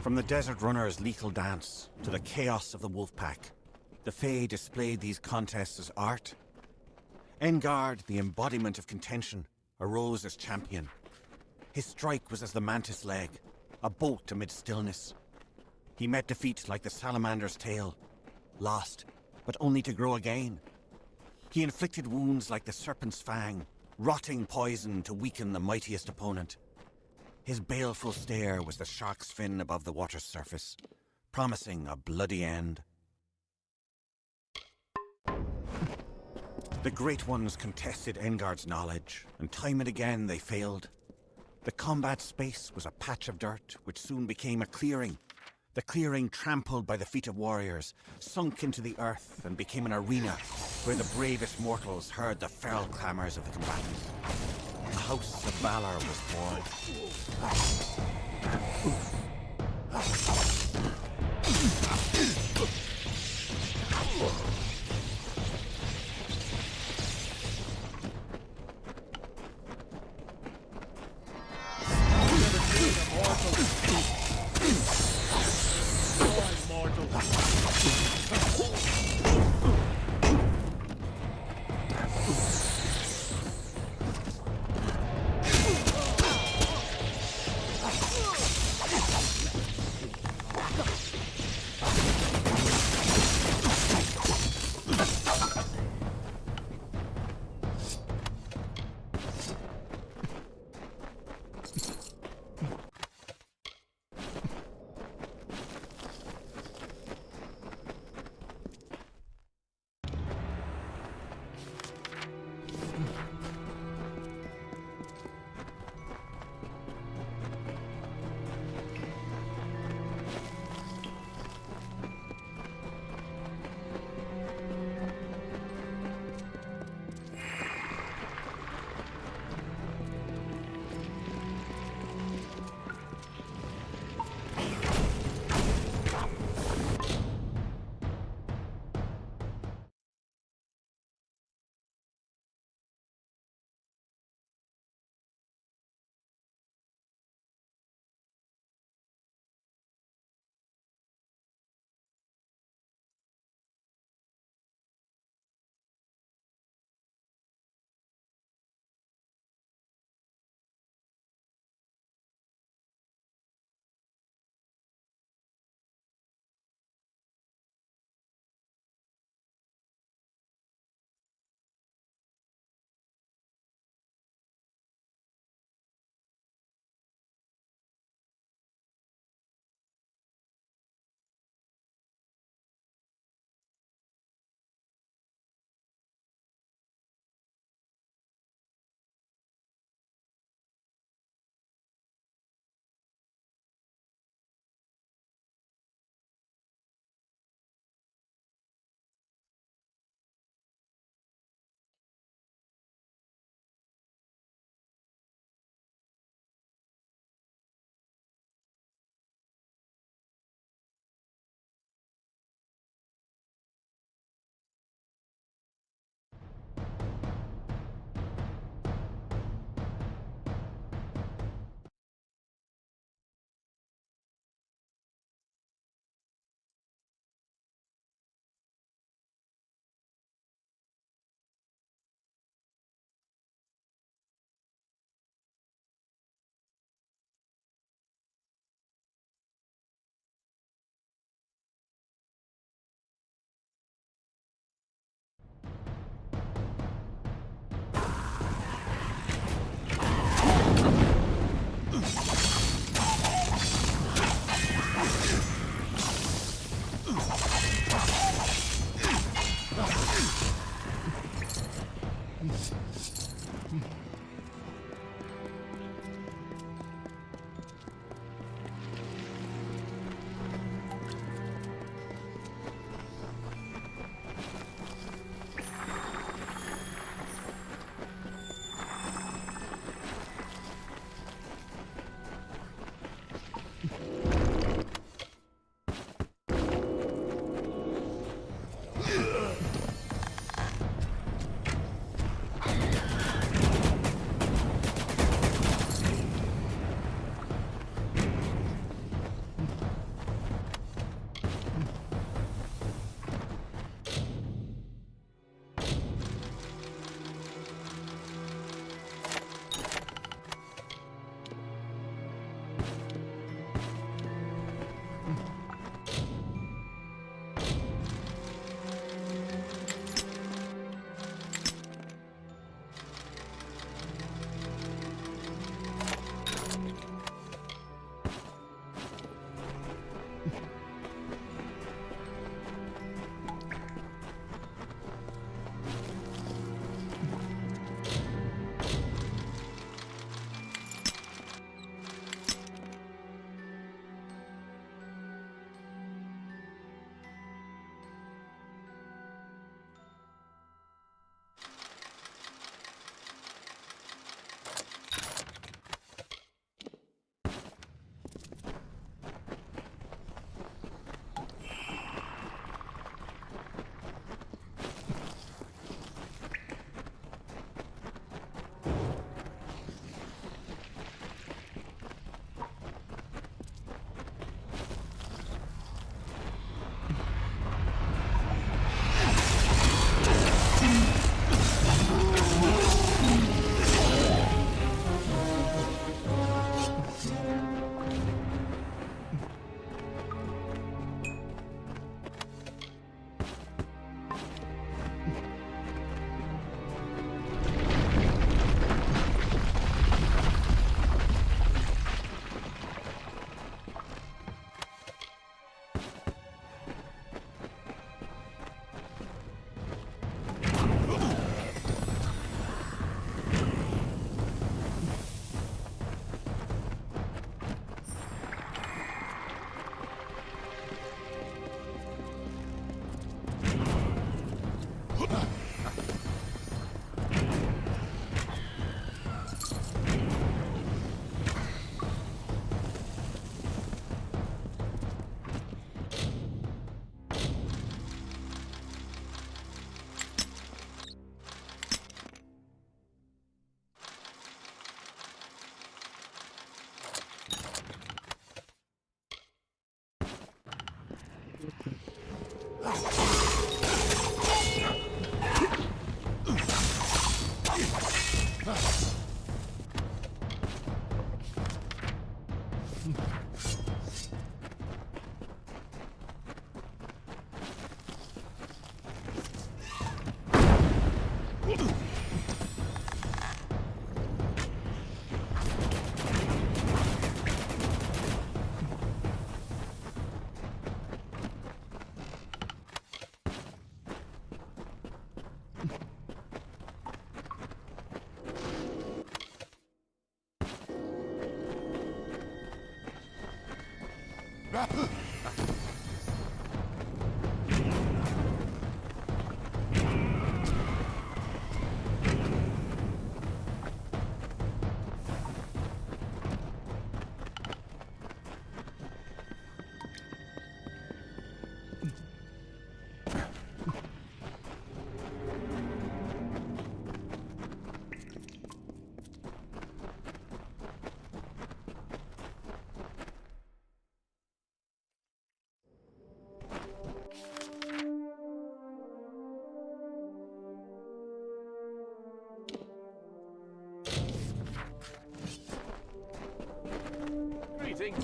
From the desert runner's lethal dance to the chaos of the wolf pack, the Fae displayed these contests as art. Engard, the embodiment of contention, arose as champion. His strike was as the mantis leg, a bolt amid stillness. He met defeat like the salamander's tail, lost, but only to grow again. He inflicted wounds like the serpent's fang, rotting poison to weaken the mightiest opponent. His baleful stare was the shark's fin above the water's surface, promising a bloody end. The Great Ones contested Engard's knowledge, and time and again they failed. The combat space was a patch of dirt, which soon became a clearing. The clearing, trampled by the feet of warriors, sunk into the earth and became an arena where the bravest mortals heard the feral clamors of the combatants. The House of Valor was born.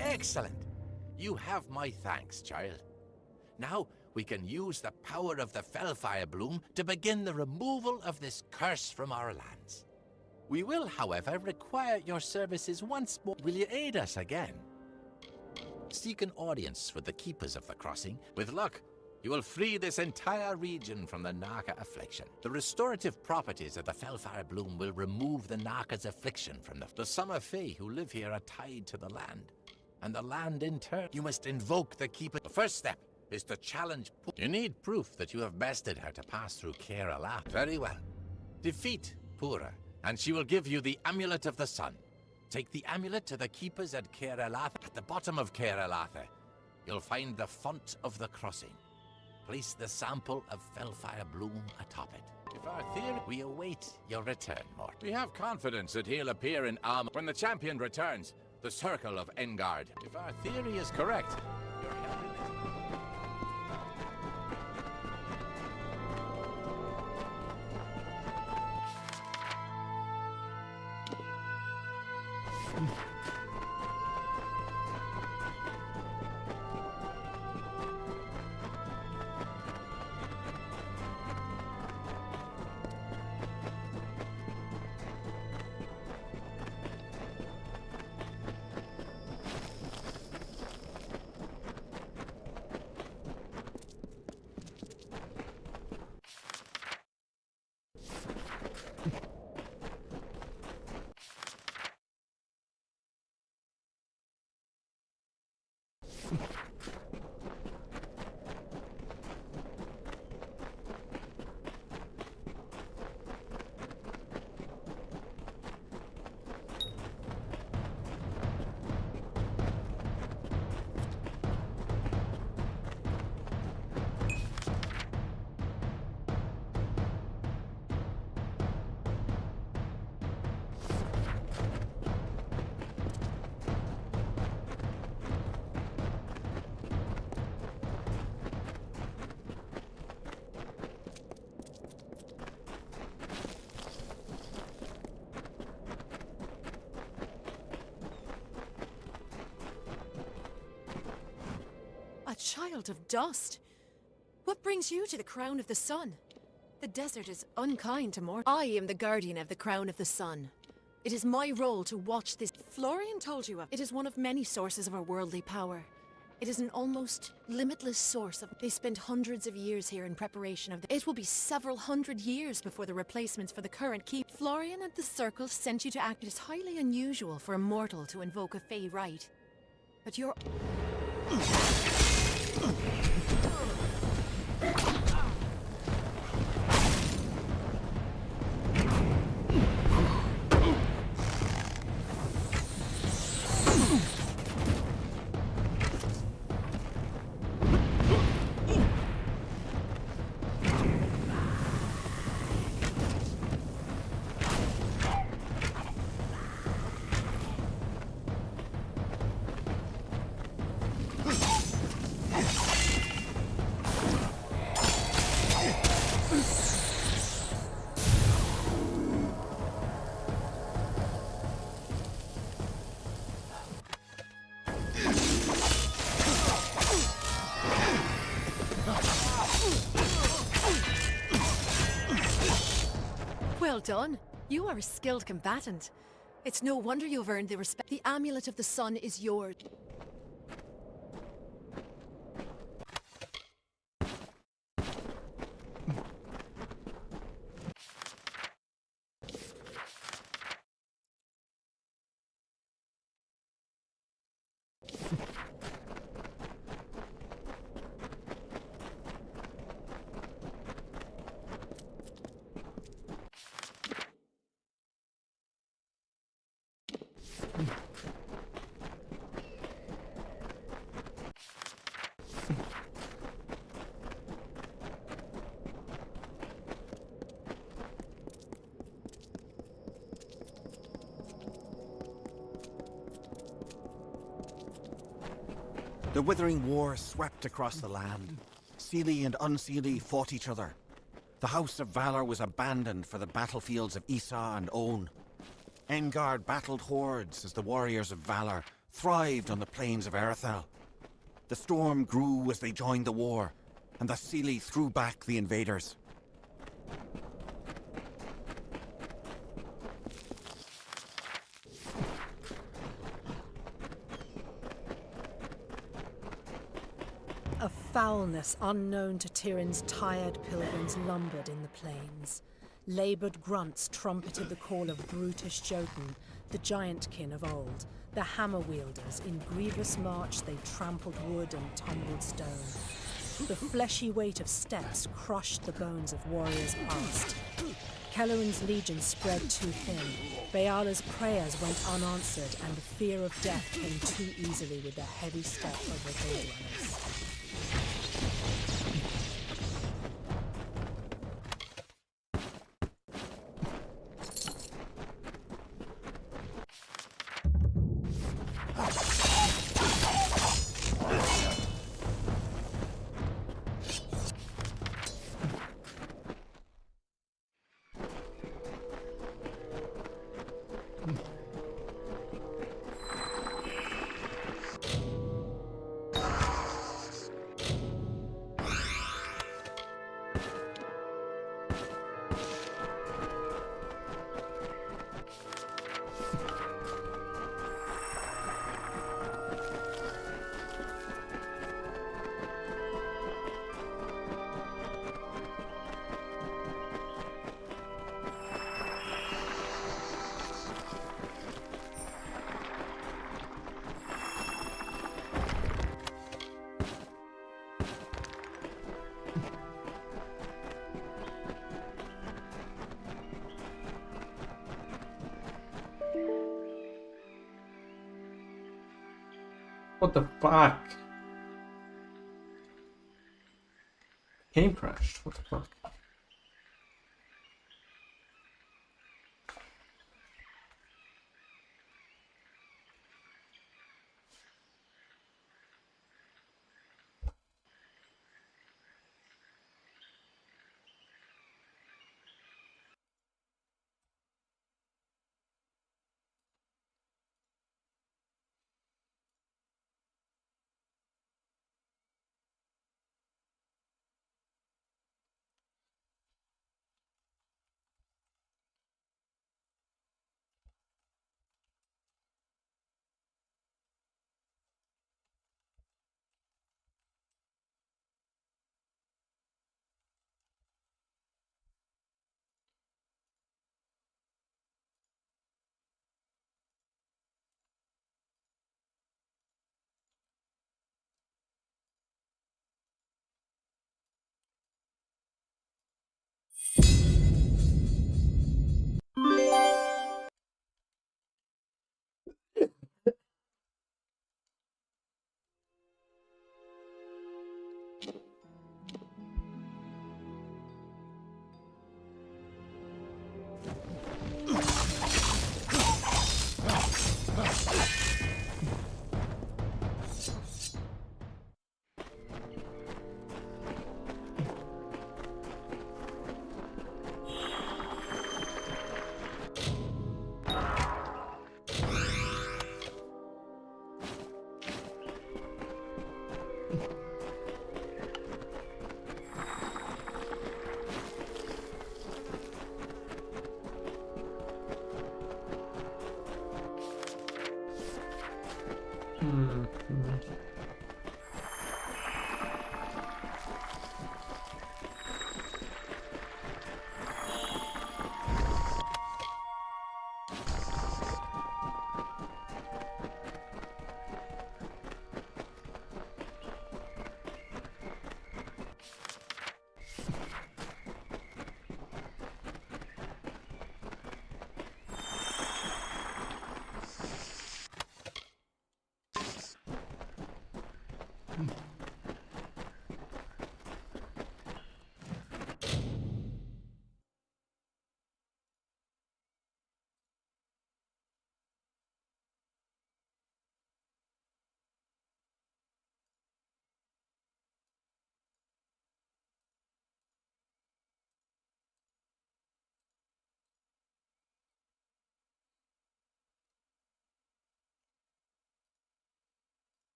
Excellent. You have my thanks, child. Now, we can use the power of the Fellfire Bloom to begin the removal of this curse from our lands. We will, however, require your services once more. Will you aid us again? Seek an audience with the keepers of the crossing. With luck, you will free this entire region from the Naka affliction. The restorative properties of the Fellfire Bloom will remove the Naka's affliction from the Summer Fae who live here are tied to the land. And the land in turn. You must invoke the keeper. The first step is to challenge. You need proof that you have bested her to pass through Kerala. Very well. Defeat Pura, and she will give you the Amulet of the Sun. Take the amulet to the keepers at Kerelatha. At the bottom of Kerelatha, you'll find the font of the crossing. Place the sample of Fellfire Bloom atop it. If our theory, we await your return, Mort. We have confidence that he'll appear in Amalur when the champion returns. The Circle of Engard. If our theory is correct, you're helping us. A child of dust? What brings you to the crown of the sun? The desert is unkind to mortals. I am the guardian of the crown of the sun. It is my role to watch this. Florian told you of. It is one of many sources of our worldly power. It is an almost limitless source of. They spent hundreds of years here in preparation of. It will be several hundred years before the replacements for the current keep. Florian and the Circle sent you to act. It is highly unusual for a mortal to invoke a Fey rite. But you're. Well done. You are a skilled combatant. It's no wonder you've earned the respect. The Amulet of the Sun is yours. The withering war swept across the land. Seelie and Unseelie fought each other. The House of Valor was abandoned for the battlefields of Esau and On. Engard battled hordes as the warriors of Valor thrived on the plains of Erethel. The storm grew as they joined the war, and the Seelie threw back the invaders. A foulness unknown to Tyrion's tired pilgrims lumbered in the plains. Laboured grunts trumpeted the call of brutish Jotun, the giantkin of old. The hammer-wielders, in grievous march they trampled wood and tumbled stone. The fleshy weight of steps crushed the bones of warriors past. Kelleran's legion spread too thin. Beala's prayers went unanswered, and the fear of death came too easily with the heavy step of the hill dwellers. What the fuck? Game crashed. What the fuck?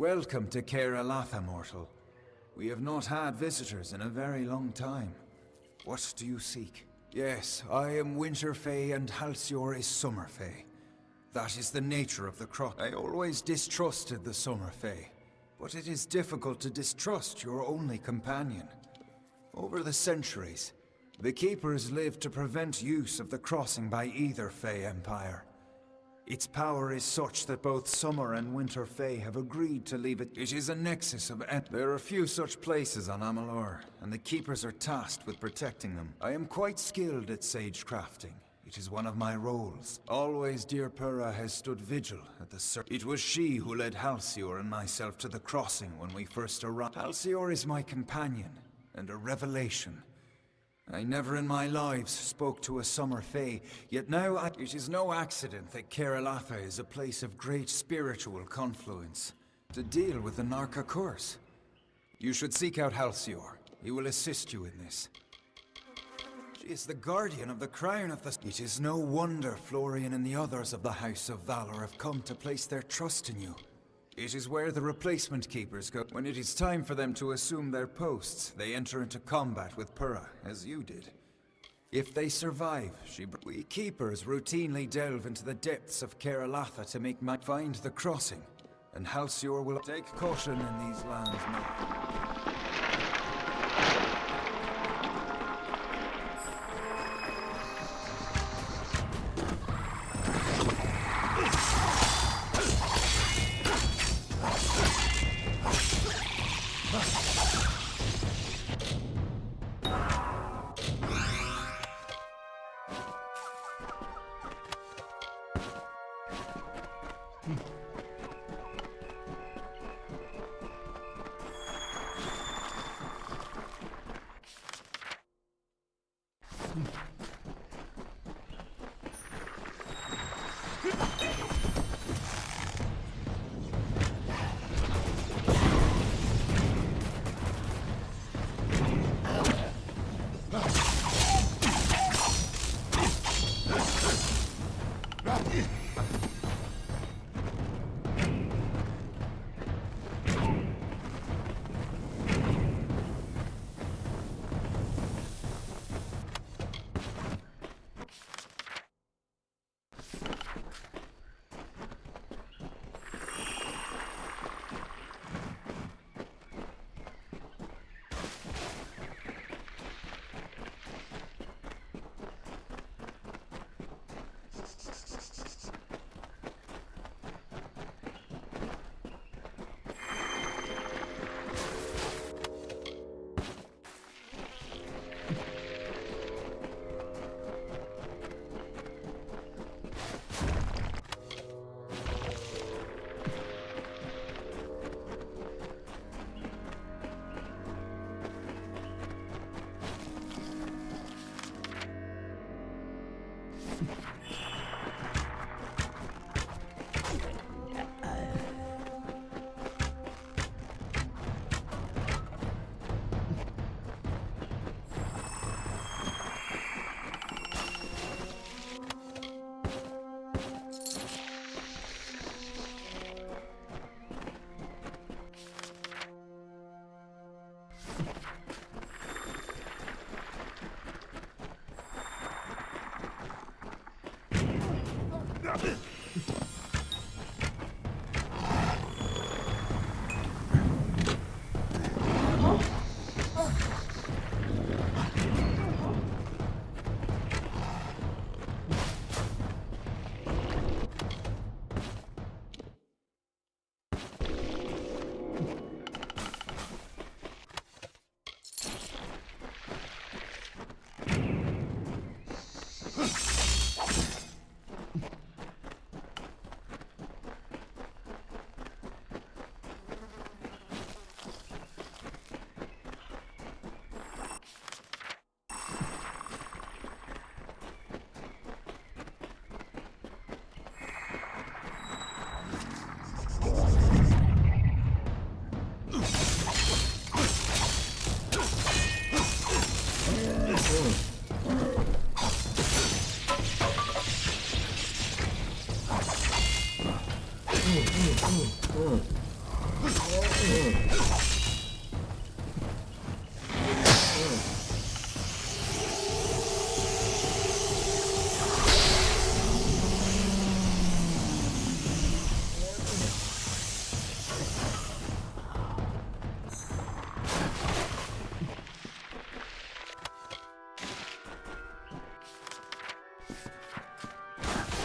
Welcome to Caer Alatha, mortal. We have not had visitors in a very long time. What do you seek? Yes, I am Winter Fae and Halcyor is Summer Fae. That is the nature of the cross. I always distrusted the Summer Fae, but it is difficult to distrust your only companion. Over the centuries, the Keepers lived to prevent use of the crossing by either Fae Empire. Its power is such that both Summer and Winter Fae have agreed to leave it. It is a nexus of There are few such places on Amalur, and the Keepers are tasked with protecting them. I am quite skilled at sage crafting. It is one of my roles. Always dear Pura has stood vigil at the It was she who led Halcyor and myself to the crossing when we first arrived. Halcyor is my companion, and a revelation. I never in my life spoke to a Summer Fae, yet now it is no accident that Caer Alatha is a place of great spiritual confluence to deal with the Narca curse. You should seek out Halcyor. He will assist you in this. She is the guardian of the crown of the... It is no wonder Florian and the others of the House of Valor have come to place their trust in you. It is where the replacement keepers go. When it is time for them to assume their posts, they enter into combat with Pura, as you did. If they survive, we keepers routinely delve into the depths of Caer Alatha to find the crossing, and Halcyor will take caution in these lands,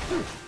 God.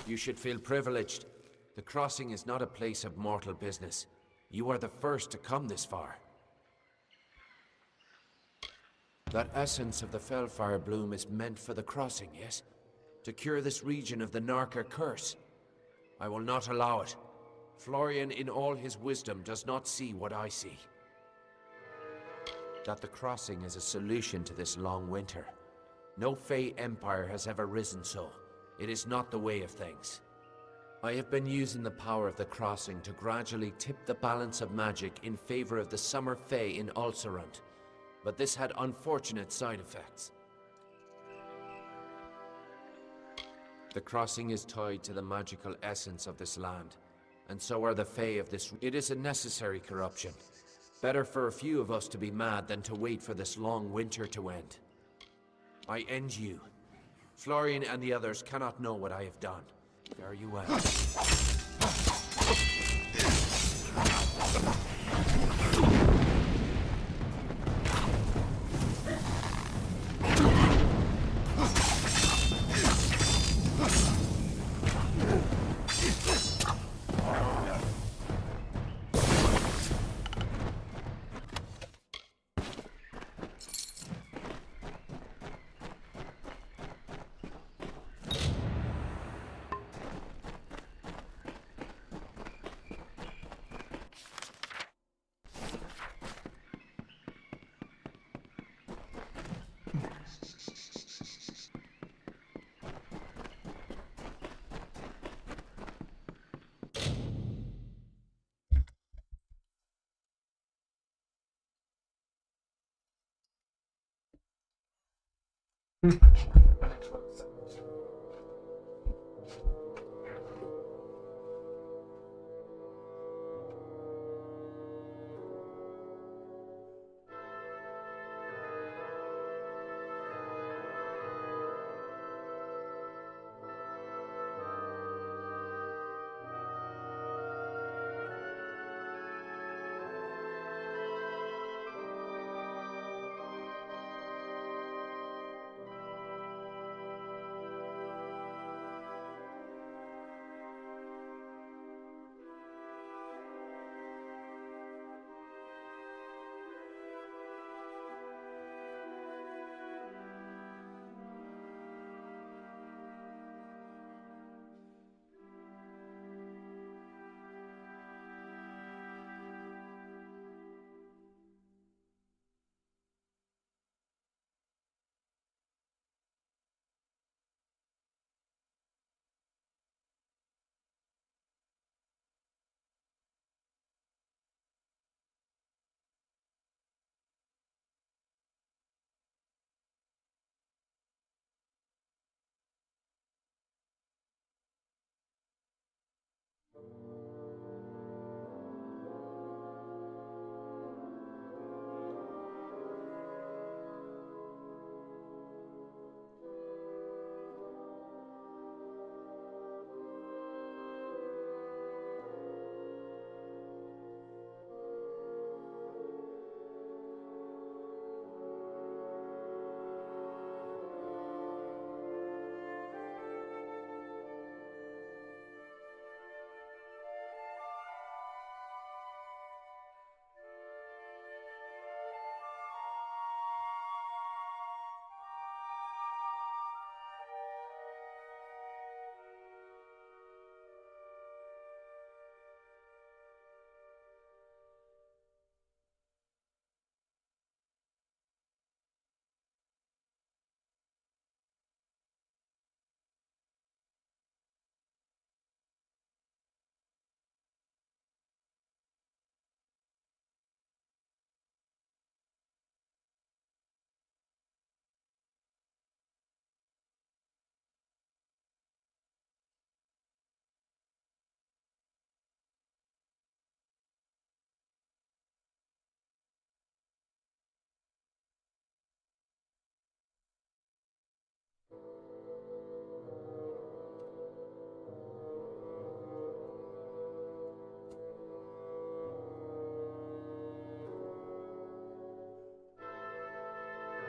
You should feel privileged. The crossing is not a place of mortal business. You are the first to come this far. That essence of the Fellfire bloom is meant for the crossing, yes? To cure this region of the Narca curse. I will not allow it. Florian, in all his wisdom, does not see what I see. That the crossing is a solution to this long winter. No Fey empire has ever risen so. It is not the way of things. I have been using the power of the crossing to gradually tip the balance of magic in favor of the Summer Fae in Ulcerant, but this had unfortunate side effects. The crossing is tied to the magical essence of this land, and so are the Fae of this. It is a necessary corruption. Better for a few of us to be mad than to wait for this long winter to end. I end you. Florian and the others cannot know what I have done. Fare you well.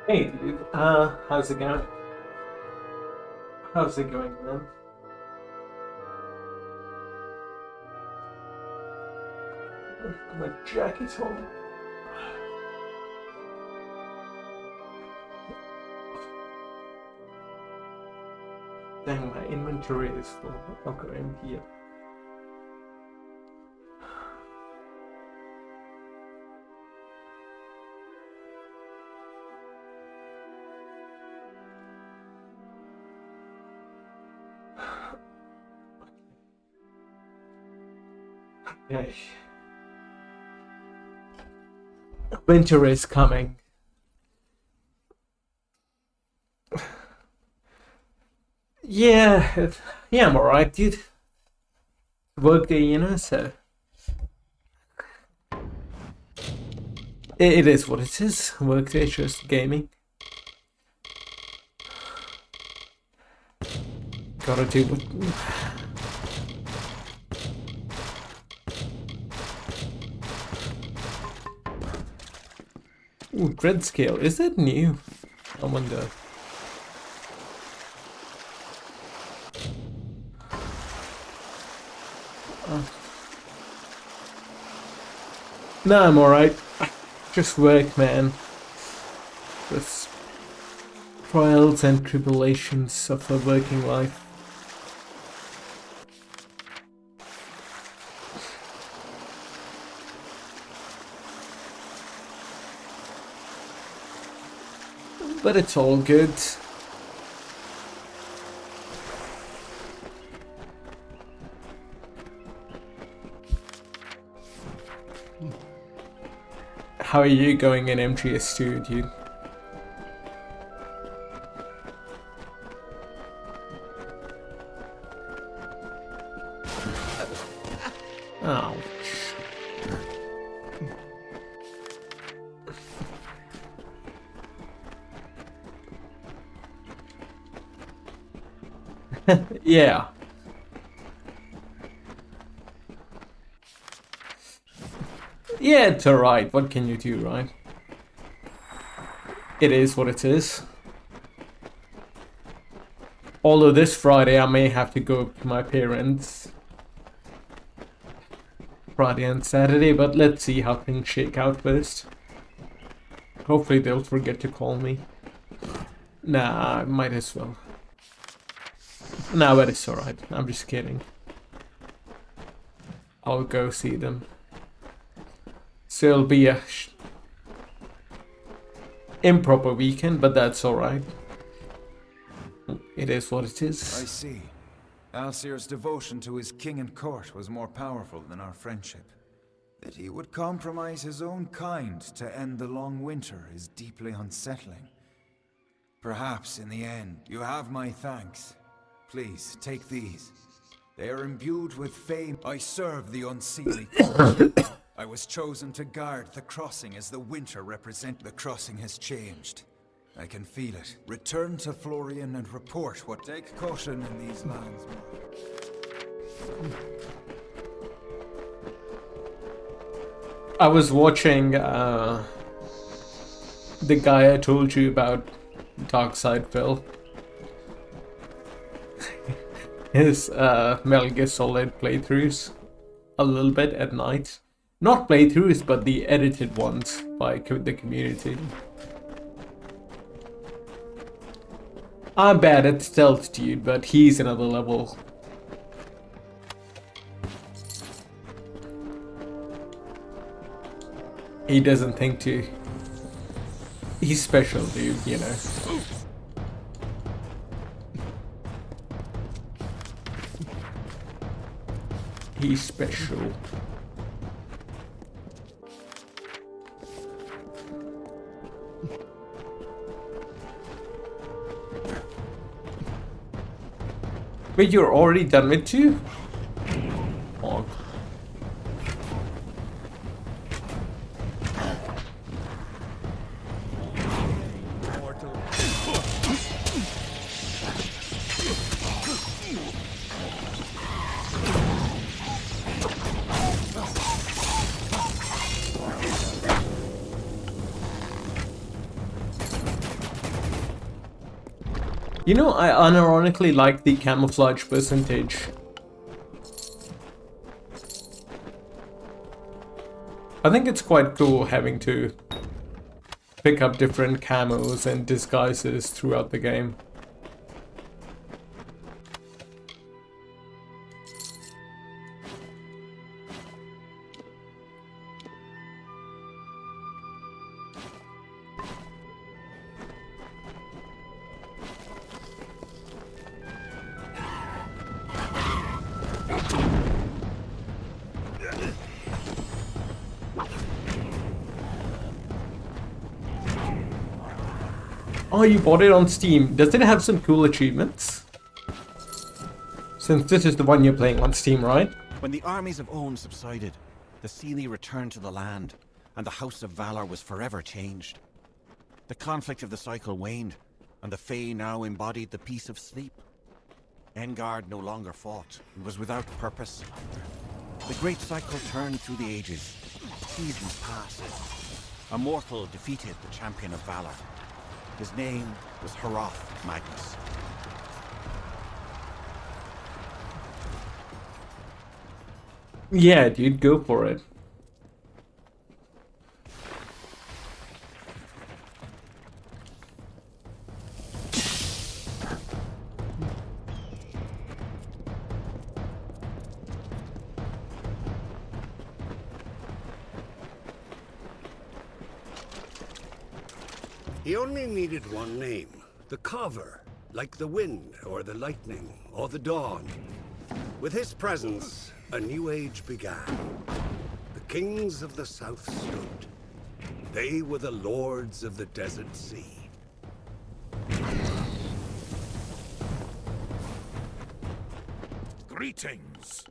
Hey, dude, how's it going? How's it going, man? I've got my jacket on. Dang, my inventory is full. I'll go in here. Okay. Winter is coming. Yeah, I'm alright, dude. Workday, you know, so it is what it is. Workday, just gaming. Gotta do what. Ooh, dread scale. Is that new? I wonder. No, I'm alright. Just work, man. Just trials and tribulations of a working life. But it's all good. How are you going in MGS2, dude? Ouch. Yeah. Yeah, it's alright. What can you do, right? It is what it is. Although this Friday I may have to go to my parents. Friday and Saturday, but let's see how things shake out first. Hopefully they'll forget to call me. Nah, I might as well. Nah, but it's alright. I'm just kidding. I'll go see them. So it'll be a improper weekend, but that's alright. It is what it is. I see. Alcir's devotion to his king and court was more powerful than our friendship. That he would compromise his own kind to end the long winter is deeply unsettling. Perhaps, in the end, you have my thanks. Please, take these. They are imbued with fame. I serve the unseelie court. I was chosen to guard the crossing as the winter represent. The crossing has changed. I can feel it. Return to Florian and report what. Take caution in these lands. I was watching the guy I told you about, Dark Side Phil. His Metal Gear Solid playthroughs a little bit at night. Not playthroughs, but the edited ones by the community. I'm bad at stealth, dude, but he's another level. He doesn't think to. He's special, dude, you know. He's special. Wait, you're already done with 2? Oh. You know, I unironically like the camouflage percentage. I think it's quite cool having to pick up different camos and disguises throughout the game. Oh, you bought it on Steam. Does it have some cool achievements? Since this is the one you're playing on Steam, right? When the armies of Own subsided, the Seelie returned to the land, and the House of Valor was forever changed. The conflict of the cycle waned, and the Fae now embodied the peace of sleep. Engard no longer fought, and was without purpose. The great cycle turned through the ages. Seasons passed. A mortal defeated the champion of Valor. His name was Haroth Magnus. Yeah, dude, go for it. He only needed one name, the Carver, like the wind, or the lightning, or the dawn. With his presence, a new age began. The kings of the south stood. They were the lords of the desert sea. Greetings.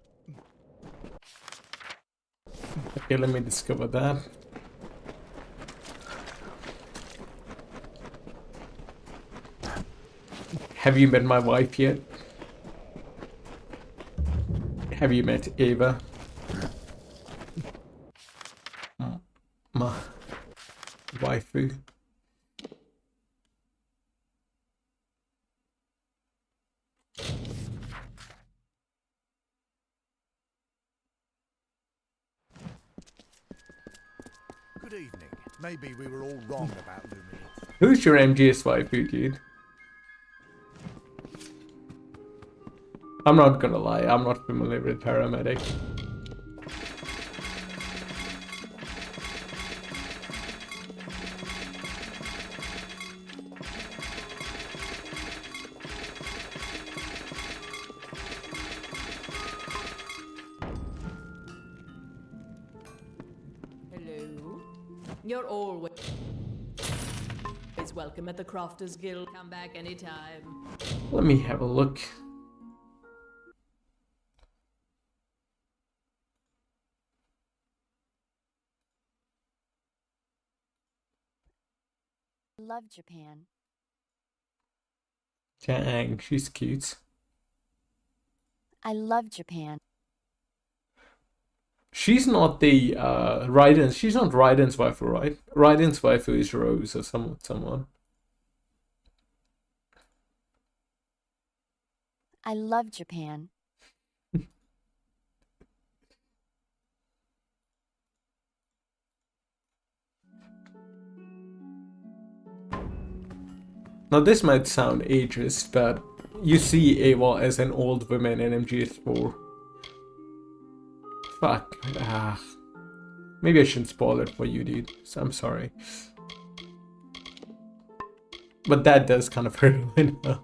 Okay, let me discover that. Have you met my wife yet? Have you met Ava? My waifu. Good evening. Maybe we were all wrong about Luminith. Who's your MGS waifu, dude? I'm not gonna lie, I'm not familiar with paramedic. Hello. You're always welcome at the Crafters Guild. Come back anytime. Let me have a look. Love Japan. Dang, she's cute. I love Japan. She's not the Raiden's. She's not Raiden's waifu, right? Raiden's waifu is Rose or someone. I love Japan. Now this might sound ageist, but you see Ava as an old woman in MGS4. Fuck. Maybe I shouldn't spoil it for you, dude. So I'm sorry. But that does kind of hurt a little.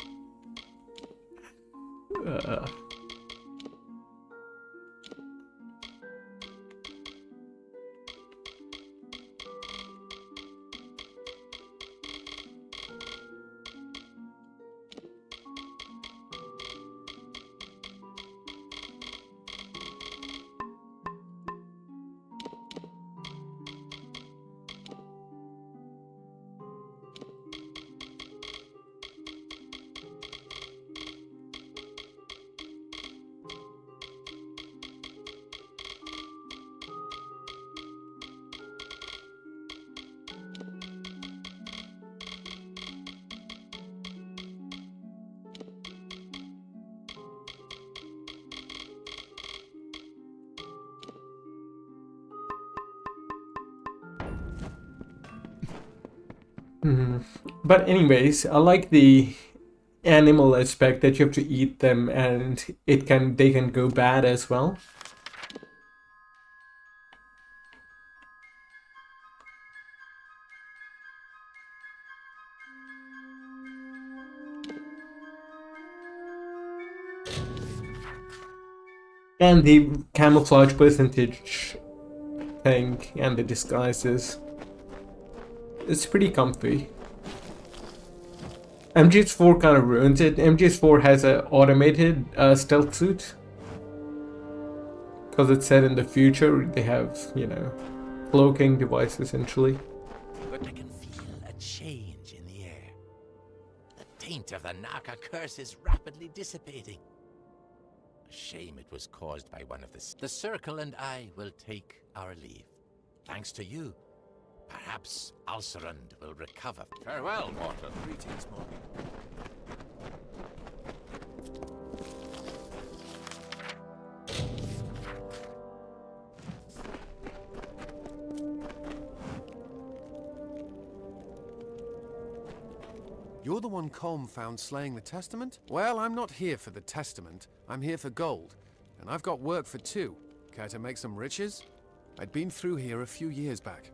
But anyways, I like the animal aspect that you have to eat them and they can go bad as well. And the camouflage percentage thing and the disguises. It's pretty comfy. MGS4 kind of ruins it. MGS4 has an automated stealth suit. Because it's set in the future, they have, you know, cloaking device essentially. But I can feel a change in the air. The taint of the Naka curse is rapidly dissipating. A shame it was caused by one of the Circle and I will take our leave. Thanks to you. Perhaps Alcerund will recover. Farewell, mortal. Greetings, Morgan. You're the one Colm found slaying the Testament? Well, I'm not here for the Testament. I'm here for gold. And I've got work for two. Care to make some riches? I'd been through here a few years back.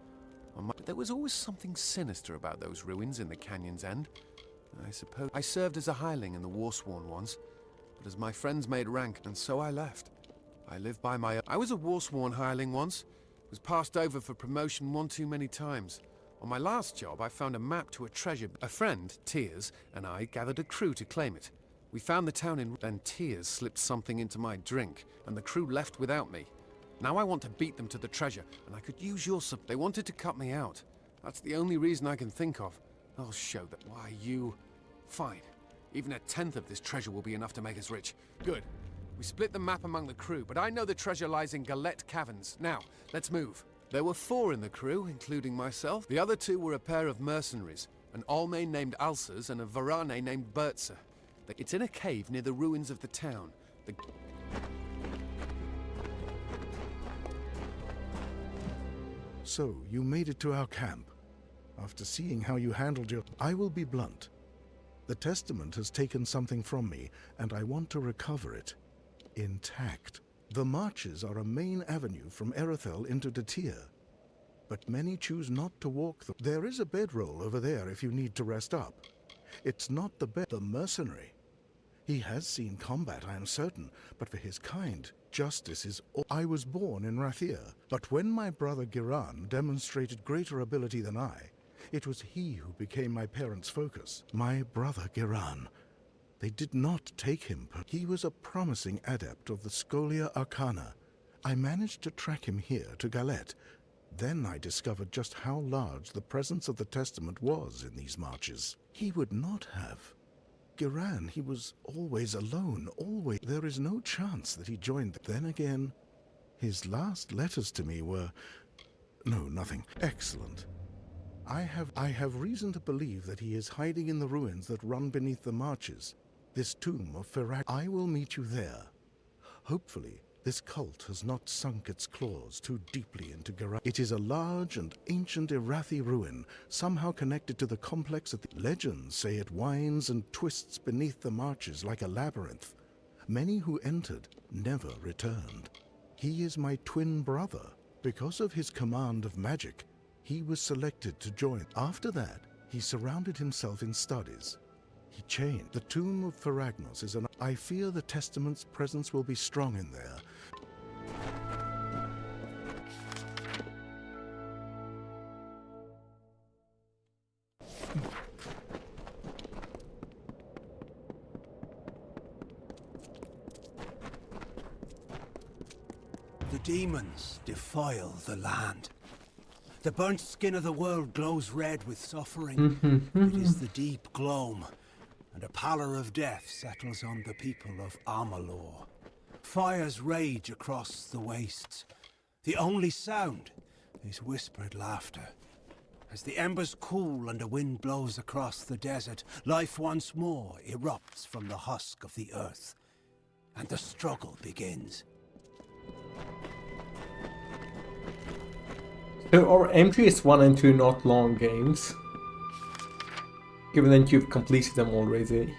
But there was always something sinister about those ruins in the canyon's end. I suppose I served as a hireling in the Warsworn once, but as my friends made rank, and so I left. I live by my... I was a Warsworn hireling once. Was passed over for promotion one too many times. On my last job, I found a map to a treasure. A friend, Tears, and I gathered a crew to claim it. We found the town in... Then Tears slipped something into my drink, and the crew left without me. Now I want to beat them to the treasure, and I could use your support. They wanted to cut me out. That's the only reason I can think of. I'll show that. Why, you... Fine. Even a tenth of this treasure will be enough to make us rich. Good. We split the map among the crew, but I know the treasure lies in Galette Caverns. Now, let's move. There were 4 in the crew, including myself. The other 2 were a pair of mercenaries, an Almain named Alsers and a Varane named Bertzer. It's in a cave near the ruins of the town. So, you made it to our camp. After seeing how you handled your... I will be blunt. The Testament has taken something from me, and I want to recover it. Intact. The marches are a main avenue from Erethel into Datir. But many choose not to walk them. There is a bedroll over there if you need to rest up. It's not the bed, the mercenary. He has seen combat, I am certain, but for his kind, justice is all. I was born in Rathir, but when my brother Giran demonstrated greater ability than I, it was he who became my parents' focus. My brother Giran. They did not take him. He was a promising adept of the Scholia Arcana. I managed to track him here to Galette. Then I discovered just how large the presence of the Testament was in these marches. He would not have. Giran, he was always alone, always. There is no chance that he joined. Then again, his last letters to me were... No, nothing. Excellent. I have reason to believe that he is hiding in the ruins that run beneath the marches. This tomb of Ferrag. I will meet you there. Hopefully, this cult has not sunk its claws too deeply into Giran. It is a large and ancient Irathi ruin, somehow connected to the complex of the legends say it winds and twists beneath the marches like a labyrinth. Many who entered never returned. He is my twin brother. Because of his command of magic, he was selected to join. After that, he surrounded himself in studies. He changed. The tomb of Feragnos is an... I fear the Testament's presence will be strong in there. The demons defile the land. The burnt skin of the world glows red with suffering. It is the deep gloam, and a pallor of death settles on the people of Amalur. Fires rage across the wastes. The only sound is whispered laughter. As the embers cool and a wind blows across the desert, life once more erupts from the husk of the earth, and the struggle begins. So are MGS 1 and 2 not long games? Given that you've completed them already.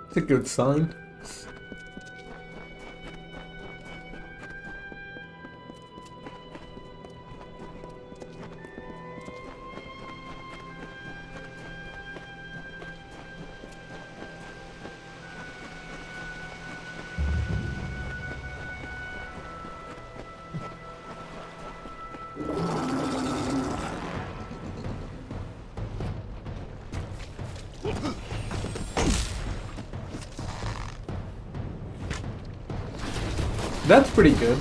It's a good sign. That's pretty good.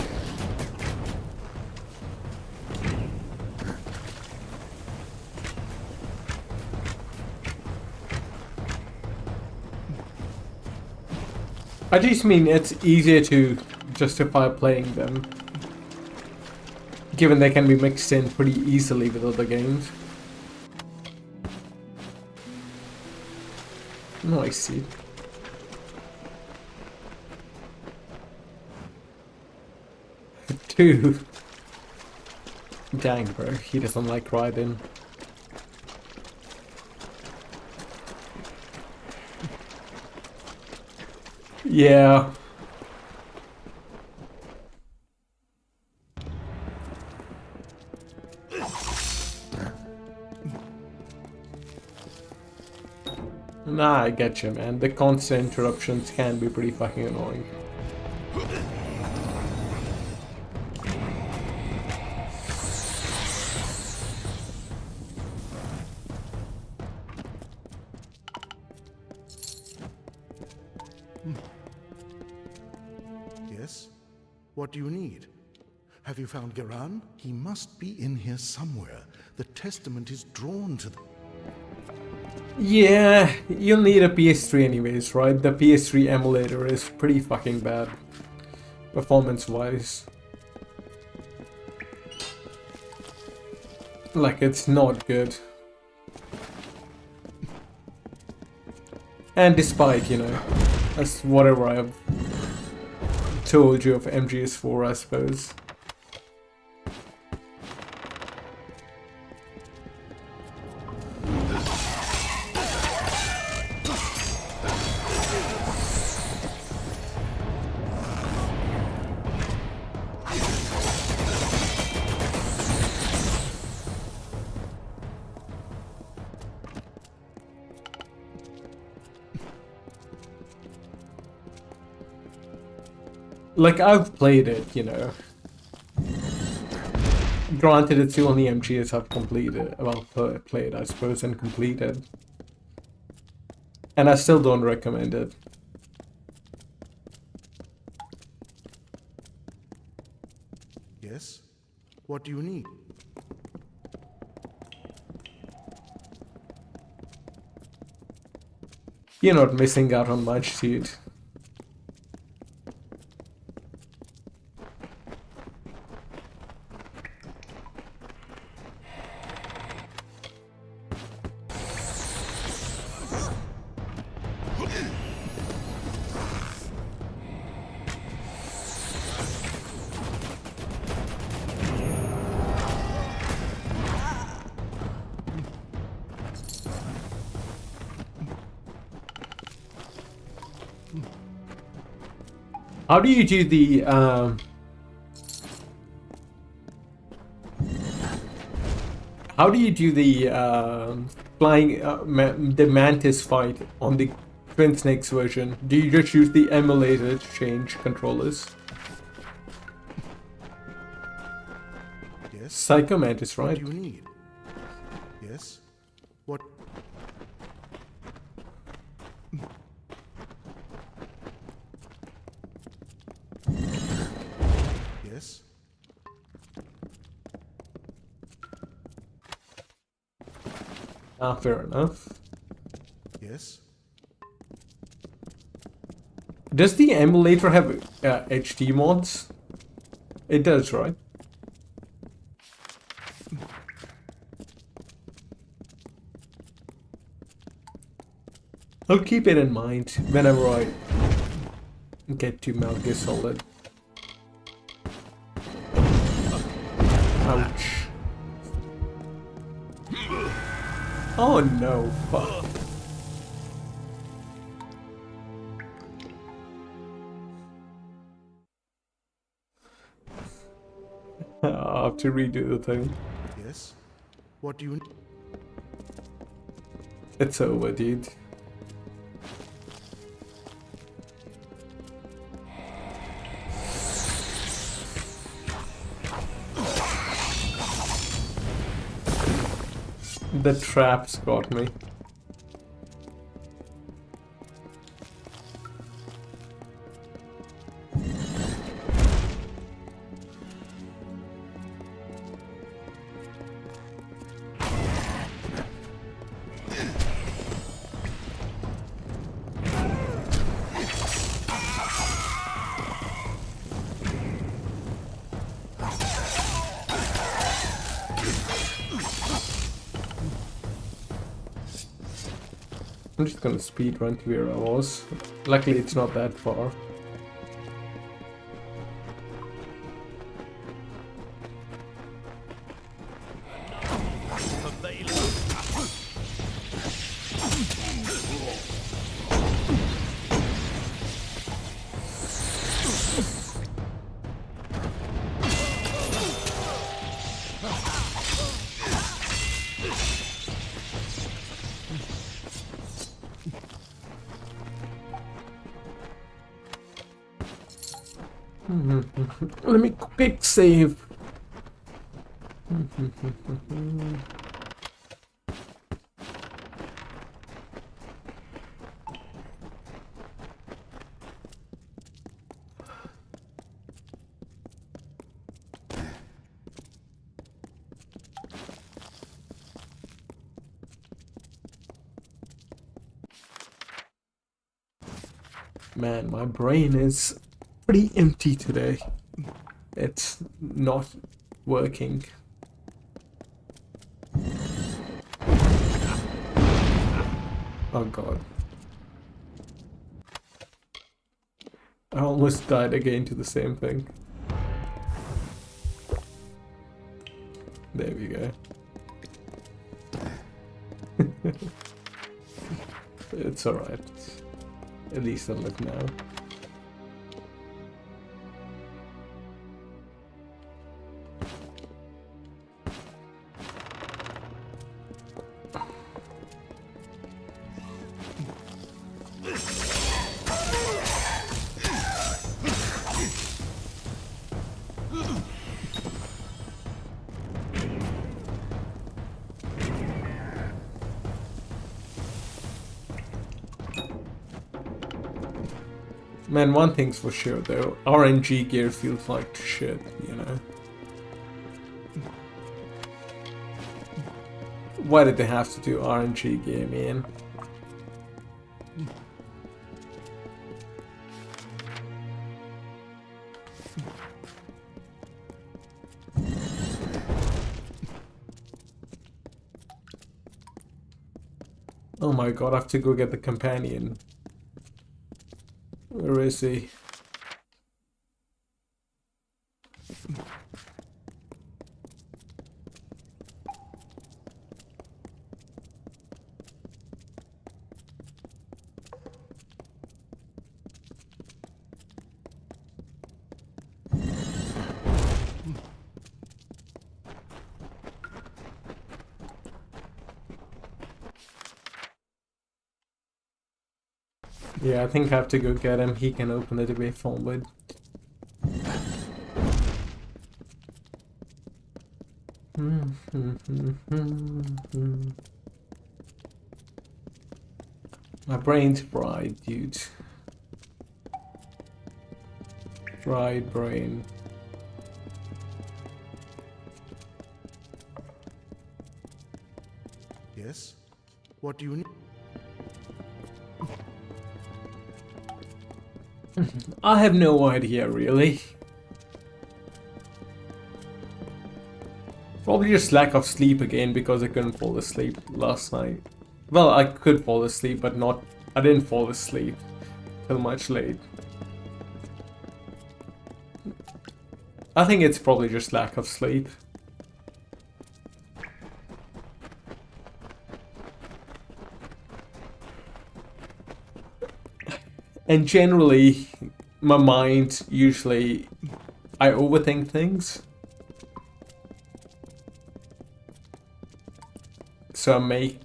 I just mean it's easier to justify playing them, given they can be mixed in pretty easily with other games. Oh, I see. Two. Dang, bro, he doesn't like riding. Yeah. Nah, I get you, man. The constant interruptions can be pretty fucking annoying. Yes? What do you need? Have you found Geran? He must be in here somewhere. The testament is drawn to the... Yeah, you'll need a PS3 anyways, right? The PS3 emulator is pretty fucking bad, performance-wise. Like, it's not good. And despite, you know, that's whatever I've told you of MGS4, I suppose. Like, I've played it, you know. Granted, it's the only MGS I've completed, well, played, I suppose, and completed. And I still don't recommend it. Yes? What do you need? You're not missing out on much, dude. How do you do the flying the Mantis fight on the Twin Snakes version? Do you just use the emulator to change controllers? Yes? Psycho Mantis, right? What do you need? Yes? What? Yes? Ah, fair enough. Yes? Does the emulator have HD mods? It does, right? I'll keep it in mind whenever I get to Metal Gear Solid. Ouch. Oh no, fuck. I'll have to redo the thing. Yes? What do you... It's over, dude. The traps got me. I'm just gonna speed run to where I was. Luckily it's not that far. Let me quick save. Man, my brain is pretty empty today. It's not working. Oh god. I almost died again to the same thing. There we go. It's alright. At least I look now. Man, one thing's for sure though, RNG gear feels like shit, you know. Why did they have to do RNG gear, man? Oh my god, I have to go get the companion. Where is he? Yeah, I think I have to go get him. He can open it way forward. My brain's fried, dude. Fried brain. Yes? What do you need? I have no idea, really. Probably just lack of sleep again because I couldn't fall asleep last night. Well, I could fall asleep, but not... I didn't fall asleep till much late. I think it's probably just lack of sleep. And generally, my mind usually, I overthink things. So I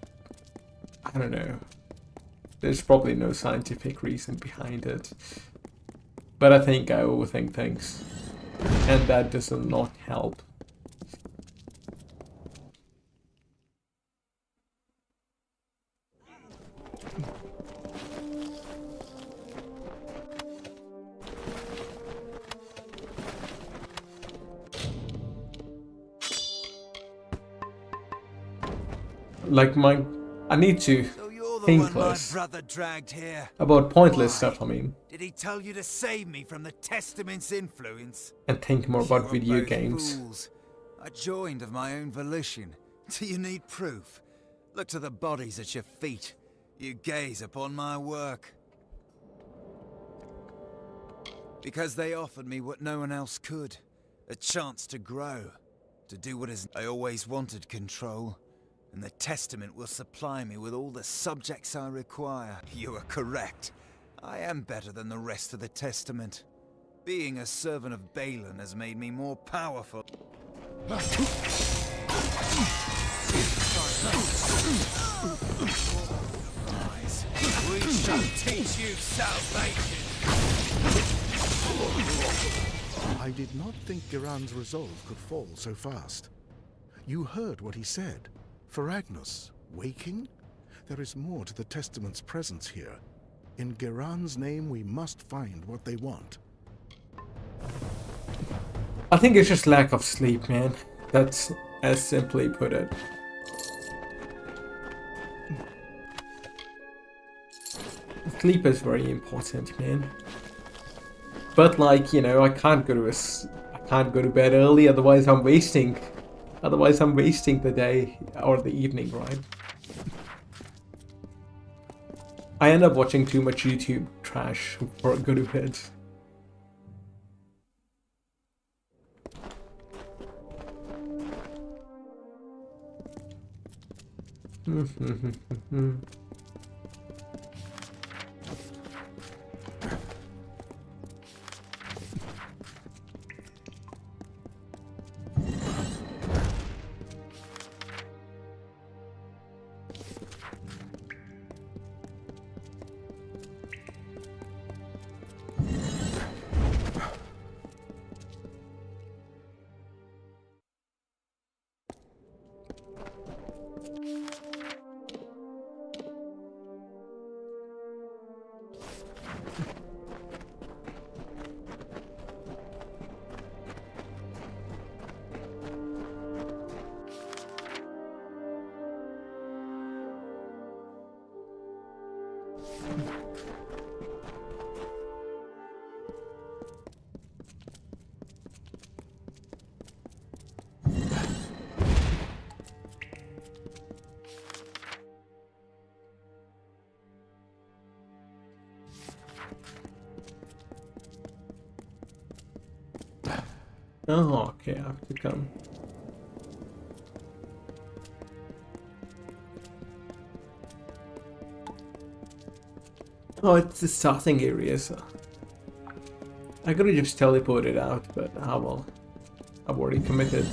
don't know. There's probably no scientific reason behind it. But I think I overthink things. And that does not help. Like I need to think less brother dragged here. about pointless Why? stuff, I mean. Did he tell you to save me from the Testament's influence? And think more about You are video both games. Fools. I joined of my own volition. Do you need proof? Look to the bodies at your feet. You gaze upon my work. Because they offered me what no one else could. A chance to grow. To do what is... I always wanted control. And the Testament will supply me with all the subjects I require. You are correct. I am better than the rest of the Testament. Being a servant of Balin has made me more powerful. We shall teach you salvation. I did not think Geraint's resolve could fall so fast. You heard what he said. Ferragnus, waking? There is more to the Testament's presence here. In Geraint's name, we must find what they want. I think it's just lack of sleep, man. That's as simply put it. Sleep is very important, man. But like, you know, I can't go to bed early, otherwise I'm wasting the day or the evening, right? I end up watching too much YouTube trash before I go to bed. Oh, okay, I have to come. Oh, it's the starting area, so I could have just teleported out, but ah well. I've already committed.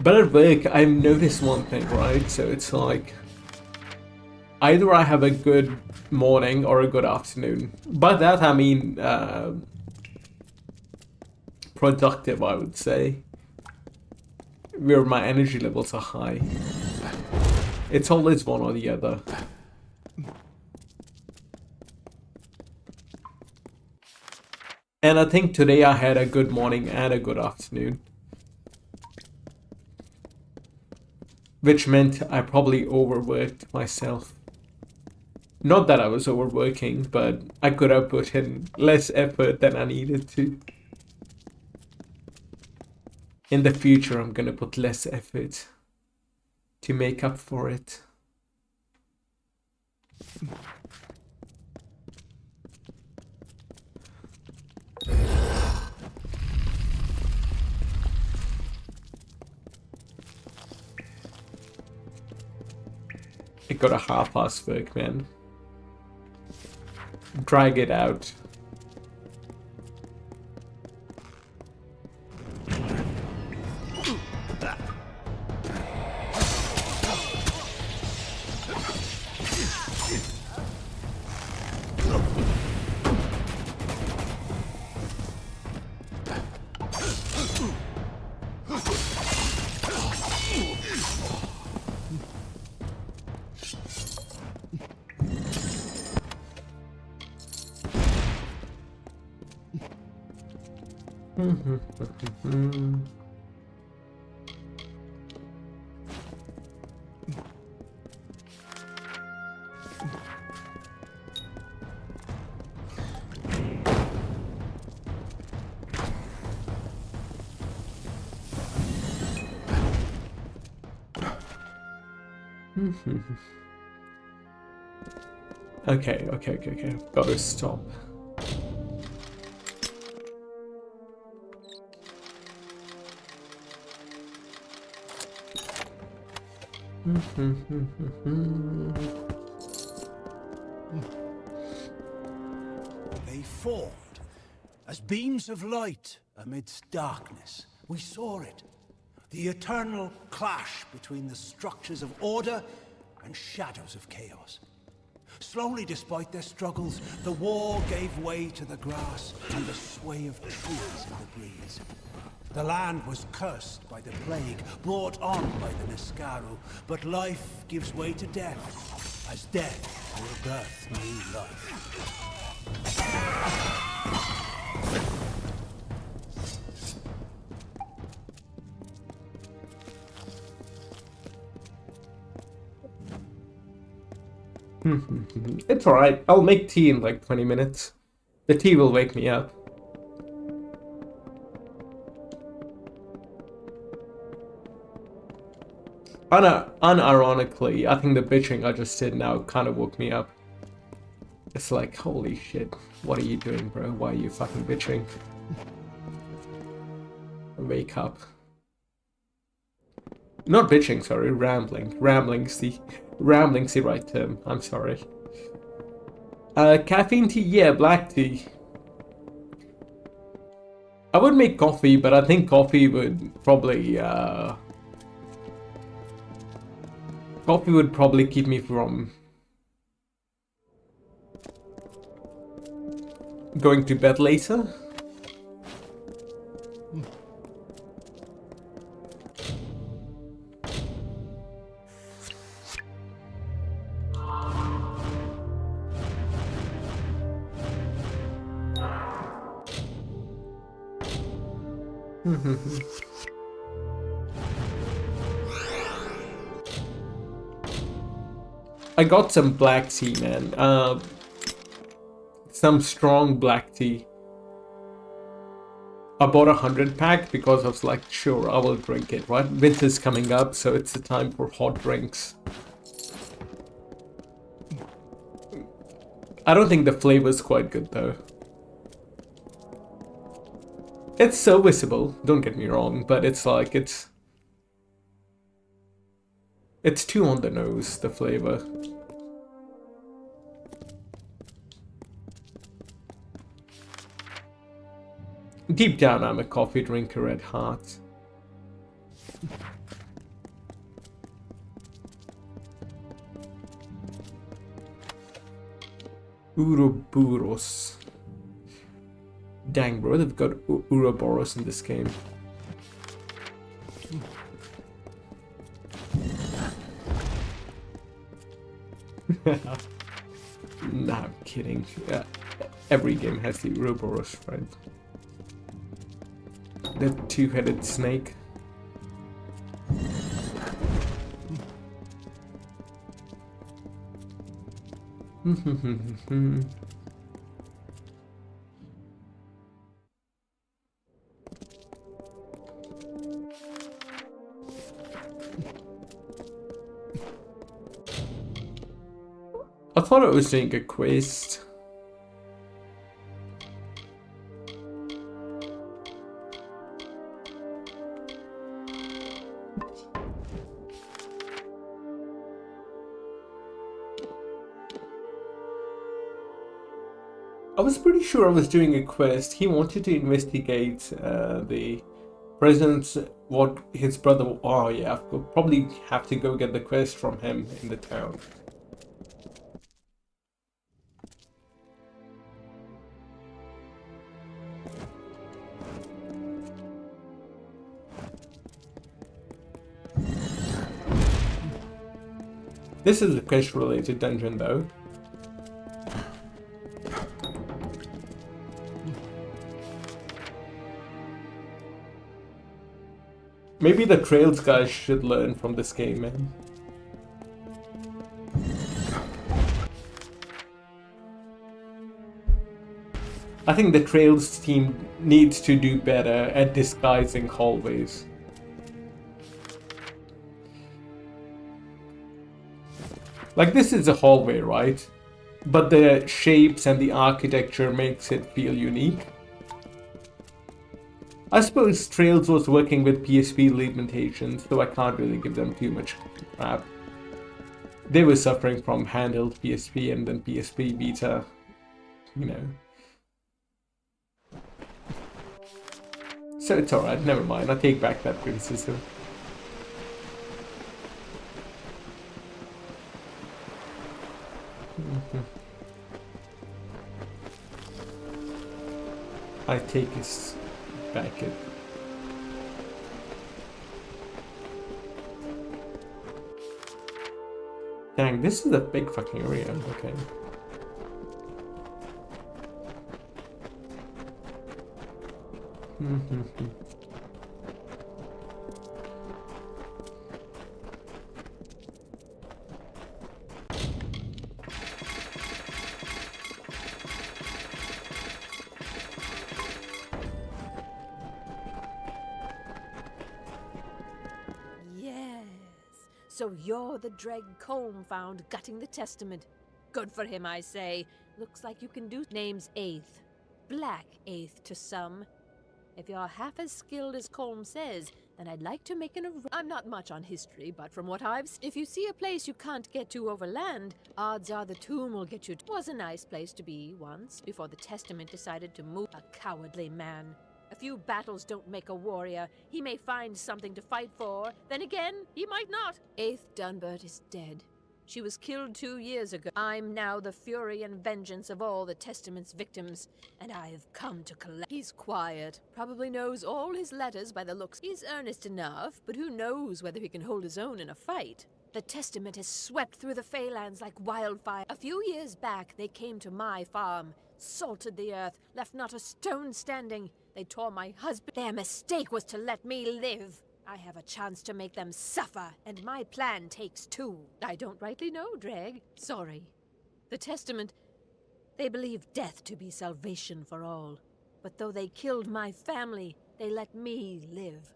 But at work, I've noticed one thing, right? So it's like, either I have a good morning or a good afternoon. By that I mean productive, I would say. Where my energy levels are high. It's always one or the other. And I think today I had a good morning and a good afternoon. Which meant I probably overworked myself. Not that I was overworking, but I could have put in less effort than I needed to. In the future, I'm gonna put less effort to make up for it. It got a half-ass work, man. Drag it out. Okay. Gotta stop. They formed as beams of light amidst darkness. We saw it. The eternal clash between the structures of order and shadows of chaos. Slowly, despite their struggles, the war gave way to the grass and the sway of trees in the breeze. The land was cursed by the plague brought on by the Niskaru, but life gives way to death, as death will birth new life. It's alright. I'll make tea in like 20 minutes. The tea will wake me up. Unironically, I think the bitching I just did now kind of woke me up. It's like, holy shit, what are you doing, bro? Why are you fucking bitching? Wake up. Not bitching, sorry, rambling. Rambling's the right term. I'm sorry. Caffeine tea, yeah, black tea. I would make coffee, but I think coffee would probably keep me from going to bed later. I got some black tea, man. Some strong black tea. I bought 100-pack because I was like, sure, I will drink it, right? Winter's coming up, so it's the time for hot drinks. I don't think the flavor's quite good, though. It's serviceable, don't get me wrong, but it's like, it's too on the nose, the flavor. Deep down, I'm a coffee drinker at heart. Ouroboros. Dang, bro, they've got Ouroboros in this game. Nah, I'm kidding. Every game has the Ouroboros, right? The two-headed snake. I thought it was doing a quest. I was pretty sure I was doing a quest. He wanted to investigate the presence, what his brother... Oh yeah, I'll probably have to go get the quest from him in the town. This is a quest-related dungeon though. Maybe the Trails guys should learn from this game, man. I think the Trails team needs to do better at disguising hallways. Like, this is a hallway, right? But the shapes and the architecture makes it feel unique. I suppose Trails was working with PSP limitations, so I can't really give them too much crap. They were suffering from handheld PSP and then PSP Vita, you know. So it's alright, never mind, I take back that criticism. I take his back it. Dang, this is a big fucking area, okay. So you're the Dreg Colm found gutting the testament. Good for him, I say. Looks like you can do names Eighth. Black Eighth to some. If you're half as skilled as Colm says, then I'd like to make I'm not much on history, but from what I've if you see a place you can't get to over land, odds are the tomb will get you to. It was a nice place to be once, before the testament decided to move. A cowardly man. A few battles don't make a warrior. He may find something to fight for. Then again, he might not. Eighth Dunbert is dead. She was killed 2 years ago. I'm now the fury and vengeance of all the Testament's victims, and I have come to collect. He's quiet. Probably knows all his letters by the looks. He's earnest enough, but who knows whether he can hold his own in a fight. The Testament has swept through the Feylands like wildfire. A few years back, they came to my farm, salted the earth, left not a stone standing. They tore my husband. Their mistake was to let me live. I have a chance to make them suffer, and my plan takes two. I don't rightly know, Dreg. Sorry. The Testament, they believe death to be salvation for all. But though they killed my family, they let me live.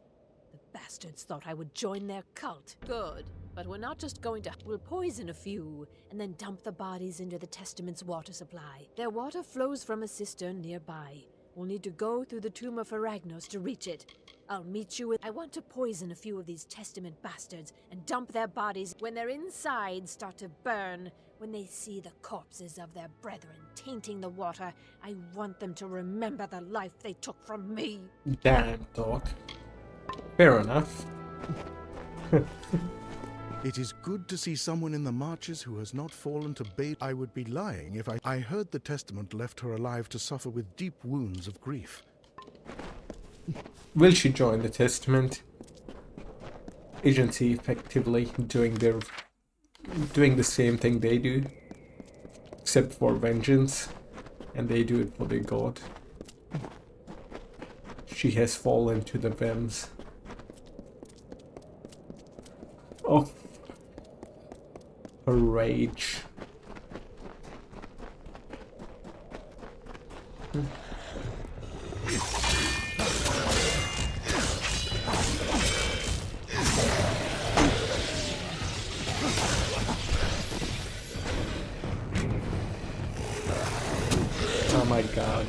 The bastards thought I would join their cult. Good. But we're not just going to... We'll poison a few, and then dump the bodies into the Testament's water supply. Their water flows from a cistern nearby. We'll need to go through the tomb of Aragnos to reach it. I'll meet you with... I want to poison a few of these Testament bastards and dump their bodies when their insides start to burn. When they see the corpses of their brethren tainting the water, I want them to remember the life they took from me. Damn, dog. Fair enough. It is good to see someone in the marches who has not fallen to bait. I would be lying if I heard the Testament left her alive to suffer with deep wounds of grief. Will she join the Testament? Isn't she effectively doing the same thing they do? Except for vengeance. And they do it for their god. She has fallen to the whims. Oh. Her rage. Oh my god.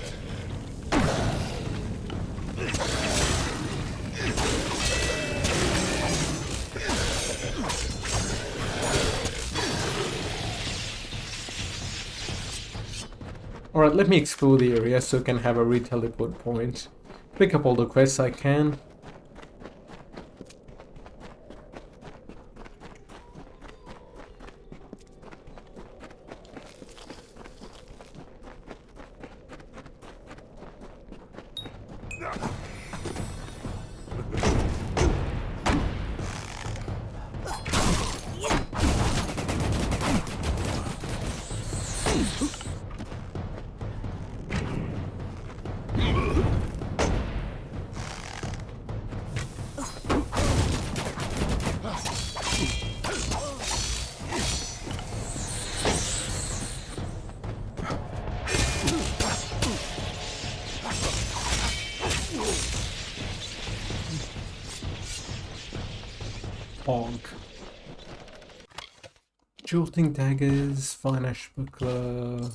Alright, let me explore the area so I can have a re-teleport point. Pick up all the quests I can. Hog. Jolting daggers, fine ash buckler.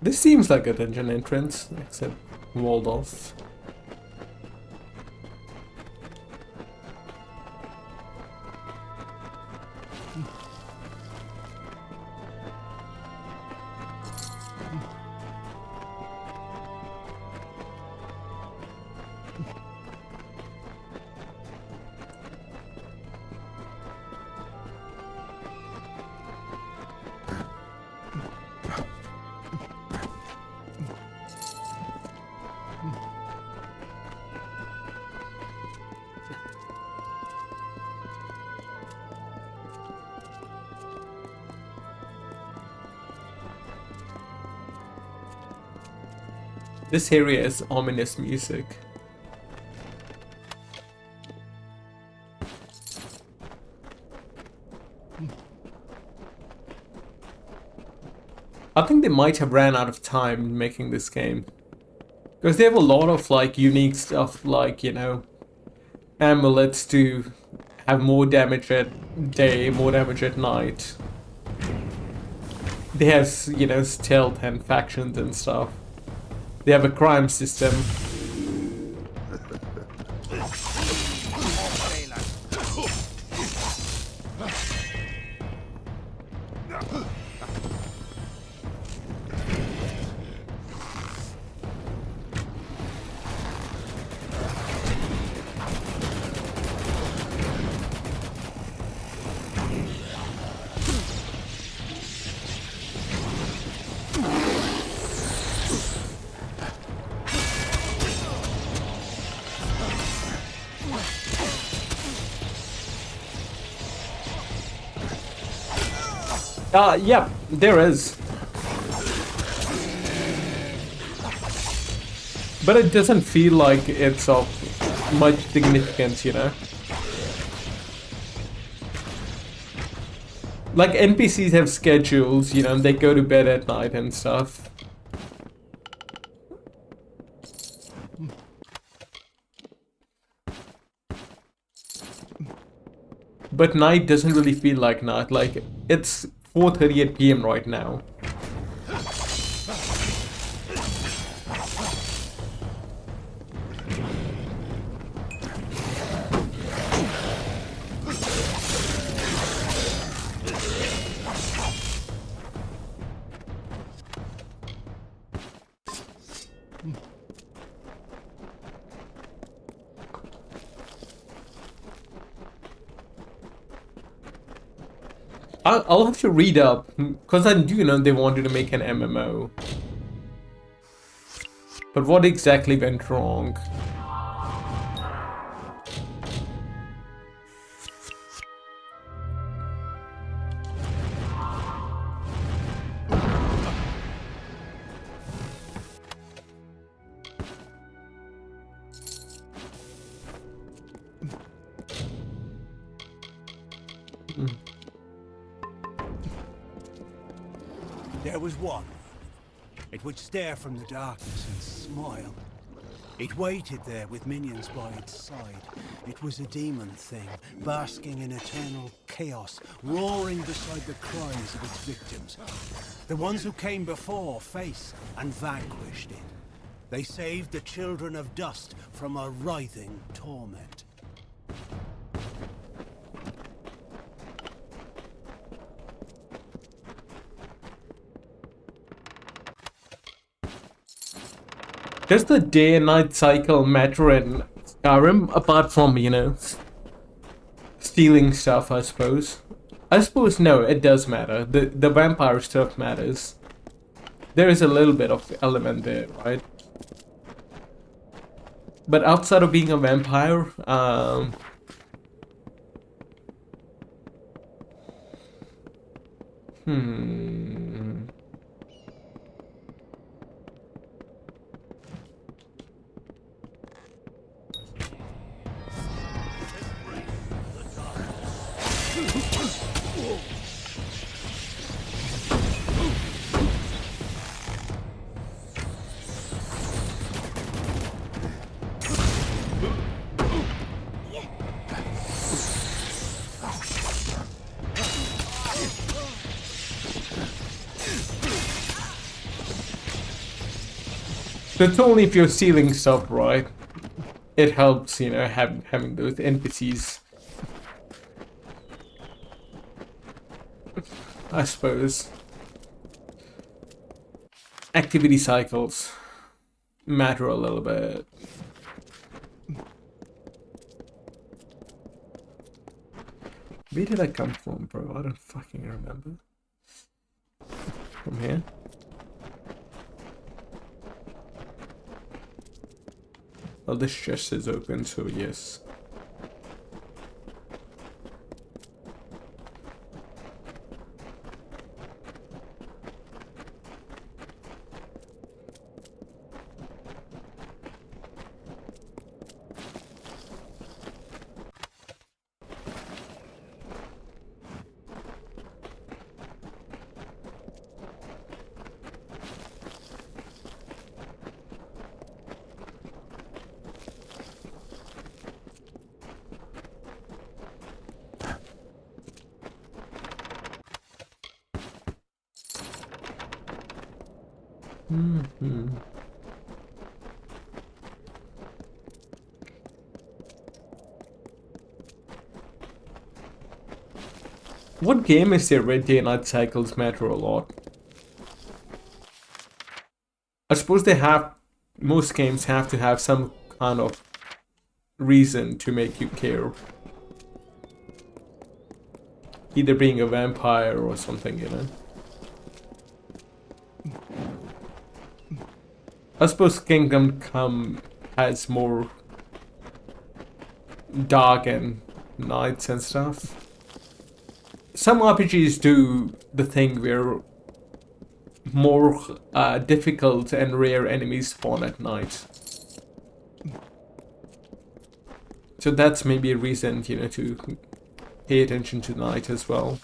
This seems like a dungeon entrance, except walled off. This area is ominous music. I think they might have ran out of time making this game. Because they have a lot of like unique stuff like, you know, amulets to have more damage at day, more damage at night. They have, you know, stealth and factions and stuff. They have a crime system. Yeah, there is. But it doesn't feel like it's of much significance, you know? Like, NPCs have schedules, you know, they go to bed at night and stuff. But night doesn't really feel like night, like, it's 4:38 PM right now. I'll have to read up, because I do know they wanted to make an MMO. But what exactly went wrong? There was one. It would stare from the darkness and smile. It waited there with minions by its side. It was a demon thing, basking in eternal chaos, roaring beside the cries of its victims. The ones who came before faced and vanquished it. They saved the children of dust from a writhing torment. Does the day and night cycle matter in Skyrim, apart from, you know, stealing stuff, I suppose? I suppose no, it does matter. The vampire stuff matters. There is a little bit of element there, right? But outside of being a vampire, it's only if you're stealing stuff, right? It helps, you know, having those NPCs. I suppose. Activity cycles matter a little bit. Where did I come from, bro? I don't fucking remember. From here? Well, this chest is open, so yes. What game is there where day and night cycles matter a lot? I suppose they have, most games have to have some kind of reason to make you care. Either being a vampire or something, you know. I suppose Kingdom Come has more dark and nights and stuff. Some RPGs do the thing where more difficult and rare enemies spawn at night. So that's maybe a reason, you know, to pay attention to night as well.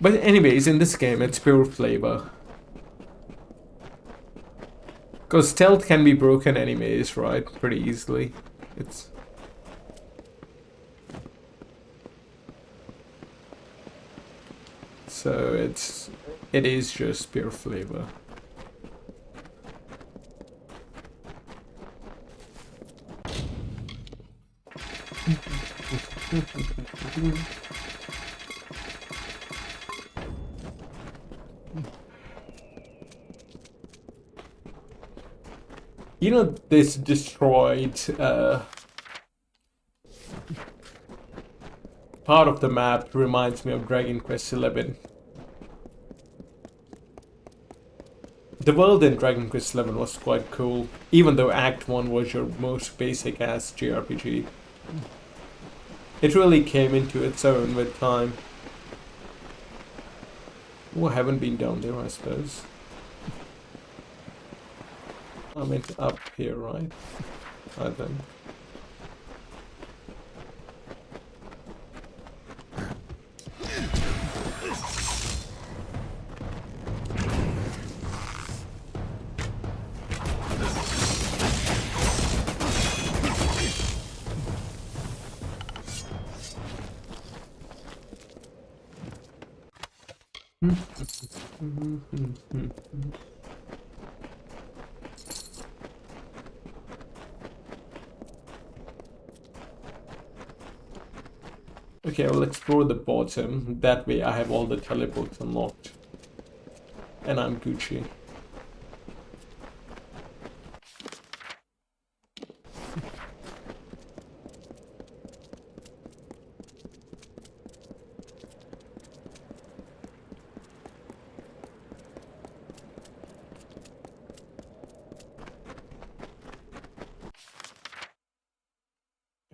But anyways, in this game, it's pure flavor. Because stealth can be broken anyways, right? Pretty easily. It's... So it is just pure flavor. You know, this destroyed part of the map reminds me of Dragon Quest XI. The world in Dragon Quest XI was quite cool, even though Act 1 was your most basic ass JRPG. It really came into its own with time. Oh, I haven't been down there, I suppose. I meant up here, right? I think. Okay, I'll explore the bottom. That way I have all the teleports unlocked. And I'm Gucci.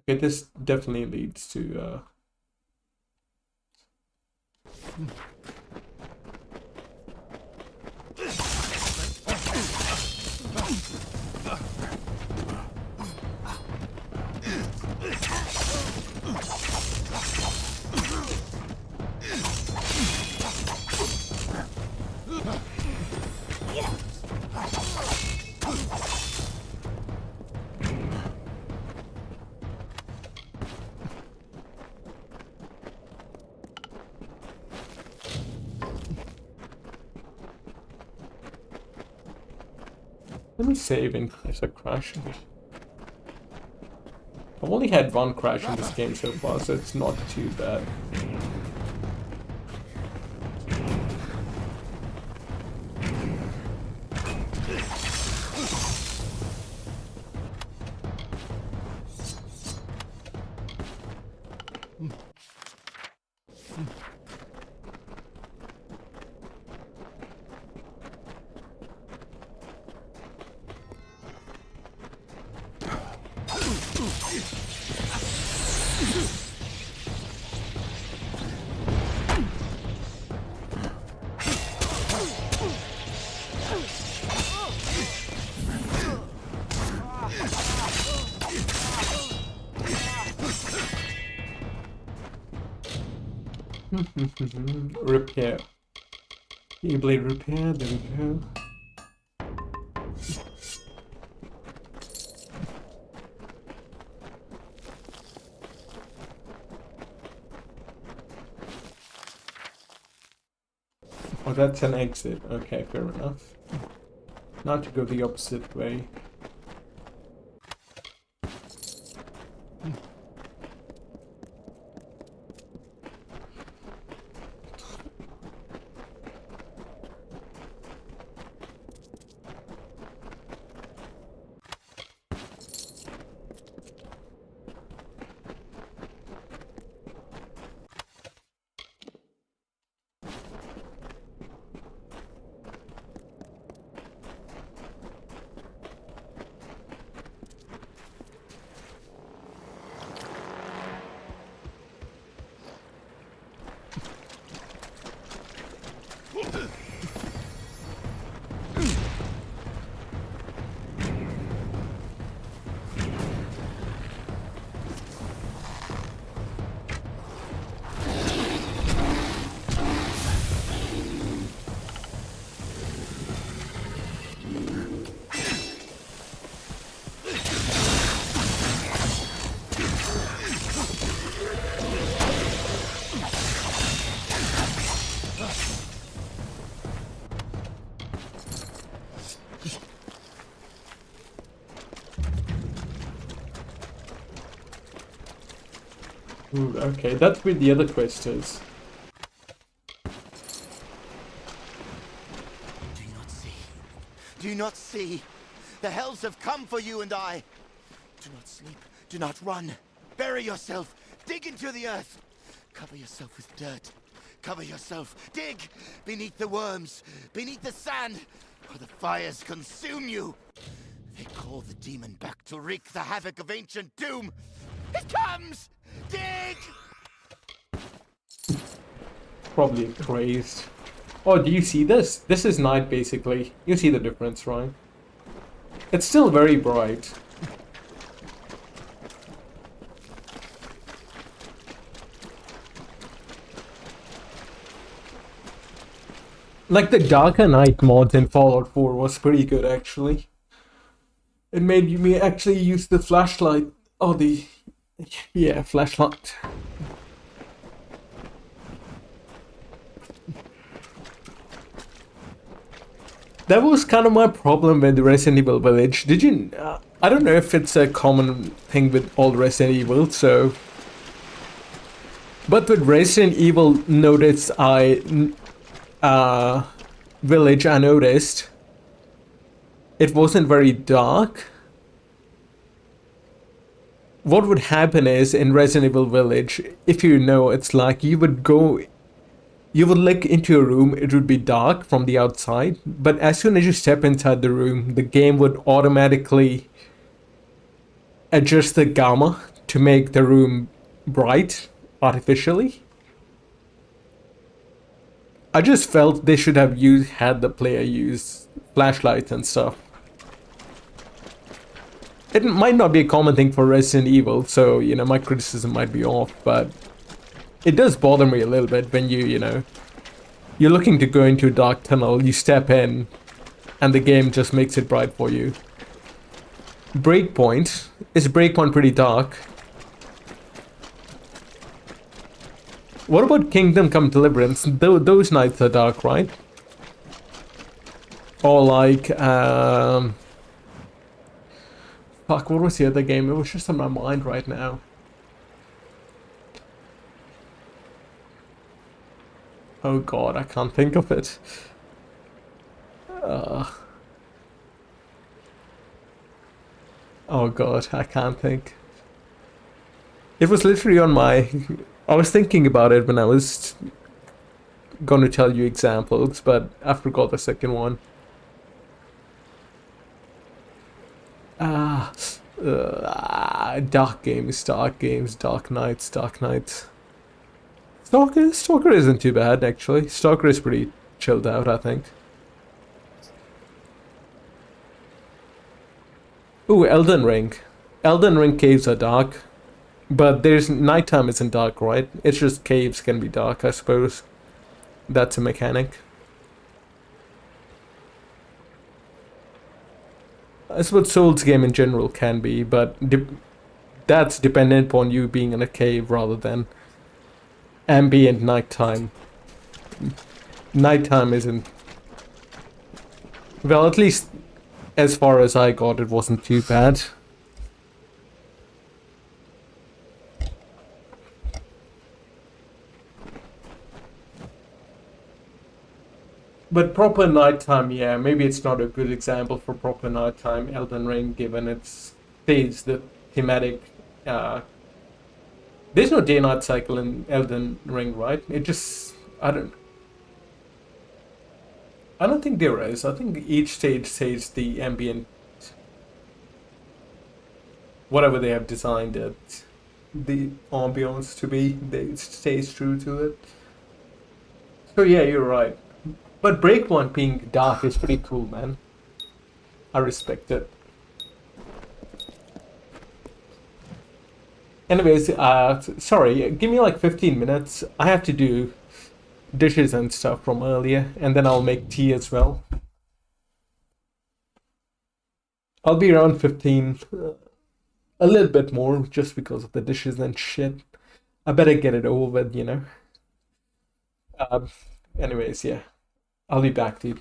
Okay, this definitely leads to let me save in case I crash. I've only had one crash in this game so far, so it's not too bad. Repair. Blade repair, there we go. Oh, that's an exit. Okay, fair enough. Now to go the opposite way. Ooh, okay, that's where the other quest is. Do you not see? Do you not see? The hells have come for you and I. Do not sleep. Do not run. Bury yourself. Dig into the earth. Cover yourself with dirt. Cover yourself. Dig beneath the worms, beneath the sand, or the fires consume you. They call the demon back to wreak the havoc of ancient doom. It comes! Dig! Probably crazed. Oh, do you see this? This is night, basically. You see the difference, right? It's still very bright. Like, the Darker Night mods in Fallout 4 was pretty good, actually. It made me actually use the flashlight. Oh, the... yeah, flashlight. That was kind of my problem with Resident Evil Village. Did you... I don't know if it's a common thing with all Resident Evil, so... But with Resident Evil Village, I noticed it wasn't very dark. What would happen is in Resident Evil Village, if you know, it's like you would look into a room, it would be dark from the outside, but as soon as you step inside the room, the game would automatically adjust the gamma to make the room bright artificially. I just felt they should have had the player use flashlights and stuff. It might not be a common thing for Resident Evil, so, you know, my criticism might be off, but it does bother me a little bit when you're looking to go into a dark tunnel, you step in, and the game just makes it bright for you. Breakpoint. Is Breakpoint pretty dark? What about Kingdom Come Deliverance? Those nights are dark, right? Or like, fuck, what was the other game? It was just on my mind right now. Oh god, I can't think of it. Oh god, I can't think. It was literally on my... I was thinking about it when I was gonna tell you examples, but I forgot the second one. Dark games, dark nights. Stalker isn't too bad, actually. Stalker is pretty chilled out, I think. Ooh, Elden Ring. Elden Ring caves are dark, but there's nighttime isn't dark, right? It's just caves can be dark, I suppose. That's a mechanic. I suppose Souls game in general can be, but that's dependent upon you being in a cave rather than ambient nighttime. Nighttime isn't... Well, at least as far as I got, it wasn't too bad. But proper nighttime, yeah, maybe it's not a good example for proper nighttime Elden Ring, given it stays the thematic. There's no day-night cycle in Elden Ring, right? It just... I don't think there is. I think each stage says the ambient... Whatever they have designed it, the ambience to be, it stays true to it. So yeah, you're right. But Breakpoint being dark is pretty cool, man. I respect it. Anyways, sorry, give me like 15 minutes. I have to do dishes and stuff from earlier, and then I'll make tea as well. I'll be around 15, a little bit more, just because of the dishes and shit. I better get it over with, you know. Anyways, yeah. I'll be back, dude.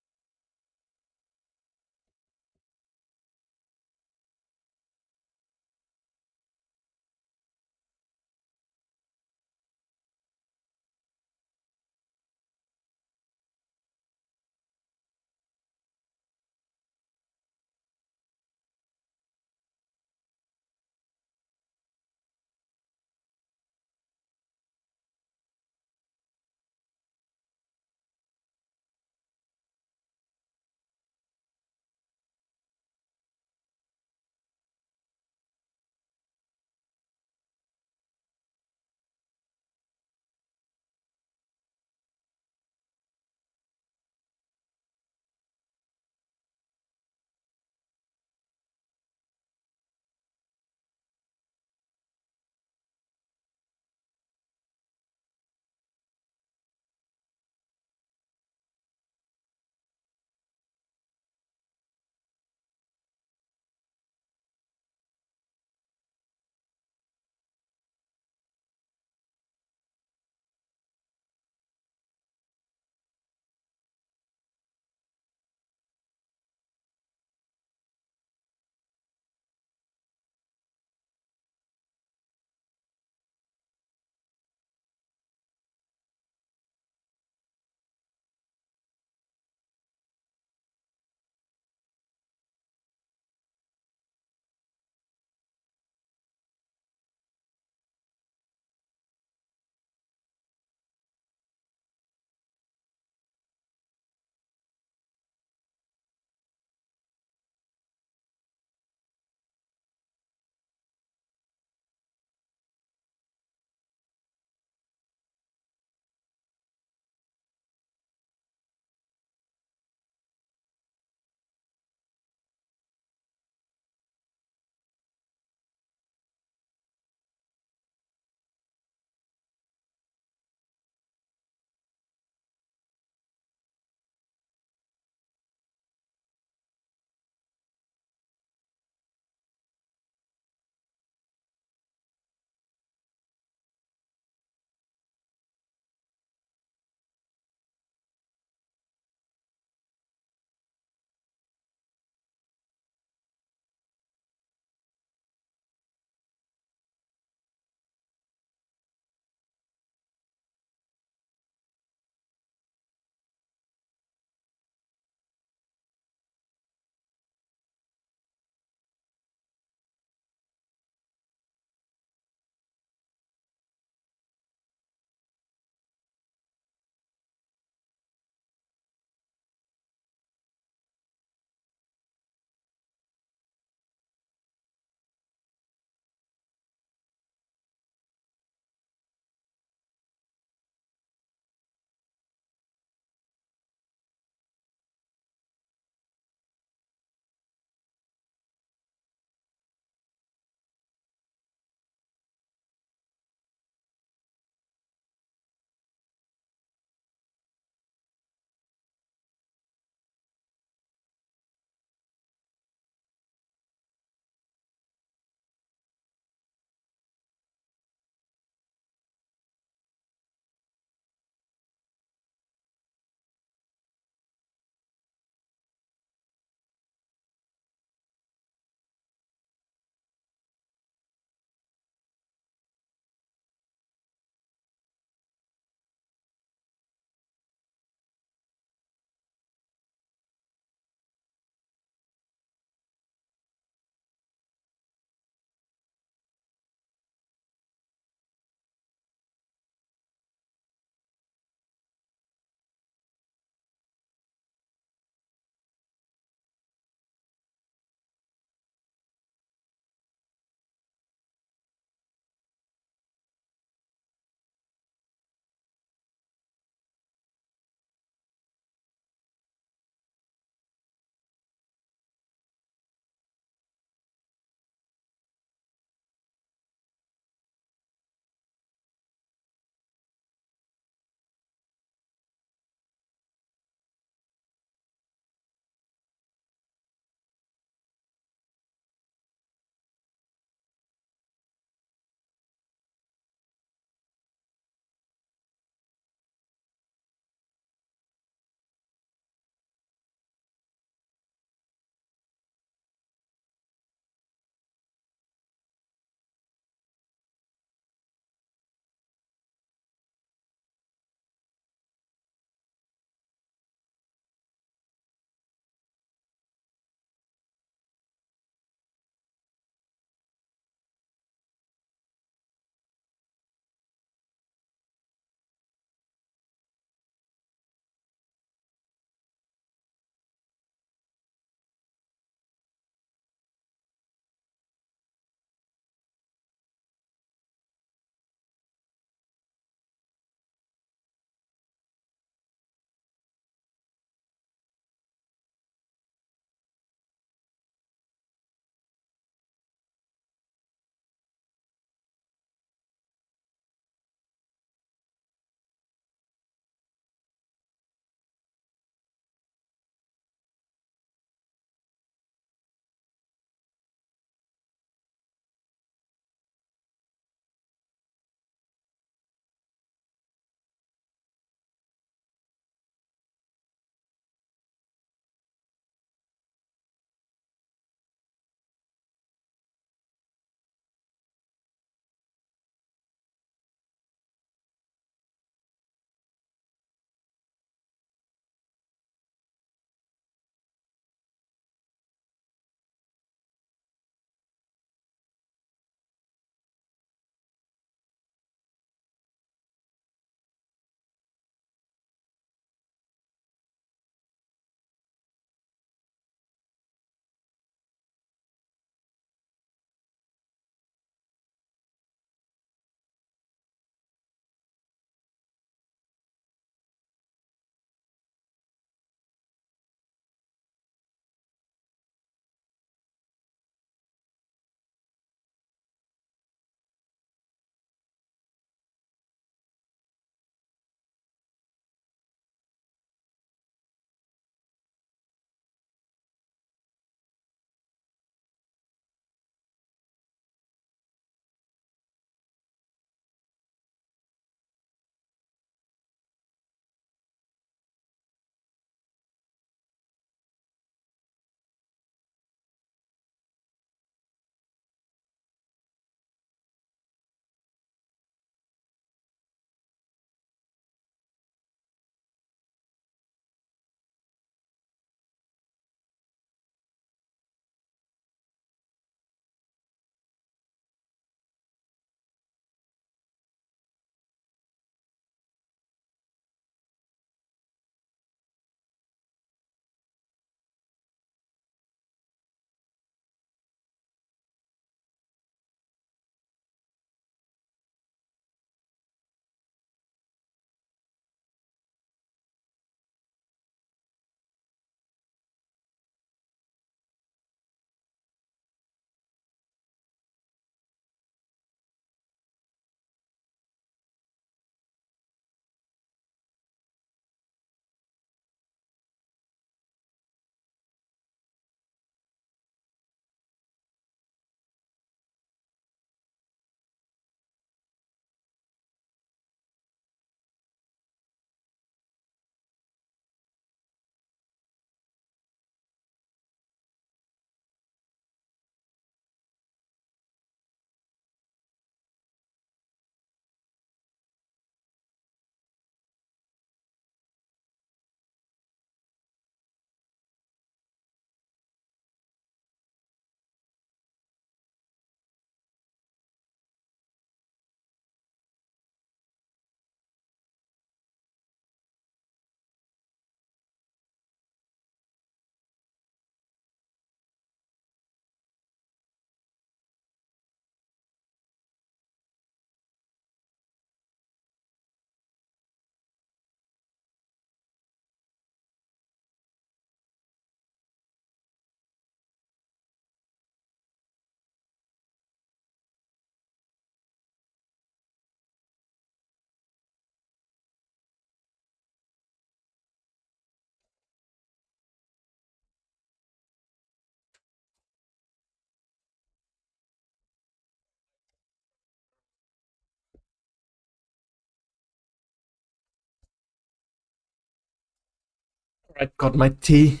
I got my tea.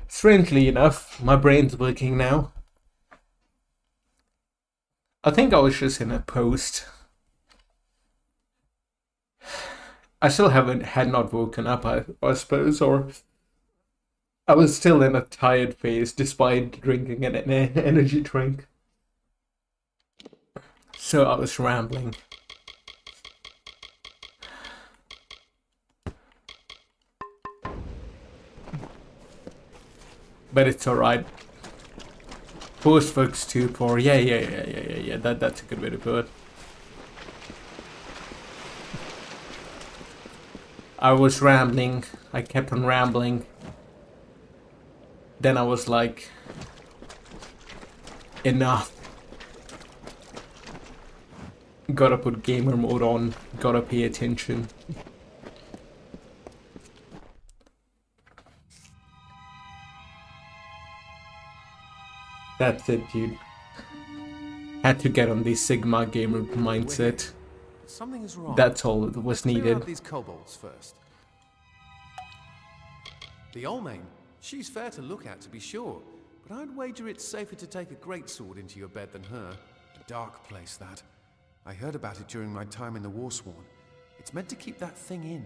Strangely enough, my brain's working now. I think I was just in a post. I still had not woken up, I suppose, or I was still in a tired phase despite drinking an energy drink. So I was rambling. But it's alright. Post folks too poor. Yeah. That's a good way to put it. I was rambling. I kept on rambling. Then I was like, enough. Gotta put gamer mode on. Gotta pay attention. That's it, dude. Had to get on the Sigma gamer mindset. Something is wrong. That's all that was Clear needed. out these kobolds first. The old main, she's fair to look at, to be sure, but I'd wager it's safer to take a greatsword into your bed than her. A dark place, that. I heard about it during my time in the Warsworn. It's meant to keep that thing in.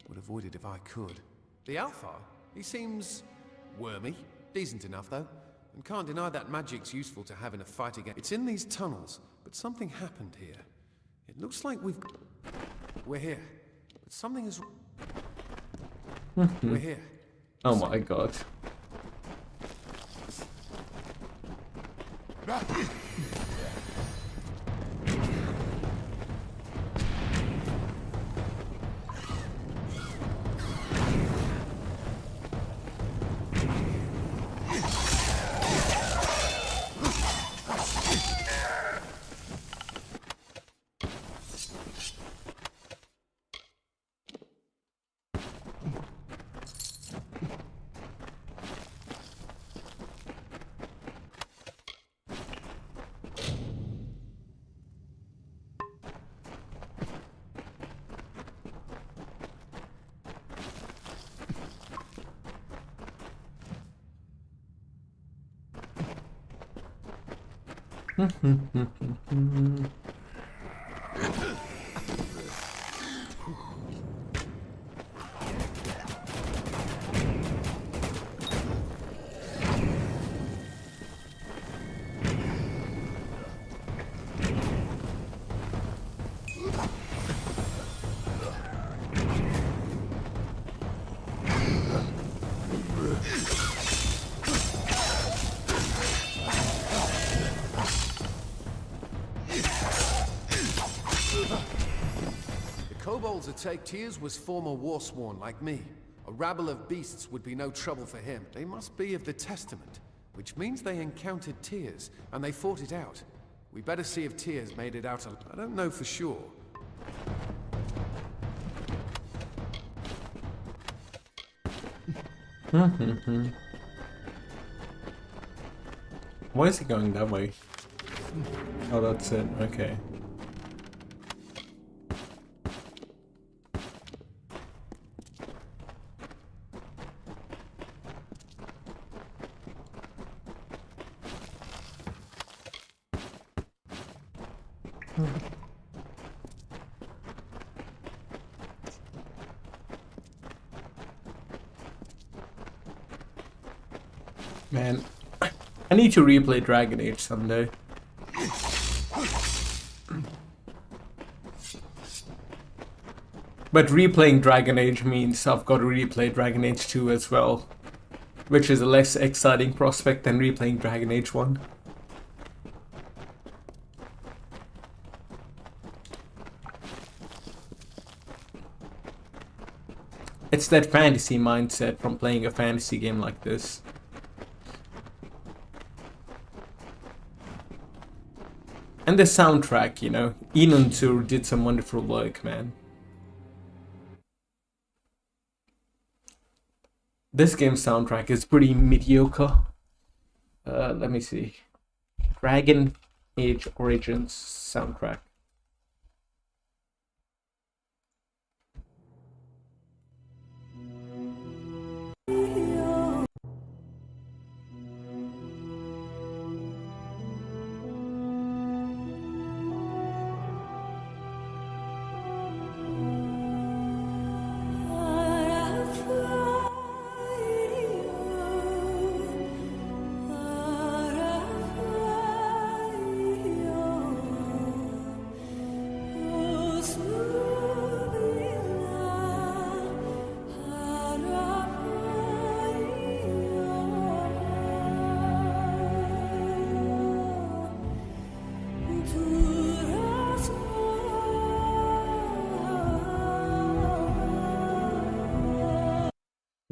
Would avoid it if I could. The Alpha, he seems wormy, decent enough though, and can't deny that magic's useful to have in a fight again. It's in these tunnels, but something happened here. It looks like we're here, but something is... We're here. Oh my god. Kobolds that take tears was former Warsworn like me. A rabble of beasts would be no trouble for him. They must be of the Testament, which means they encountered Tears, and they fought it out. We better see if Tears made it out. I don't know for sure. Why is he going that way? Oh, that's it. Okay. Man, I need to replay Dragon Age someday. But replaying Dragon Age means I've got to replay Dragon Age 2 as well, which is a less exciting prospect than replaying Dragon Age 1. It's that fantasy mindset from playing a fantasy game like this. And the soundtrack, you know, Inuntur did some wonderful work, man. This game's soundtrack is pretty mediocre. Let me see. Dragon Age Origins soundtrack.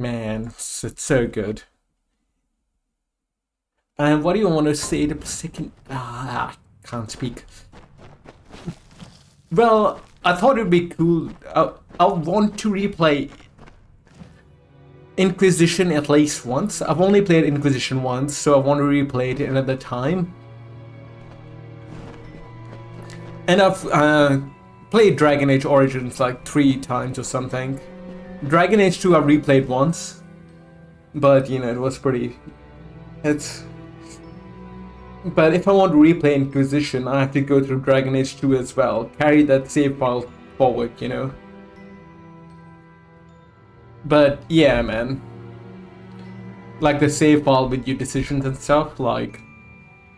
Man, it's so good. And what do you want to say the second... can't speak. Well, I thought it'd be cool. I want to replay Inquisition at least once. I've only played Inquisition once, so I want to replay it another time. And I've played Dragon Age Origins like 3 times or something. Dragon Age 2 I replayed once, but you know, it was pretty... But if I want to replay Inquisition, I have to go through Dragon Age 2 as well. Carry that save file forward, you know. But yeah, man. Like the save file with your decisions and stuff, like...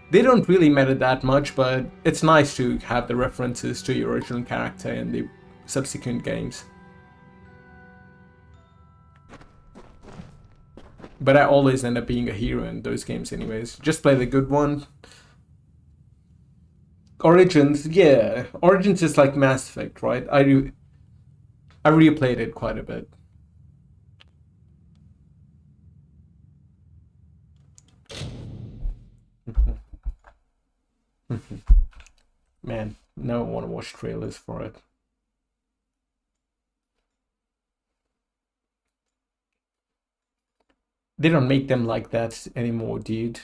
They don't really matter that much, but it's nice to have the references to your original character in the subsequent games. But I always end up being a hero in those games anyways. Just play the good one. Origins, yeah. Origins is like Mass Effect, right? I replayed it quite a bit. Man, now I want to watch trailers for it. They don't make them like that anymore, dude.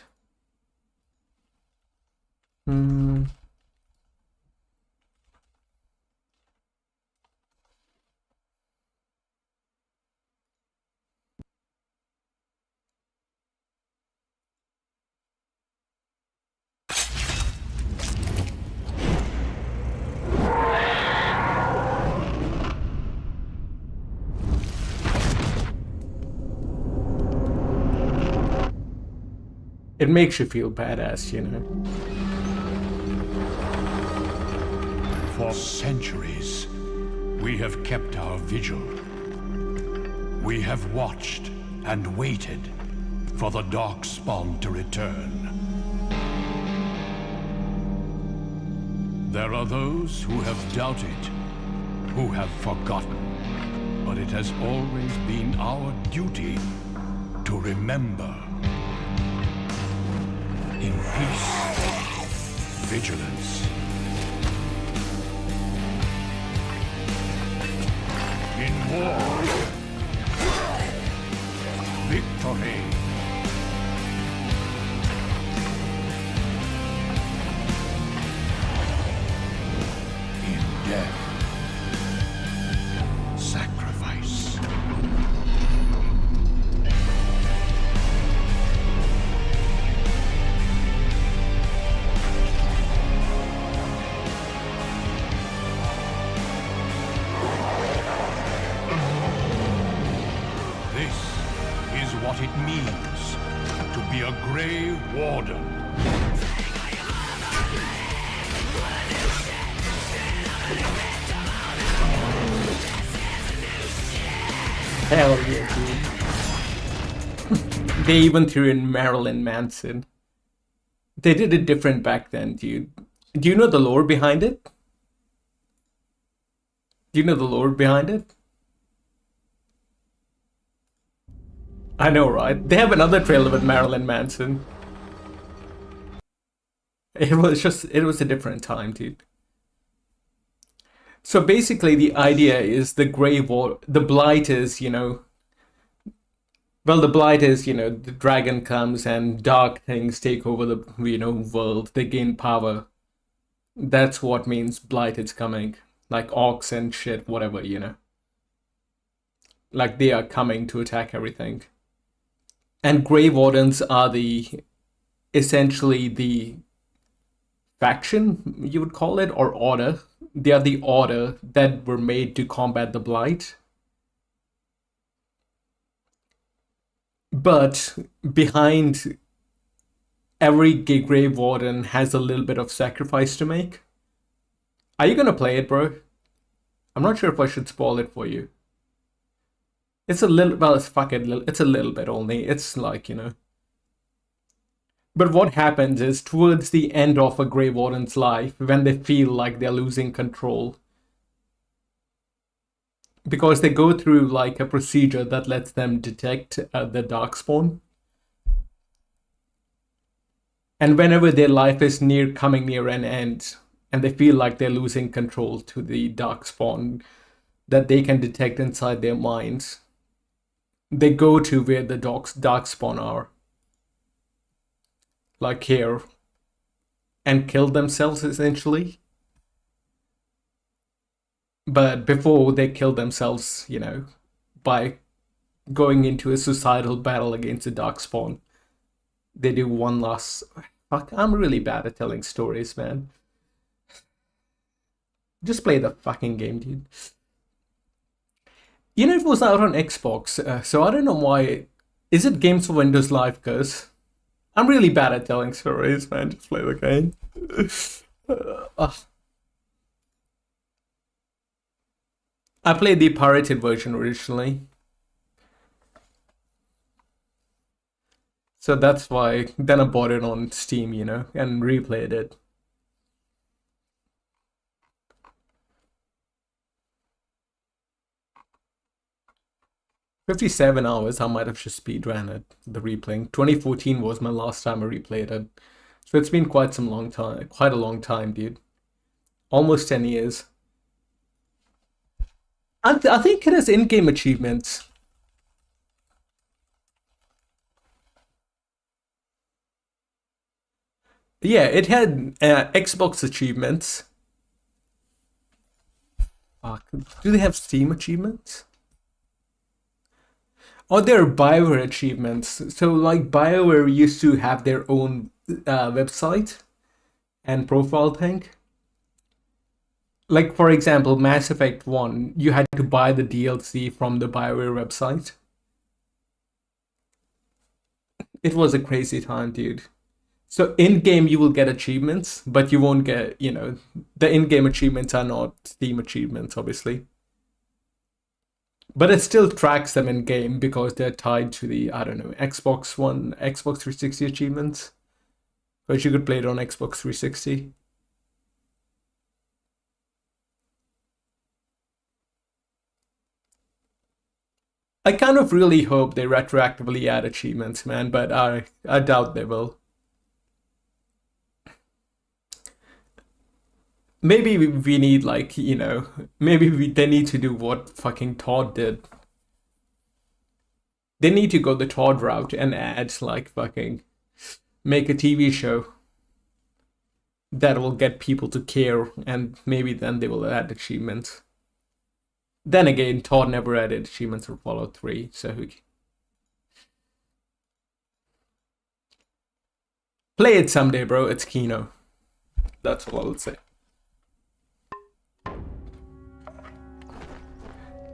It makes you feel badass, you know. For centuries, we have kept our vigil. We have watched and waited for the Darkspawn to return. There are those who have doubted, who have forgotten, but it has always been our duty to remember. In peace, vigilance. In war, victory. In death, sacrifice. What it means to be a Grey Warden. Hell yeah, dude. They even threw in Marilyn Manson. They did it different back then, dude. Do you know the lore behind it? Do you know the lore behind it? I know, right? They have another trailer with Marilyn Manson. It was a different time, dude. So basically the idea is the the Blight is, you know... Well, the Blight is, you know, the dragon comes and dark things take over the, you know, world. They gain power. That's what means Blight is coming. Like orcs and shit, whatever, you know. Like they are coming to attack everything. And Grey Wardens are essentially the faction, you would call it, or order. They are the order that were made to combat the Blight. But behind every Grey Warden has a little bit of sacrifice to make. Are you gonna play it, bro? I'm not sure if I should spoil it for you. It's a little, well, it's a little bit only. It's like, you know. But what happens is, towards the end of a Grey Warden's life, when they feel like they're losing control, because they go through like a procedure that lets them detect the darkspawn. And whenever their life is coming near an end, and they feel like they're losing control to the darkspawn that they can detect inside their minds, they go to where the darkspawn are, like here, and kill themselves essentially. But before they kill themselves, you know, by going into a suicidal battle against the darkspawn, they do one last... Fuck, I'm really bad at telling stories, man. Just play the fucking game, dude. You know, it was out on Xbox, so I don't know why. Is it Games for Windows Live? Because I'm really bad at telling stories, man. Just play the game. I played the pirated version originally. So that's why, then I bought it on Steam, you know, and replayed it. "57 hours, I might have just speedran it, the replaying. 2014 was my last time I replayed it. So it's been quite a long time, dude. Almost 10 years. I think it has in-game achievements. Yeah, it had Xbox achievements. Fuck. Do they have Steam achievements? Oh, there are BioWare achievements. So, like, BioWare used to have their own website and profile thing. Like, for example, Mass Effect 1, you had to buy the DLC from the BioWare website. It was a crazy time, dude. So in-game you will get achievements, but you won't get, you know, the in-game achievements are not Steam achievements, obviously. But it still tracks them in-game because they're tied to the, I don't know, Xbox 360 achievements. But you could play it on Xbox 360. I kind of really hope they retroactively add achievements, man, but I doubt they will. Maybe we need, like, you know, they need to do what fucking Todd did. They need to go the Todd route and add, like, fucking make a TV show that will get people to care, and maybe then they will add achievements. Then again, Todd never added achievements for Fallout 3, so play it someday, bro. It's Kino. That's all I would say.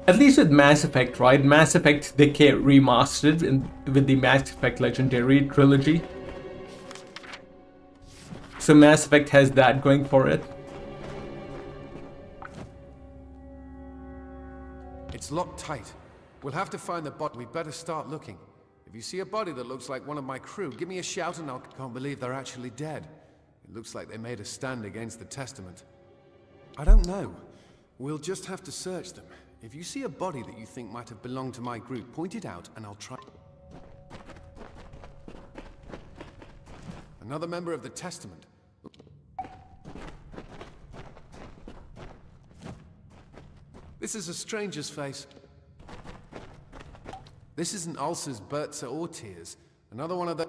At least with Mass Effect, right? Mass Effect, they remastered with the Mass Effect Legendary trilogy. So Mass Effect has that going for it. It's locked tight. We'll have to find the body. We'd better start looking. If you see a body that looks like one of my crew, give me a shout and can't believe they're actually dead. It looks like they made a stand against the Testament. I don't know. We'll just have to search them. If you see a body that you think might have belonged to my group, point it out and I'll try. Another member of the Testament. This is a stranger's face. This isn't ulcers, Bertza, or tears. Another one of the...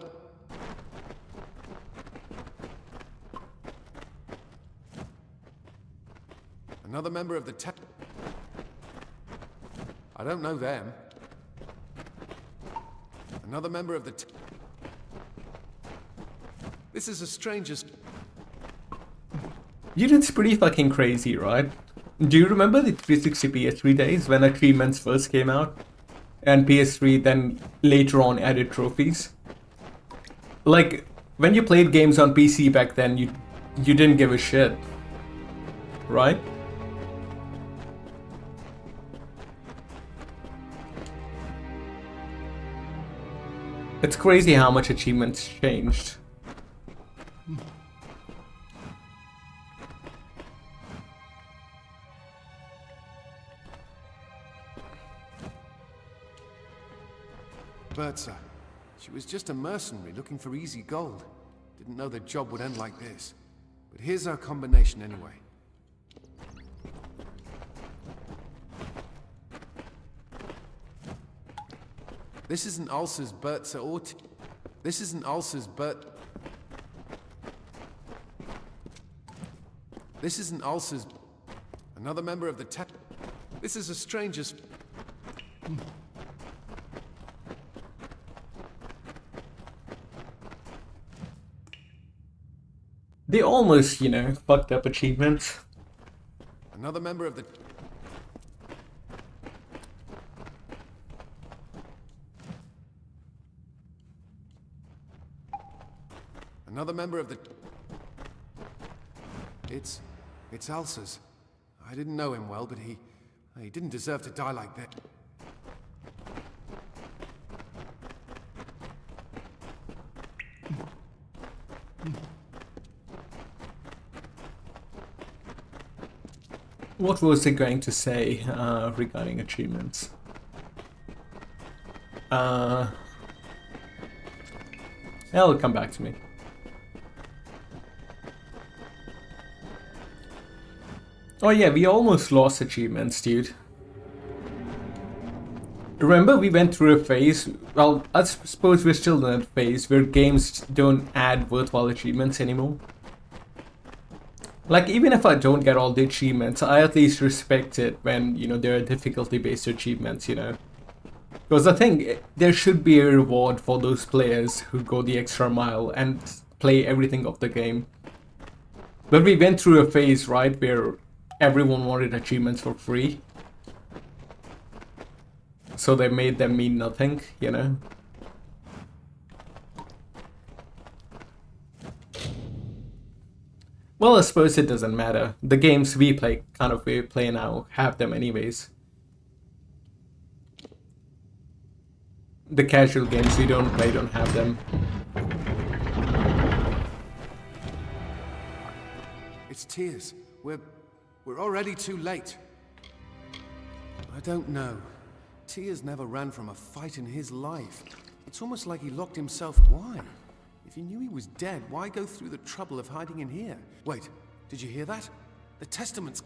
Another member of the I don't know them. Another member of the This is a stranger's... It's pretty fucking crazy, right? Do you remember the 360 PS3 days when achievements first came out? And PS3 then later on added trophies? Like, when you played games on PC back then, you didn't give a shit. Right? It's crazy how much achievements changed. Bertza. She was just a mercenary looking for easy gold. Didn't know the job would end like this. But here's our combination anyway. This isn't Ulcer's Bertza or this isn't Ulcer's This isn't Ulcer's... Another member of the This is a stranger's... They almost, you know, fucked up achievements. Another member of the... Another member of the... It's Ulcer's. I didn't know him well, but he didn't deserve to die like that. What was he going to say regarding achievements? It'll come back to me. Oh yeah, we almost lost achievements, dude. Remember we went through a phase, well, I suppose we're still in that phase, where games don't add worthwhile achievements anymore. Like, even if I don't get all the achievements, I at least respect it when, you know, there are difficulty-based achievements, you know. Because I think there should be a reward for those players who go the extra mile and play everything of the game. But we went through a phase, right, where everyone wanted achievements for free. So they made them mean nothing, you know. Well, I suppose it doesn't matter. The games we play now, have them anyways. The casual games we don't play don't have them. It's Tears. We're already too late. I don't know. Tears never ran from a fight in his life. It's almost like he locked himself. Why? If he knew he was dead, why go through the trouble of hiding in here? Wait, did you hear that? The Testament's...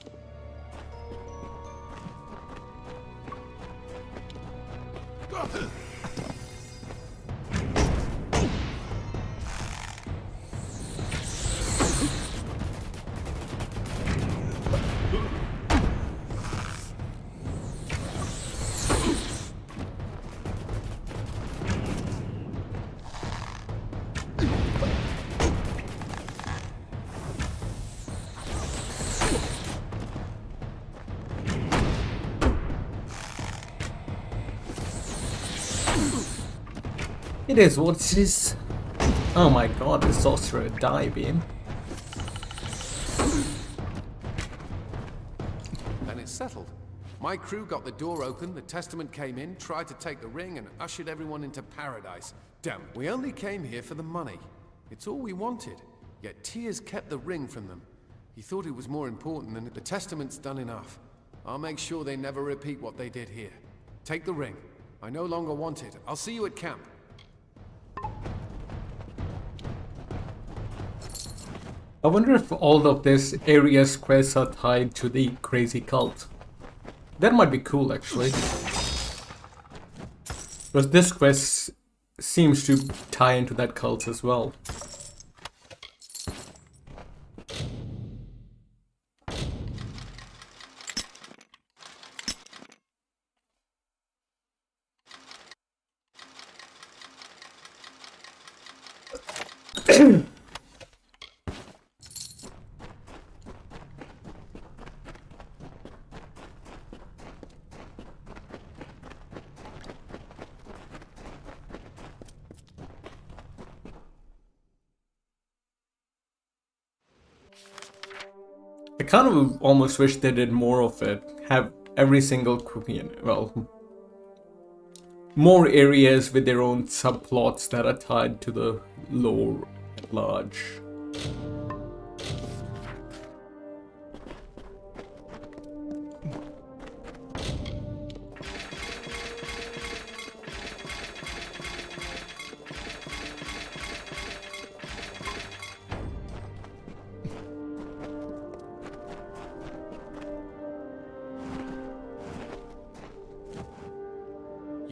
It is what it is. Oh my god, the sorcerer died beam. Then it's settled. My crew got the door open, the Testament came in, tried to take the ring, and ushered everyone into paradise. Damn, we only came here for the money. It's all we wanted. Yet Tears kept the ring from them. He thought it was more important than the Testament's done enough. I'll make sure they never repeat what they did here. Take the ring. I no longer want it. I'll see you at camp. I wonder if all of this area's quests are tied to the crazy cult. That might be cool, actually. Because this quest seems to tie into that cult as well. I kind of almost wish they did more of it. Have every single, well, more areas with their own subplots that are tied to the lore at large.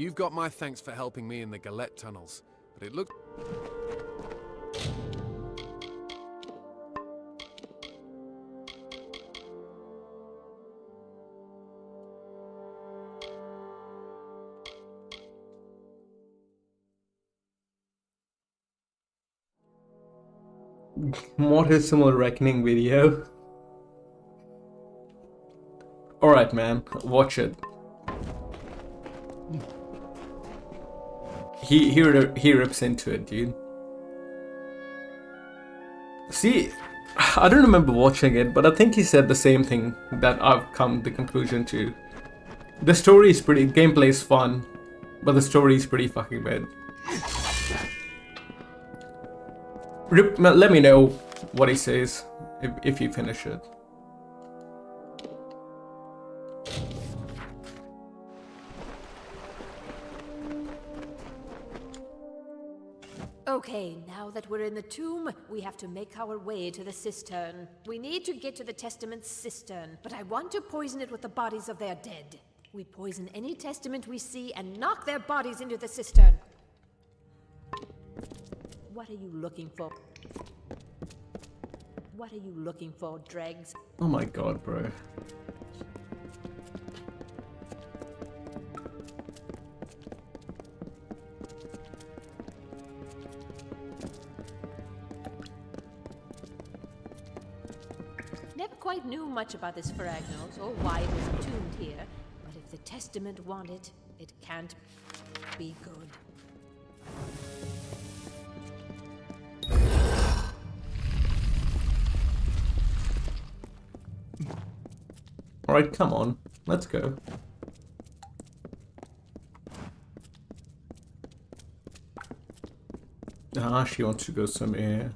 You've got my thanks for helping me in the Galette tunnels, but it looked... Mortimer Reckoning video. Alright, man, watch it. He rips into it, dude. See, I don't remember watching it, but I think he said the same thing that I've come to the conclusion to. The story is pretty, gameplay is fun, but the story is pretty fucking bad. Let me know what he says if you finish it. Okay, now that we're in the tomb, we have to make our way to the cistern. We need to get to the Testament's cistern, but I want to poison it with the bodies of their dead. We poison any Testament we see and knock their bodies into the cistern. What are you looking for? What are you looking for, dregs? Oh my god, bro. Never quite knew much about this Feragnos or why it was entombed here, but if the Testament want it, it can't be good. Alright, come on. Let's go. Ah, she wants to go somewhere.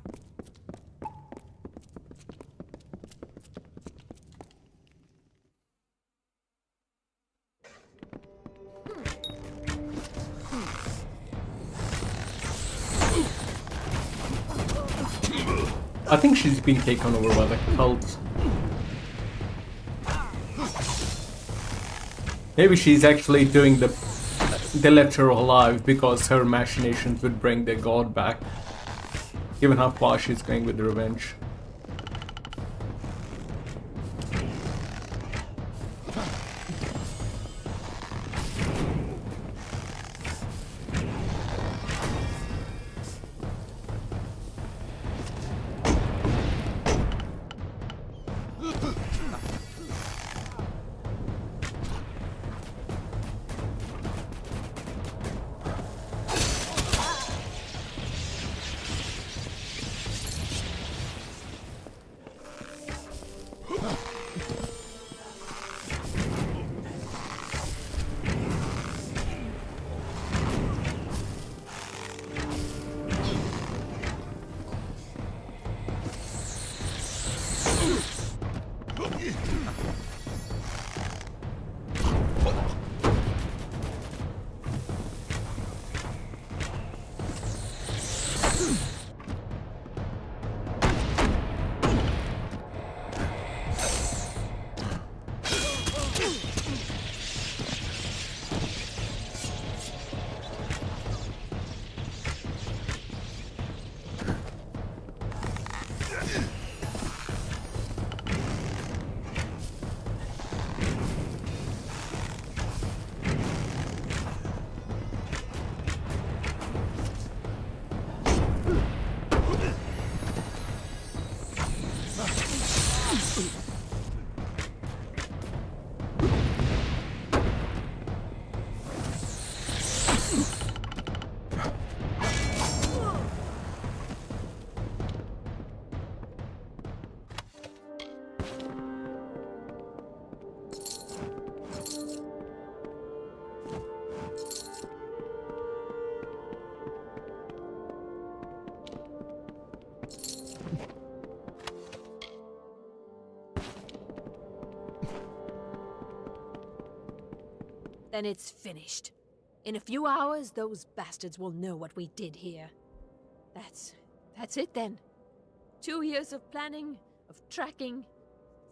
I think she's been taken over by the cult. Maybe she's actually doing they left her alive because her machinations would bring their god back. Given how far she's going with the revenge. Then it's finished. In a few hours, those bastards will know what we did here. That's it then. 2 years of planning, of tracking,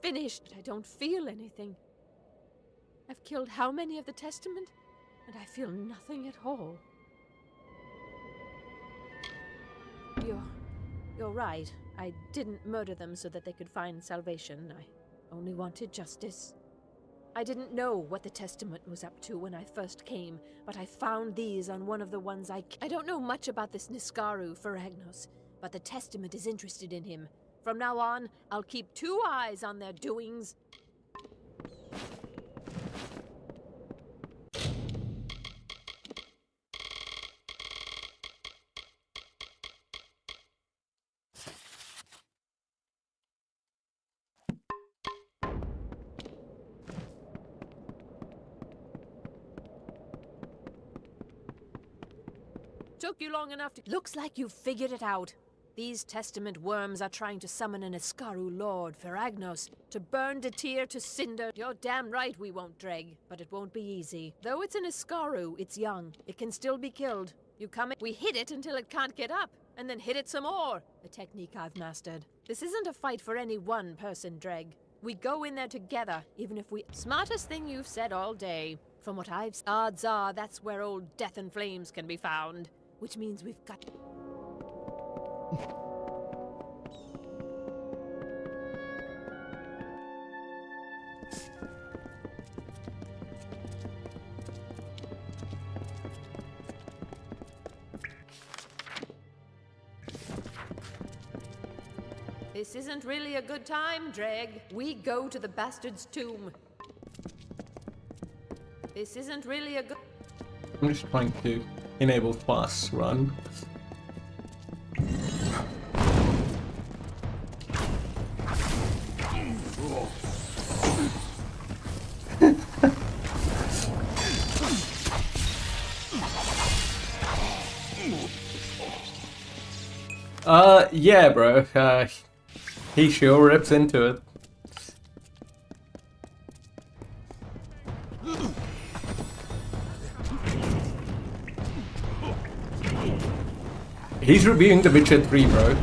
finished. I don't feel anything. I've killed how many of the Testament? and I feel nothing at all. You're right. I didn't murder them so that they could find salvation. I only wanted justice. I didn't know what the Testament was up to when I first came, but I found these on one of the ones I don't know much about this Niskaru Feragnos, but the Testament is interested in him. From now on, I'll keep 2 eyes on their doings. Took you long enough to... Looks like you've figured it out. These Testament worms are trying to summon an Iskaru Lord, Feragnos, to burn Detir to cinder. You're damn right we won't, Dreg, but it won't be easy. Though it's an Iskaru, it's young. It can still be killed. You come in, we hit it until it can't get up, and then hit it some more. A technique I've mastered. This isn't a fight for any one person, Dreg. We go in there together, even if we... Smartest thing you've said all day. From what I've... Odds are that's where old Death and Flames can be found. Which means we've got... This isn't really a good time, Dreg. We go to the bastard's tomb. This isn't really a good... I'm just trying to enable fast run. Yeah, bro. He sure rips into it. He's reviewing The Witcher 3, bro.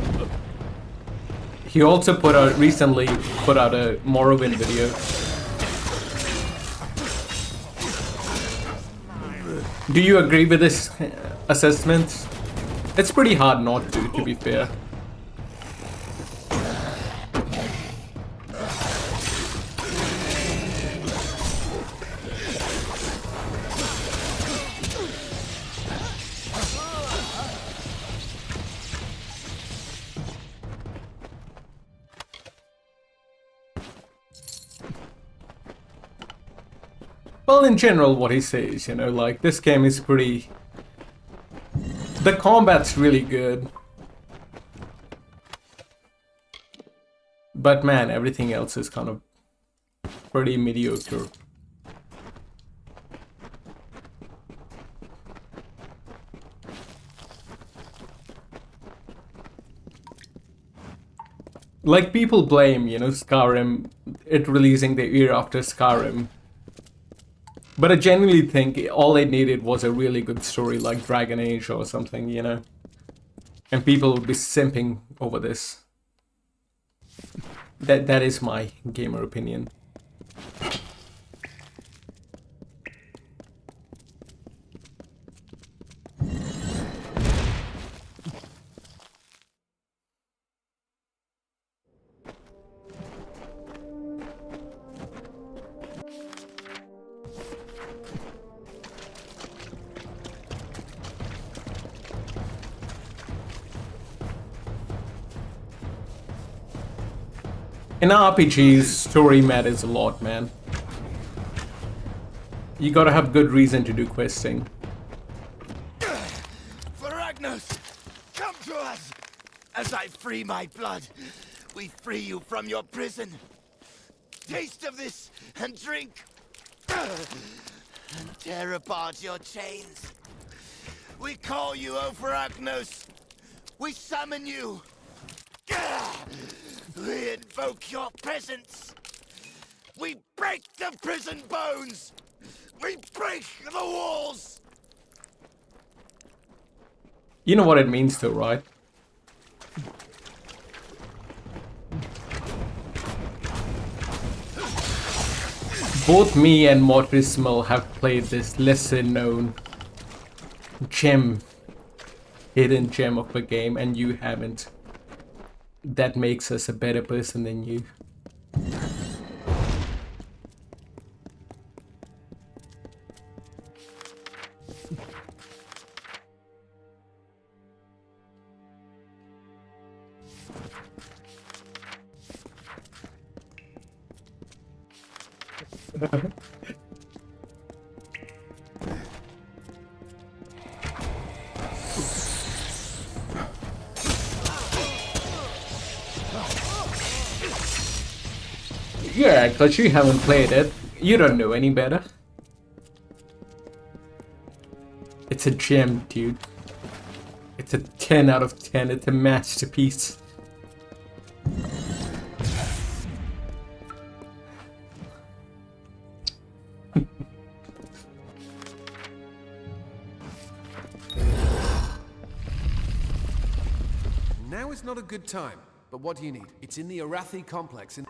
He also recently put out a Morrowind video. Do you agree with this assessment? It's pretty hard not to be fair. Well, in general, what he says, you know, like, this game is pretty... The combat's really good. But man, everything else is kind of pretty mediocre. Like, people blame, you know, Skyrim, it releasing the year after Skyrim. But I genuinely think all it needed was a really good story like Dragon Age or something, you know? And people would be simping over this. That is my gamer opinion. In RPGs, story matters a lot, man. You gotta have good reason to do questing. Feragnos, come to us! As I free my blood, we free you from your prison. Taste of this and drink. And tear apart your chains. We call you, O Feragnos. We summon you. We invoke your presence. We break the prison bones. We break the walls. You know what it means though, right? Both me and Mortismal have played this lesser known gem, hidden gem of a game, and you haven't. That makes us a better person than you. Yeah, because you haven't played it. You don't know any better. It's a gem, dude. It's a 10 out of 10. It's a masterpiece. Now is not a good time. But what do you need? It's in the Arathi complex in...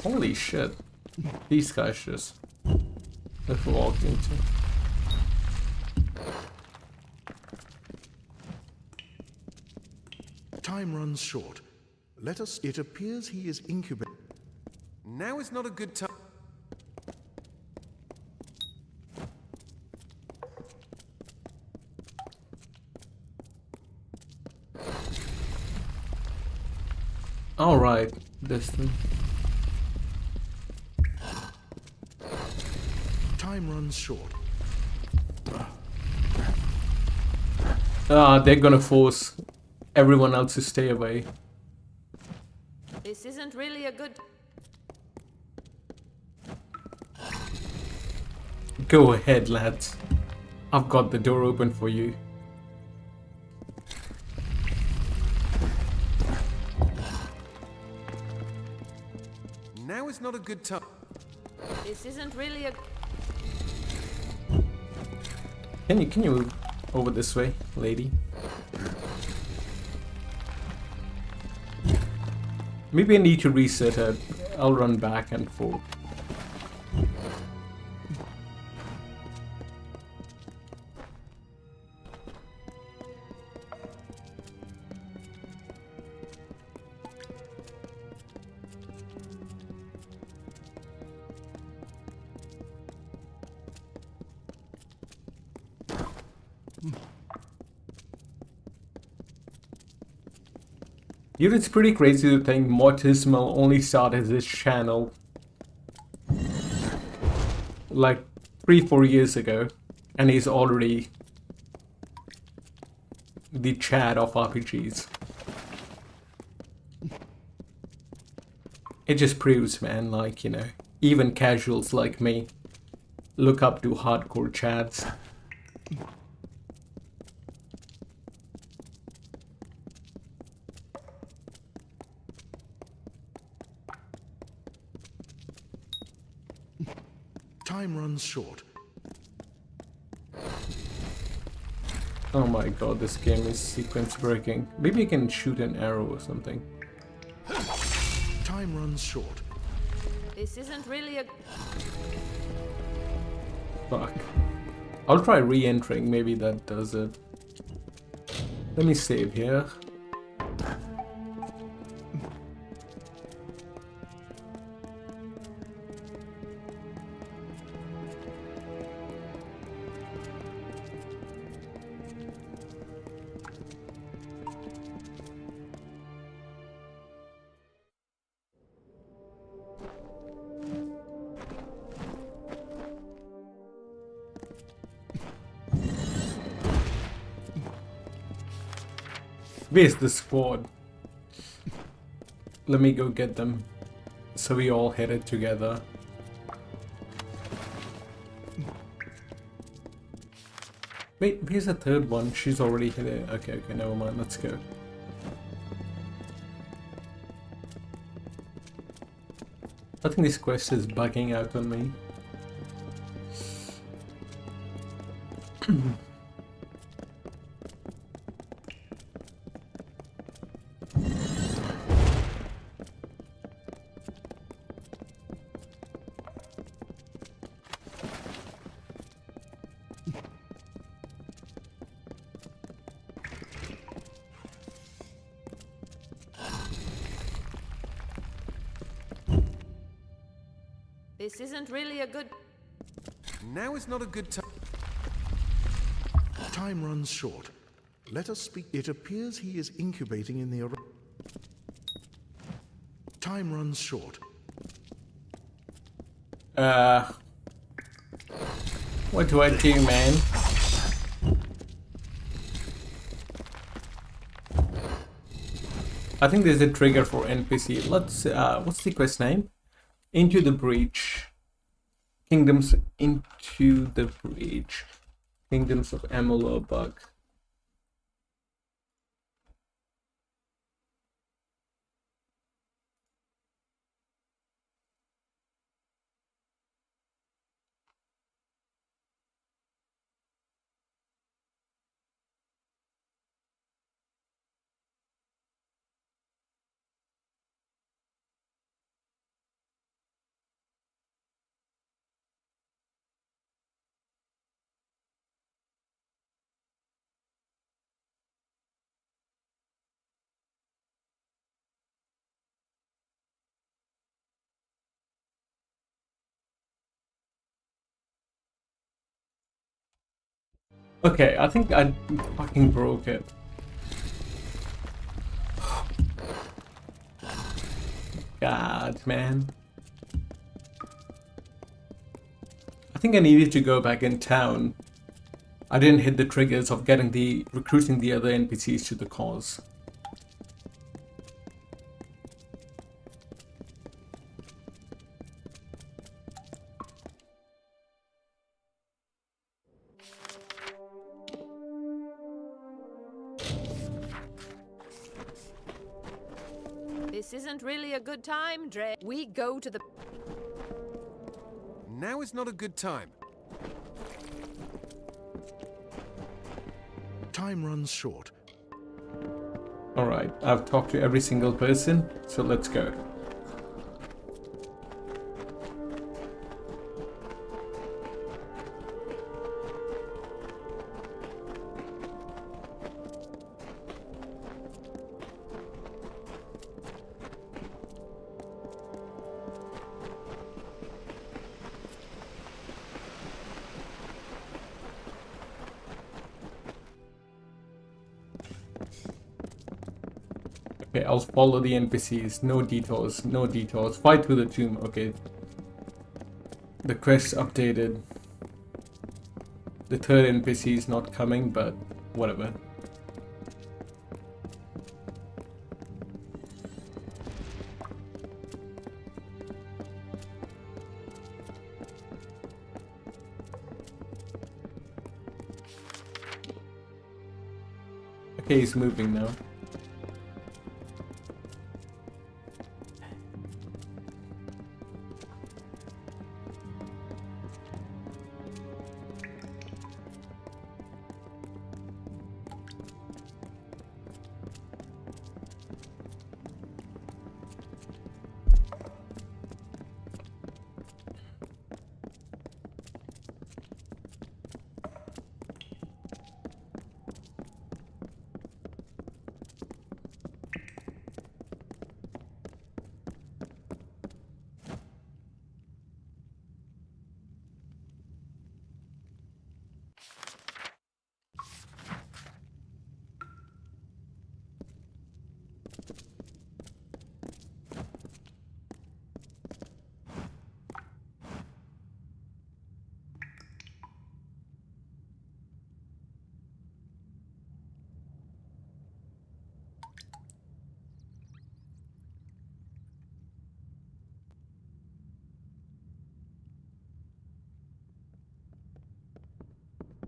Holy shit. These guys just have walked into. Time runs short. Let us. It appears he is incubated. Now is not a good time. Alright, this thing. Time runs short. They're gonna force everyone else to stay away. This isn't really a good... Go ahead, lads. I've got the door open for you. Now is not a good time. This isn't really a... Can you move over this way, lady? Maybe I need to reset her. I'll run back and forth. Dude, it's pretty crazy to think Mortismal only started his channel like 3-4 years ago, and he's already the Chad of RPGs. It just proves, man, like, you know, even casuals like me look up to hardcore Chads. Time runs short. Oh my god, this game is sequence breaking. Maybe I can shoot an arrow or something. Time runs short. This isn't really a... Fuck. I'll try re-entering, maybe that does it. Let me save here. Where's the squad? Let me go get them. So we all hit it together. Wait, where's the third one? She's already hit it. Okay, never mind. Let's go. I think this quest is bugging out on me. This isn't really a good... Now is not a good time. Time runs short. Let us speak. It appears he is incubating in the... Time runs short. What do I do, man? I think there's a trigger for NPC. Let's, what's the quest name? Into the Breach. Kingdoms into the Breach. Kingdoms of Amalur bug. Okay, I think I fucking broke it. God, man. I think I needed to go back in town. I didn't hit the triggers of recruiting the other NPCs to the cause. This isn't really a good time, Dre. We go to the... Now is not a good time. Time runs short. Alright, I've talked to every single person, so let's go. Okay, I'll follow the NPCs. No detours, no detours. Fight to the tomb. Okay. The quest updated. The third NPC is not coming, but whatever. Okay, he's moving now.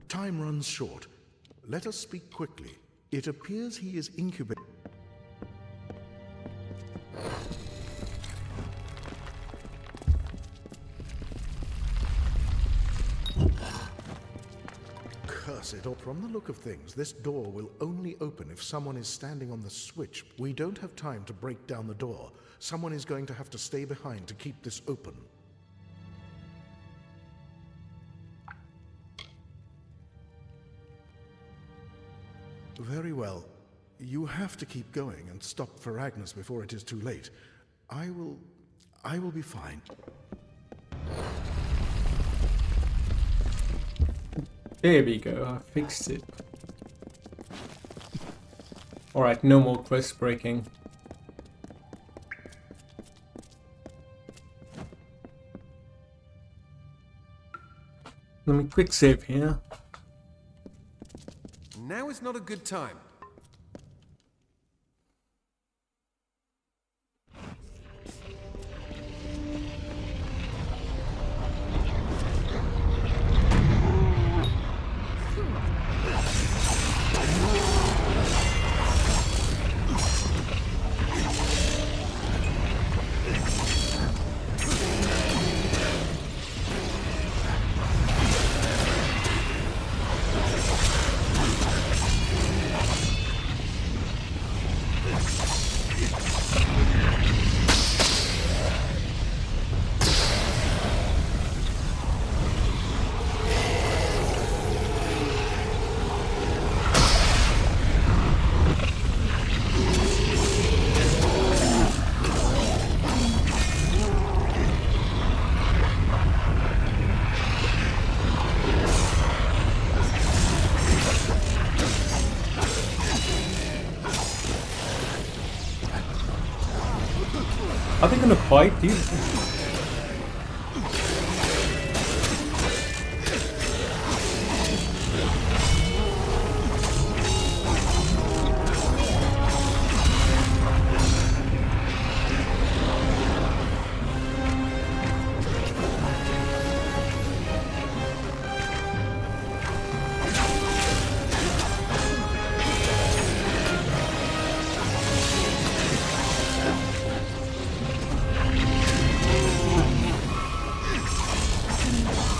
Time runs short. Let us speak quickly. It appears he is incubating. Curse it, or from the look of things, this door will only open if someone is standing on the switch. We don't have time to break down the door. Someone is going to have to stay behind to keep this open. Very well. You have to keep going and stop for Agnes before it is too late. I will be fine. There we go, I fixed it. Alright, no more quest breaking. Let me quick save here. Now is not a good time. Are they gonna fight, dude?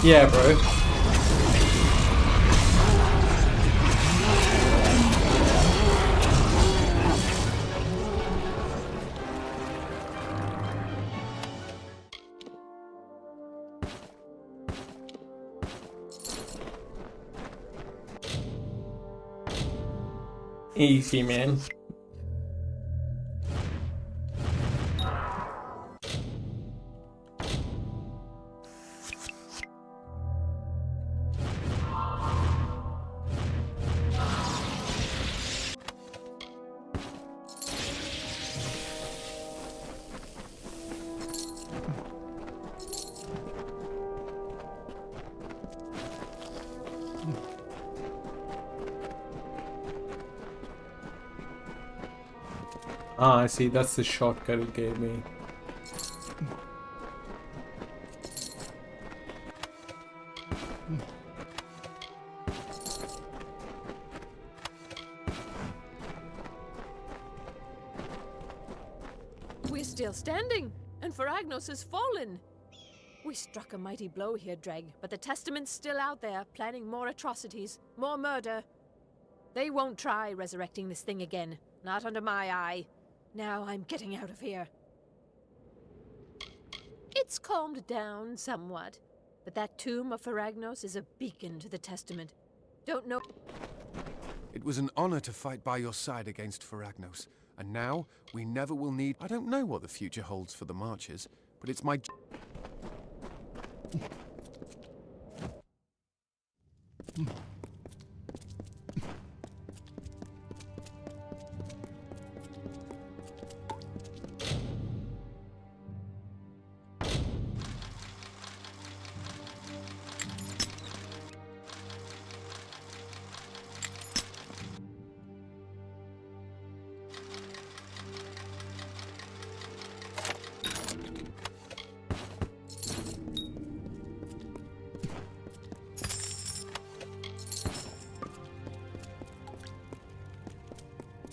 Yeah, bro. Easy, man. Ah, I see. That's the shortcut it gave me. We're still standing, and Faragnos has fallen. We struck a mighty blow here, Dreg, but the Testament's still out there, planning more atrocities, more murder. They won't try resurrecting this thing again, not under my eye. Now I'm getting out of here. It's calmed down somewhat, but that tomb of Faragnos is a beacon to the Testament. Don't know... It was an honor to fight by your side against Faragnos, and now we never will need... I don't know what the future holds for the Marchers, but it's my...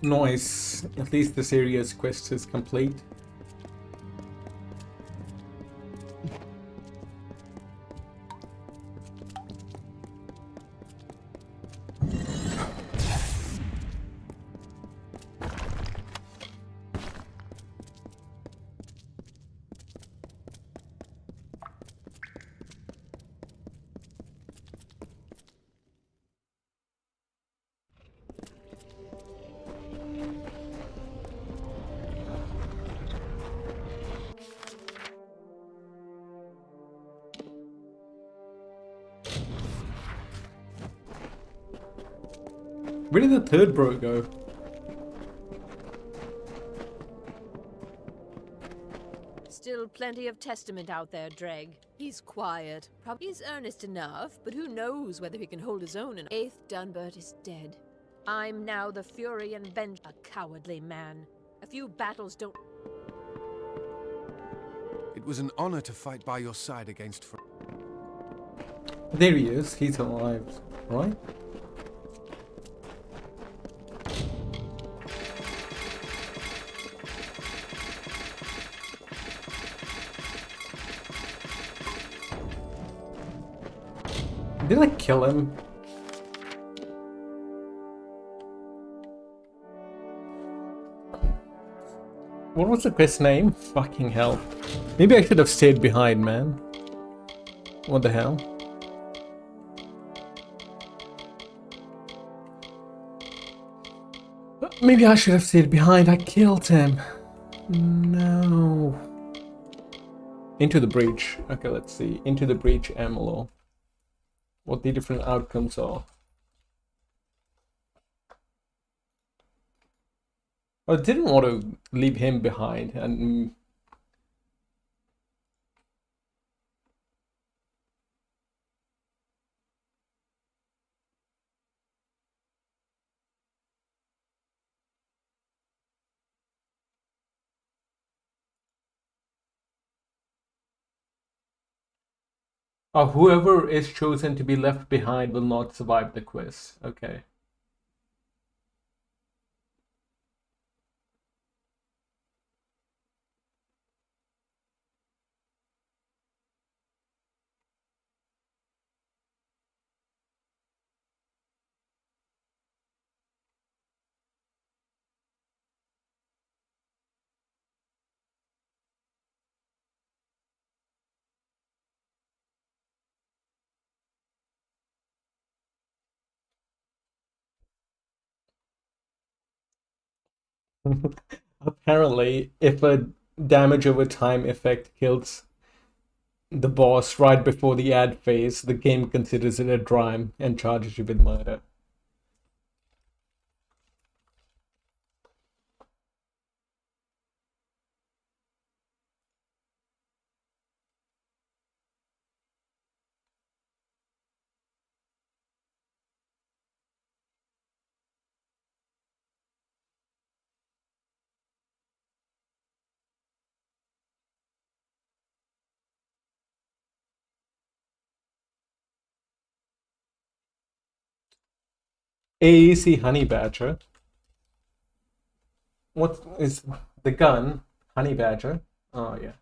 Nice. At least this area's quest is complete. Where did the third bro go? Still plenty of testament out there, Dreg. He's quiet. Probably he's earnest enough, but who knows whether he can hold his own in 8th Dunbert is dead. I'm now the fury and venge a cowardly man. A few battles don't... It was an honor to fight by your side against... There he is. He's alive, right? Did I kill him? What was the quest name? Fucking hell. Maybe I should have stayed behind, man. What the hell? Maybe I should have stayed behind. I killed him. No. Into the breach. Okay, let's see. Into the breach, Amalur. What the different outcomes are. I didn't want to leave him behind and... whoever is chosen to be left behind will not survive the quiz. Okay. Apparently, if a damage over time effect kills the boss right before the ad phase, the game considers it a crime and charges you with murder. AAC Honey Badger. What is the gun? Honey Badger. Oh, yeah.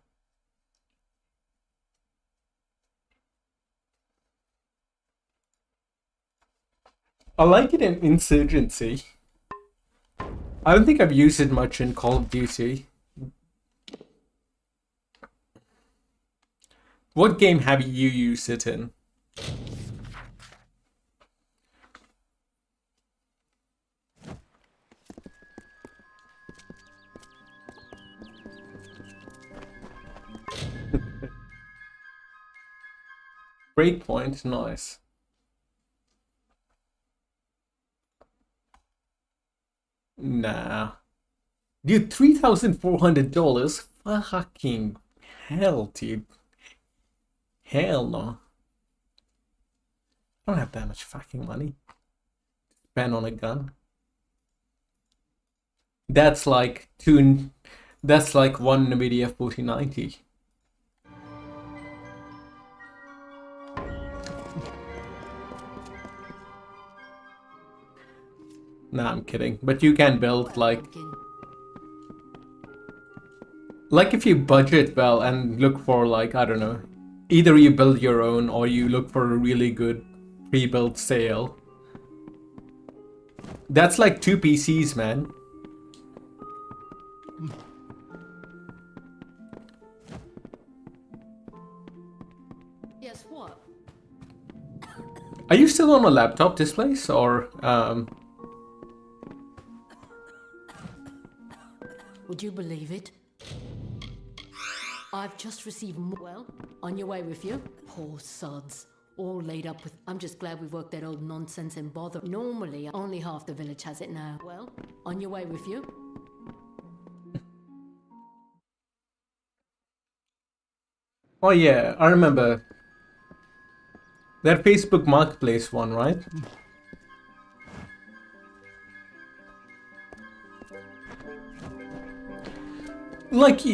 I like it in Insurgency. I don't think I've used it much in Call of Duty. What game have you used it in? Breakpoint, nice. Nah. Dude, $3,400? Fucking hell, dude. Hell no. I don't have that much fucking money to spend on a gun. That's like one NVIDIA 4090. Nah, I'm kidding. But you can build like if you budget well and look for like, I don't know, either you build your own or you look for a really good pre-built sale. That's like 2 PCs, man. Yes, what? Are you still on a laptop displays or Would you believe it? I've just received well, on your way with you? Poor sods. All laid up with... I'm just glad we worked that old nonsense and bother. Normally, only half the village has it now. Well, on your way with you? Oh yeah, I remember. That Facebook Marketplace one, right? Like,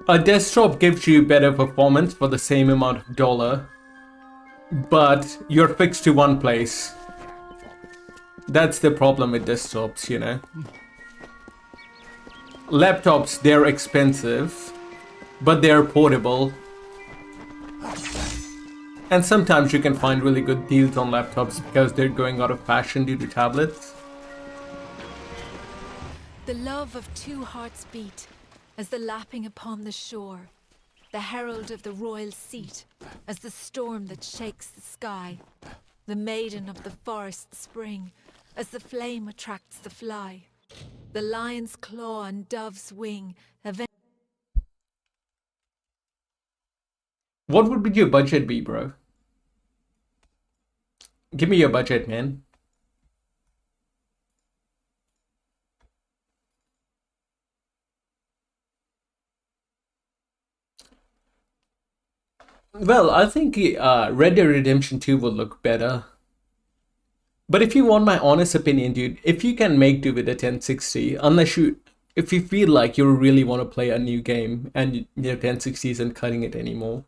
a desktop gives you better performance for the same amount of dollar, but you're fixed to one place. That's the problem with desktops, you know. Laptops, they're expensive, but they're portable. And sometimes you can find really good deals on laptops because they're going out of fashion due to tablets. The love of two hearts beat as the lapping upon the shore, the herald of the royal seat as the storm that shakes the sky, the maiden of the forest spring as the flame attracts the fly, the lion's claw and dove's wing. What would your budget be, bro? Give me your budget, man. Well, I think Red Dead Redemption 2 would look better. But if you want my honest opinion, dude, if you can make do with a 1060, if you feel like you really want to play a new game and your 1060 isn't cutting it anymore,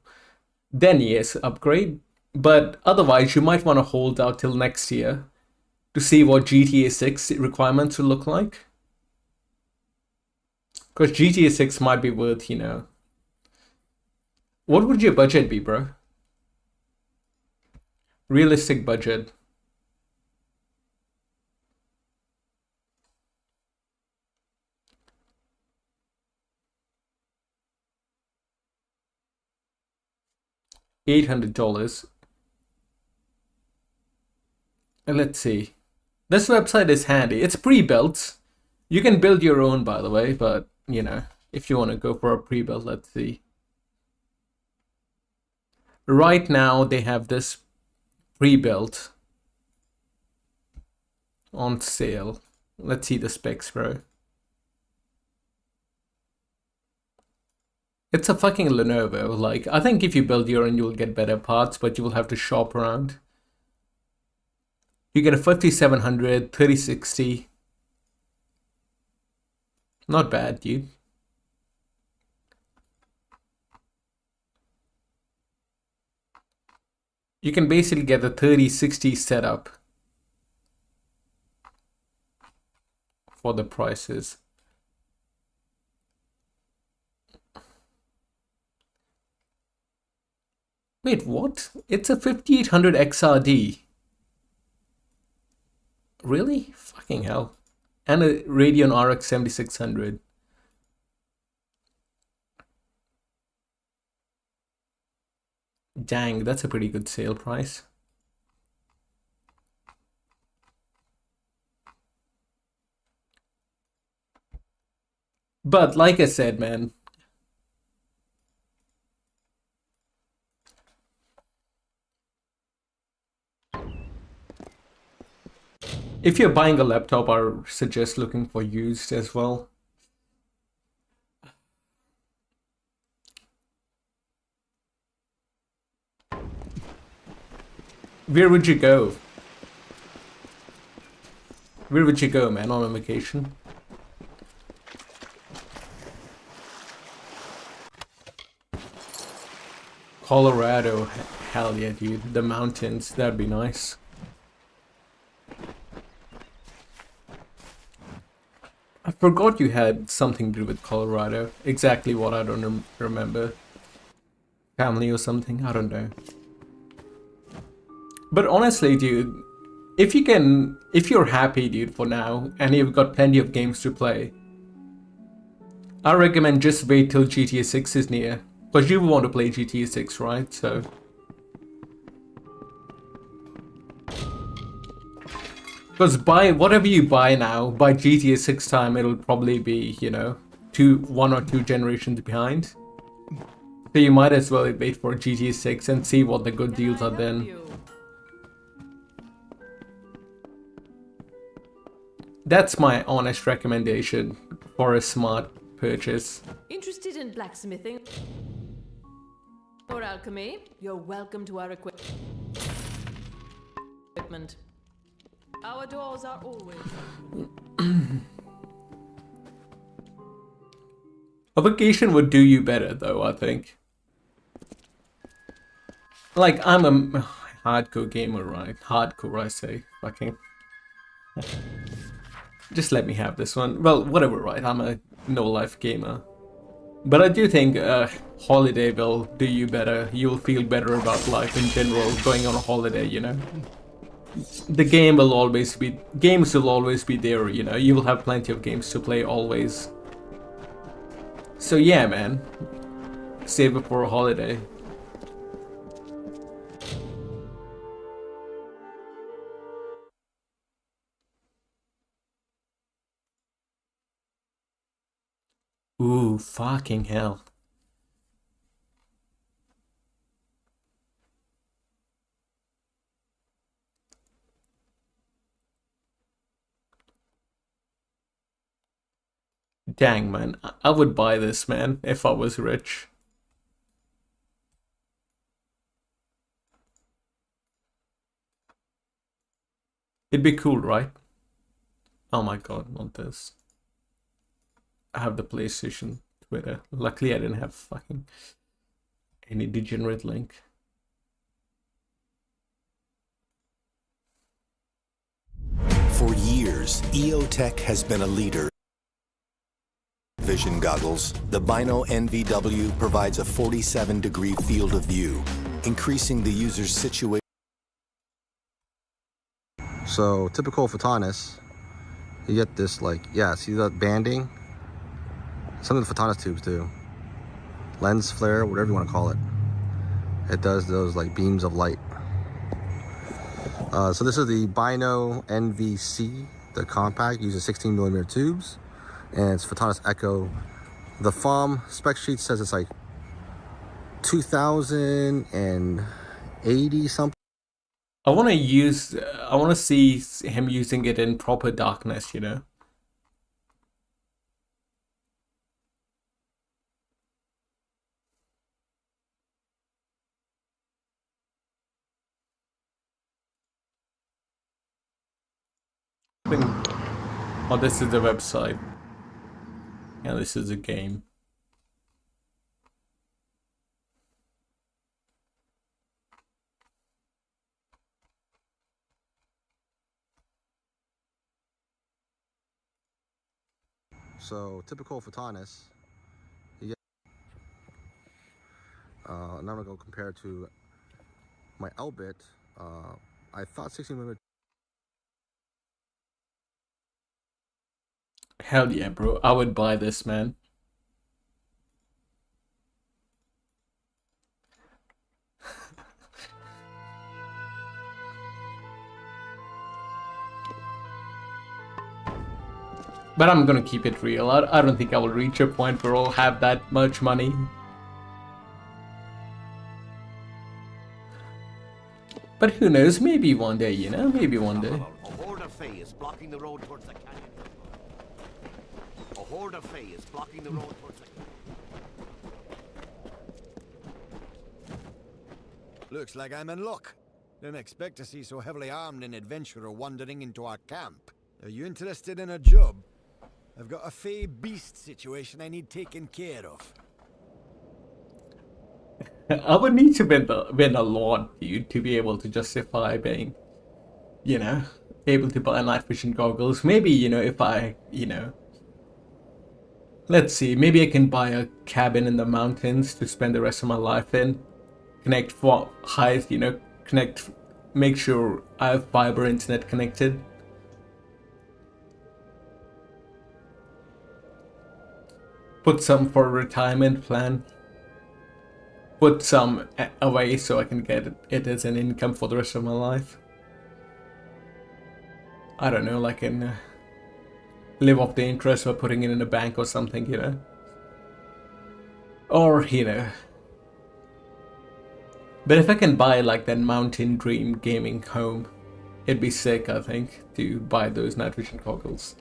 then yes, upgrade. But otherwise, you might want to hold out till next year to see what GTA 6 requirements will look like. Because GTA 6 might be worth, you know. What would your budget be, bro? Realistic budget. $800. Let's see. This website is handy. It's pre-built. You can build your own, by the way, but, you know, if you want to go for a pre-built, let's see. Right now, they have this pre-built on sale. Let's see the specs, bro. It's a fucking Lenovo. Like, I think if you build your own, you'll get better parts, but you will have to shop around. You get a 5700, 3060. Not bad, dude. You can basically get the 3060 setup for the prices. Wait, what? It's a 5800 XRD. Really? Fucking hell. And a Radeon RX 7600. Dang, that's a pretty good sale price. But like I said, man, if you're buying a laptop, I suggest looking for used as well. Where would you go? Where would you go, man, on a vacation? Colorado, hell yeah, dude. The mountains, that'd be nice. I forgot you had something to do with Colorado. Exactly what, I don't remember. Family or something, I don't know. But honestly, dude, if you're happy, dude, for now, and you've got plenty of games to play, I recommend just wait till GTA 6 is near. Because you want to play GTA 6, right? So... Because by whatever you buy now, by GTA 6 time, it'll probably be, you know, 1 or 2 generations behind. So you might as well wait for GTA 6 and see what the good deals are then. That's my honest recommendation for a smart purchase. Interested in blacksmithing or alchemy? You're welcome to our equipment. Our doors are always A vacation would do you better though, I think. Like, I'm a hardcore gamer, right? Hardcore, I say. Fucking. Just let me have this one. Well, whatever, right? I'm a no-life gamer. But I do think holiday will do you better. You'll feel better about life in general going on a holiday, you know? The games will always be there, you know? You will have plenty of games to play always. So yeah, man. Save it for a holiday. Ooh, fucking hell. Dang, man. I would buy this, man, if I was rich. It'd be cool, right? Oh my god, not this. I have the PlayStation Twitter. Luckily, I didn't have fucking any degenerate link. For years, EOTech has been a leader. Vision goggles, the Bino NVW provides a 47-degree field of view, increasing the user's situation. So, typical photonist, you get this, like, yeah, see that banding? Some of the photonist tubes do. Lens flare, whatever you want to call it. It does those, like, beams of light. So this is the Bino NVC, the compact, uses 16mm tubes, and it's Photonist Echo. The FOM spec sheet says it's like 2080 something. I want to see him using it in proper darkness, you know? Oh, this is the website. Yeah, this is a game. So, typical photonist, you get, now I'm gonna go compare to my Elbit. I thought 16mm. Hell yeah, bro. I would buy this, man. But I'm gonna keep it real. I don't think I will reach a point where I'll have that much money. But who knows? Maybe one day, you know? Maybe one day. A horde of Fae is blocking the road towards the canyon. A horde of Fae is blocking the road towards the canyon. Looks like I'm in luck. Didn't expect to see so heavily armed an adventurer wandering into our camp. Are you interested in a job? I've got a Fae beast situation I need taken care of. I would need to win a lot, dude, to be able to justify being, you know, able to buy night vision goggles. Maybe, you know, if I, you know, let's see, maybe I can buy a cabin in the mountains to spend the rest of my life in. Connect for highest, you know, make sure I have fiber internet connected. Put some for a retirement plan. Put some away so I can get it as an income for the rest of my life. I don't know, like live off the interest by putting it in a bank or something, you know. Or, you know, But if I can buy like that Mountain Dream gaming home, it'd be sick, I think, to buy those night vision goggles.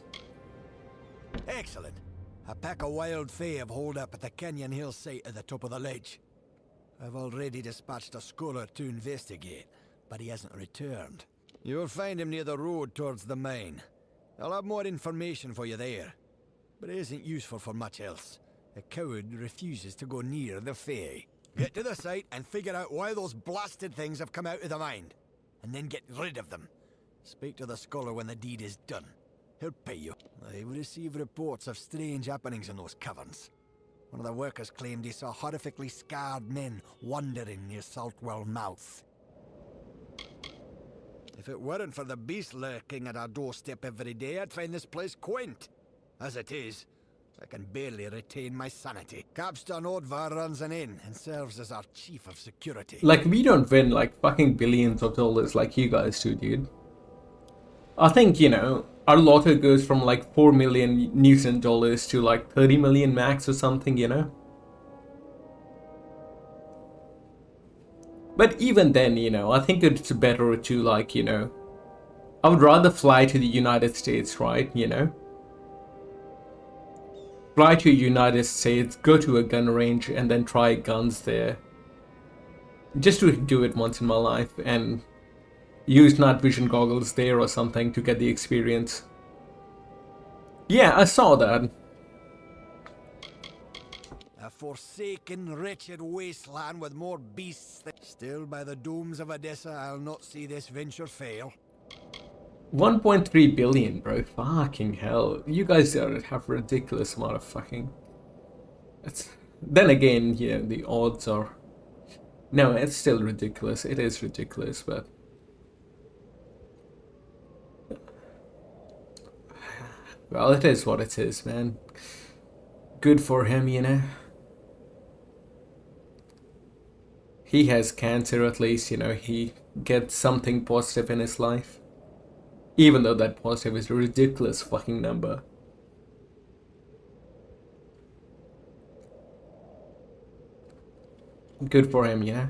Excellent. A pack of wild fae have holed up at the Canyon Hill site at the top of the ledge. I've already dispatched a scholar to investigate, but he hasn't returned. You'll find him near the road towards the mine. I'll have more information for you there. But it isn't useful for much else. The coward refuses to go near the fae. Get to the site and figure out why those blasted things have come out of the mine. And then get rid of them. Speak to the scholar when the deed is done. He'll pay you. I've received reports of strange happenings in those caverns. One of the workers claimed he saw horrifically scarred men wandering near Saltwell Mouth. If it weren't for the beast lurking at our doorstep every day, I'd find this place quaint. As it is, I can barely retain my sanity. Capstan Odvar runs an inn and serves as our chief of security. Like, we don't win like fucking billions of dollars like you guys do, dude. I think, you know, our lotto goes from like 4 million Newton dollars to like 30 million max or something, you know? But even then, you know, I think it's better to like, you know, I would rather fly to the United States, right, you know? Fly to United States, go to a gun range, and then try guns there. Just to do it once in my life, and use night vision goggles there or something to get the experience. Yeah, I saw that. A forsaken, wretched wasteland with more beasts than... Still, by the domes of Odessa, I'll not see this venture fail. 1.3 billion, bro. Fucking hell. You guys have ridiculous amount of fucking... Then again, yeah, the odds are... No, it's still ridiculous. It is ridiculous, but... Well, it is what it is, man. Good for him, you know. He has cancer at least, you know. He gets something positive in his life. Even though that positive is a ridiculous fucking number. Good for him, yeah.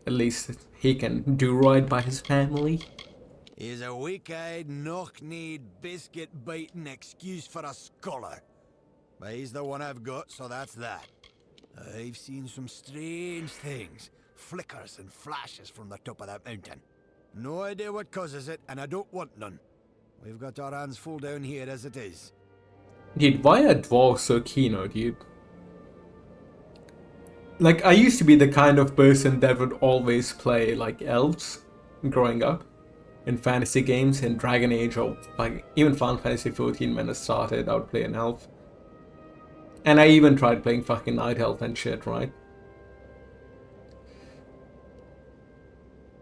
At least he can do right by his family. He's a weak-eyed, knock-kneed, biscuit-biting excuse for a scholar. But he's the one I've got, so that's that. I've seen some strange things. Flickers and flashes from the top of that mountain. No idea what causes it, and I don't want none. We've got our hands full down here as it is. Dude, why are dwarves so keen, dude? Like, I used to be the kind of person that would always play, like, elves growing up. In fantasy games, in Dragon Age, or, like, even Final Fantasy 14 when I started, I would play an elf. And I even tried playing fucking Night Elf and shit, right?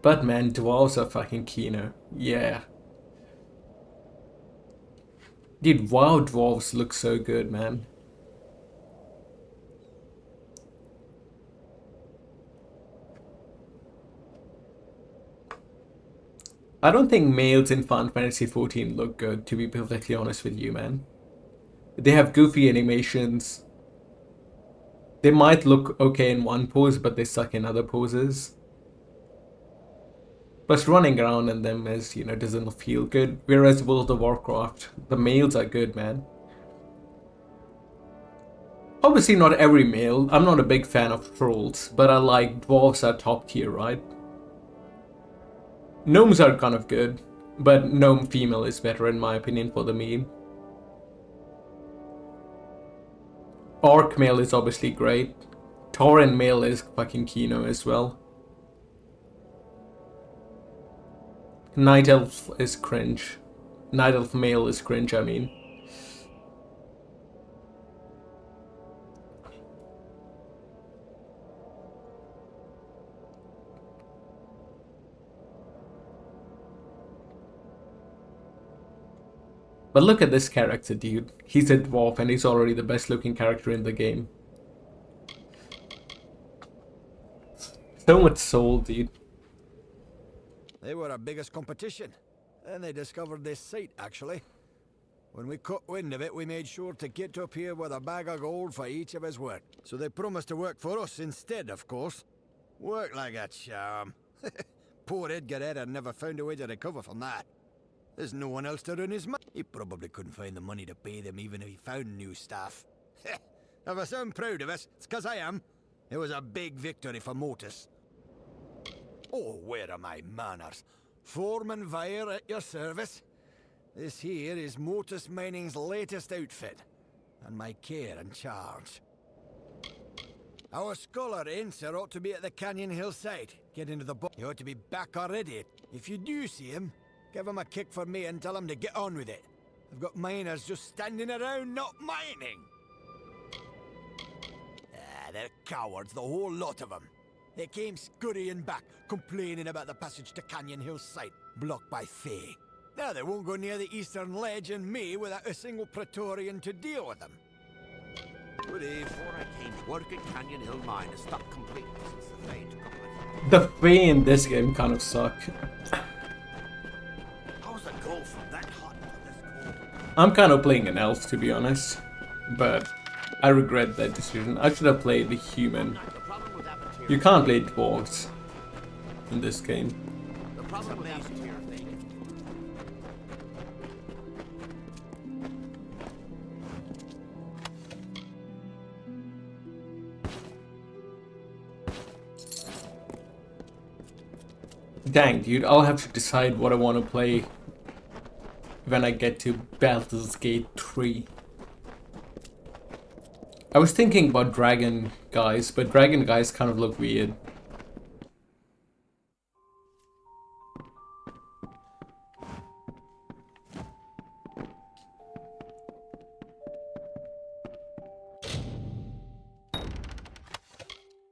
But man, dwarves are fucking keener. Yeah. Dude, wow, dwarves look so good, man. I don't think males in Final Fantasy 14 look good, to be perfectly honest with you, man. They have goofy animations. They might look okay in one pose, but they suck in other poses. Plus, running around in them is, you know, doesn't feel good. Whereas World of Warcraft, the males are good, man. Obviously not every male. I'm not a big fan of trolls, but I like dwarves are top tier, right? Gnomes are kind of good, but gnome female is better in my opinion for the meme. Orc male is obviously great. Tauren male is fucking Kino as well. Night Elf is cringe. Night Elf male is cringe, I mean. But look at this character, dude. He's a dwarf and he's already the best looking character in the game. So much soul, dude. They were our biggest competition. Then they discovered this site, actually. When we caught wind of it, we made sure to get up here with a bag of gold for each of his work. So they promised to work for us instead, of course. Work like a charm. Poor Edgar Ed had never found a way to recover from that. There's no one else to run his money. He probably couldn't find the money to pay them even if he found new staff. If I sound proud of us, it's 'cause I am. It was a big victory for Motus. Oh, where are my manners? Foreman Vire at your service. This here is Motus Mining's latest outfit, and my care and charge. Our scholar Incer ought to be at the Canyon Hillside. Get into the boat. He ought to be back already. If you do see him, give him a kick for me and tell him to get on with it. I've got miners just standing around not mining. They're cowards, the whole lot of them. They came scurrying back, complaining about the passage to Canyon Hillside, blocked by Fae. Now they won't go near the Eastern Ledge and me without a single Praetorian to deal with them. Before I came to work at Canyon Hill Mine has stopped completely since the Fae took up The Fae in this game kind of suck. How's it go from that hot to this cold? I'm kind of playing an elf, to be honest, but I regret that decision. I should have played the human. You can't play dwarves in this game. The problem with Abatir thing. Dang, dude, I'll have to decide what I want to play when I get to Baldur's Gate 3. I was thinking about Dragon Guys, but Dragon Guys kind of look weird.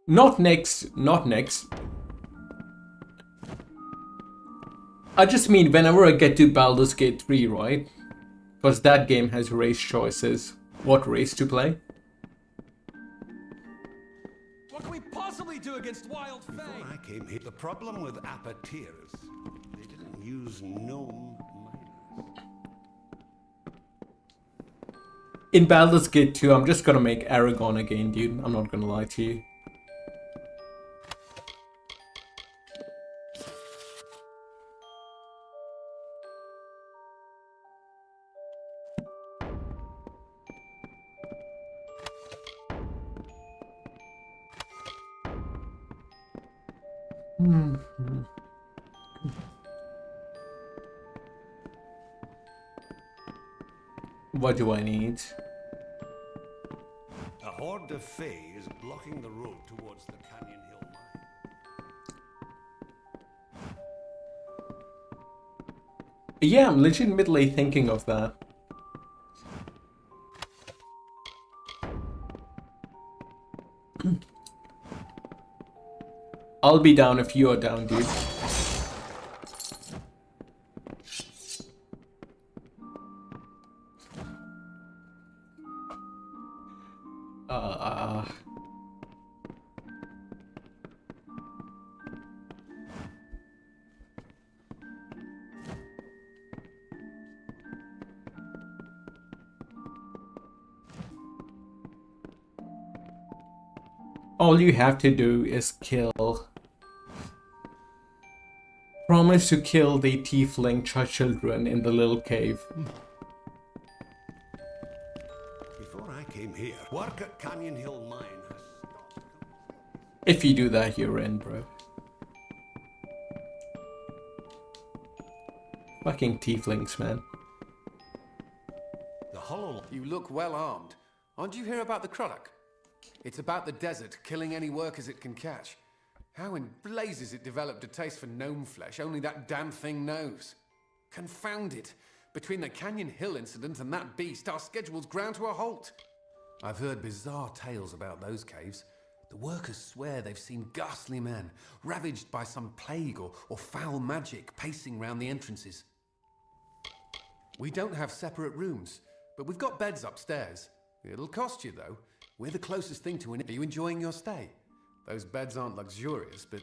Not next, not next. I just mean whenever I get to Baldur's Gate 3, right? Because that game has race choices. What race to play? What can we possibly do against wild Fae? Before I came here, the problem with Apatirs, they didn't use gnome miners. In Baldur's Gate 2, I'm just gonna make Aragon again, dude. I'm not gonna lie to you. What do I need? A horde of Fae is blocking the road towards the Canyon Hill mine. Yeah, I'm legitimately thinking of that. I'll be down if you are down, dude. All you have to do is kill. Promise to kill the tiefling children in the little cave. Before I came here, work at Canyon Hill Mine has stopped. If you do that, you're in, bro. Fucking tieflings, man. The Hollow. You look well armed. Aren't you here about the Croddock? It's about the desert, killing any workers it can catch. How in blazes it developed a taste for gnome flesh, only that damn thing knows. Confound it. Between the Canyon Hill incident and that beast, our schedule's ground to a halt. I've heard bizarre tales about those caves. The workers swear they've seen ghastly men, ravaged by some plague or foul magic, pacing round the entrances. We don't have separate rooms, but we've got beds upstairs. It'll cost you, though. We're the closest thing to an... Are you enjoying your stay? Those beds aren't luxurious, but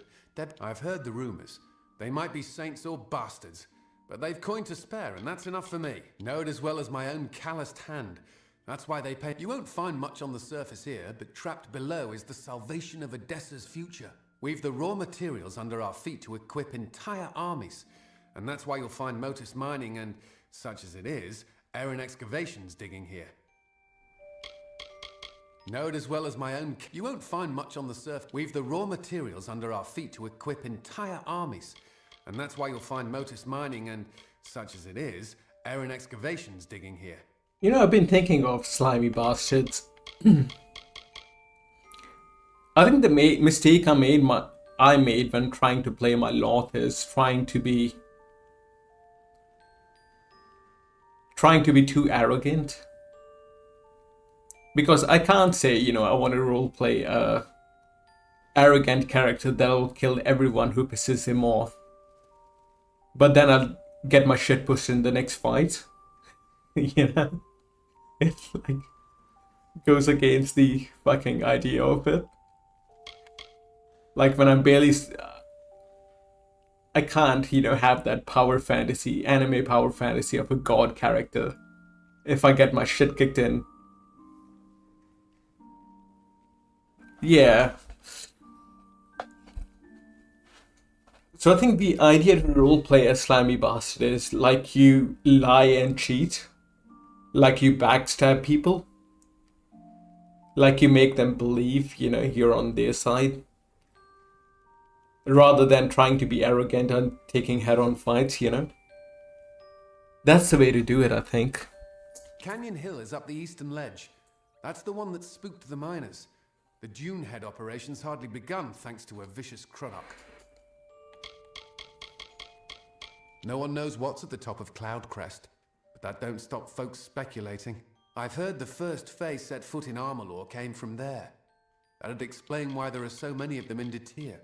I've heard the rumors. They might be saints or bastards, But they've coin to spare, and that's enough for me. Know it as well as my own calloused hand. That's why they pay. You won't find much on the surface here, but trapped below is the salvation of Odessa's future. We've the raw materials under our feet to equip entire armies. And that's why you'll find Motus mining and, such as it is, Aaron excavations digging here. Know it as well as my own. You won't find much on the surface. We've the raw materials under our feet to equip entire armies. And that's why you'll find Motus mining and, such as it is, Aaron excavations digging here. You know, I've been thinking of slimy bastards. I think the mistake I made when trying to play my Loth is trying to be too arrogant. Because I can't say, you know, I want to roleplay a arrogant character that'll kill everyone who pisses him off. But then I'll get my shit pushed in the next fight. You know? It's like, goes against the fucking idea of it. Like when I'm barely... I can't, you know, have that power fantasy, anime power fantasy of a god character if I get my shit kicked in. Yeah. So I think the idea to roleplay a slimy bastard is like you lie and cheat. Like you backstab people. Like you make them believe, you know, you're on their side. Rather than trying to be arrogant and taking head-on fights, you know. That's the way to do it, I think. Canyon Hill is up the eastern ledge. That's the one that spooked the miners. The Dune Head operation's hardly begun thanks to a vicious Croddock. No one knows what's at the top of Cloud Crest, but that don't stop folks speculating. I've heard the first Fae set foot in Amalur came from there. That'd explain why there are so many of them in Detir.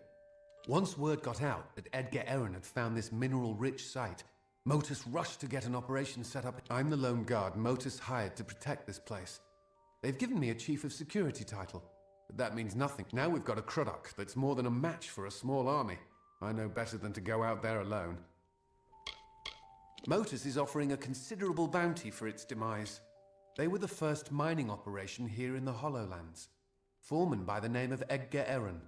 Once word got out that Edgar Aaron had found this mineral-rich site, Motus rushed to get an operation set up. I'm the lone guard Motus hired to protect this place. They've given me a Chief of Security title, but that means nothing. Now we've got a Croddock that's more than a match for a small army. I know better than to go out there alone. Motus is offering a considerable bounty for its demise. They were the first mining operation here in the Hollowlands. Foreman by the name of Edgar Aaron.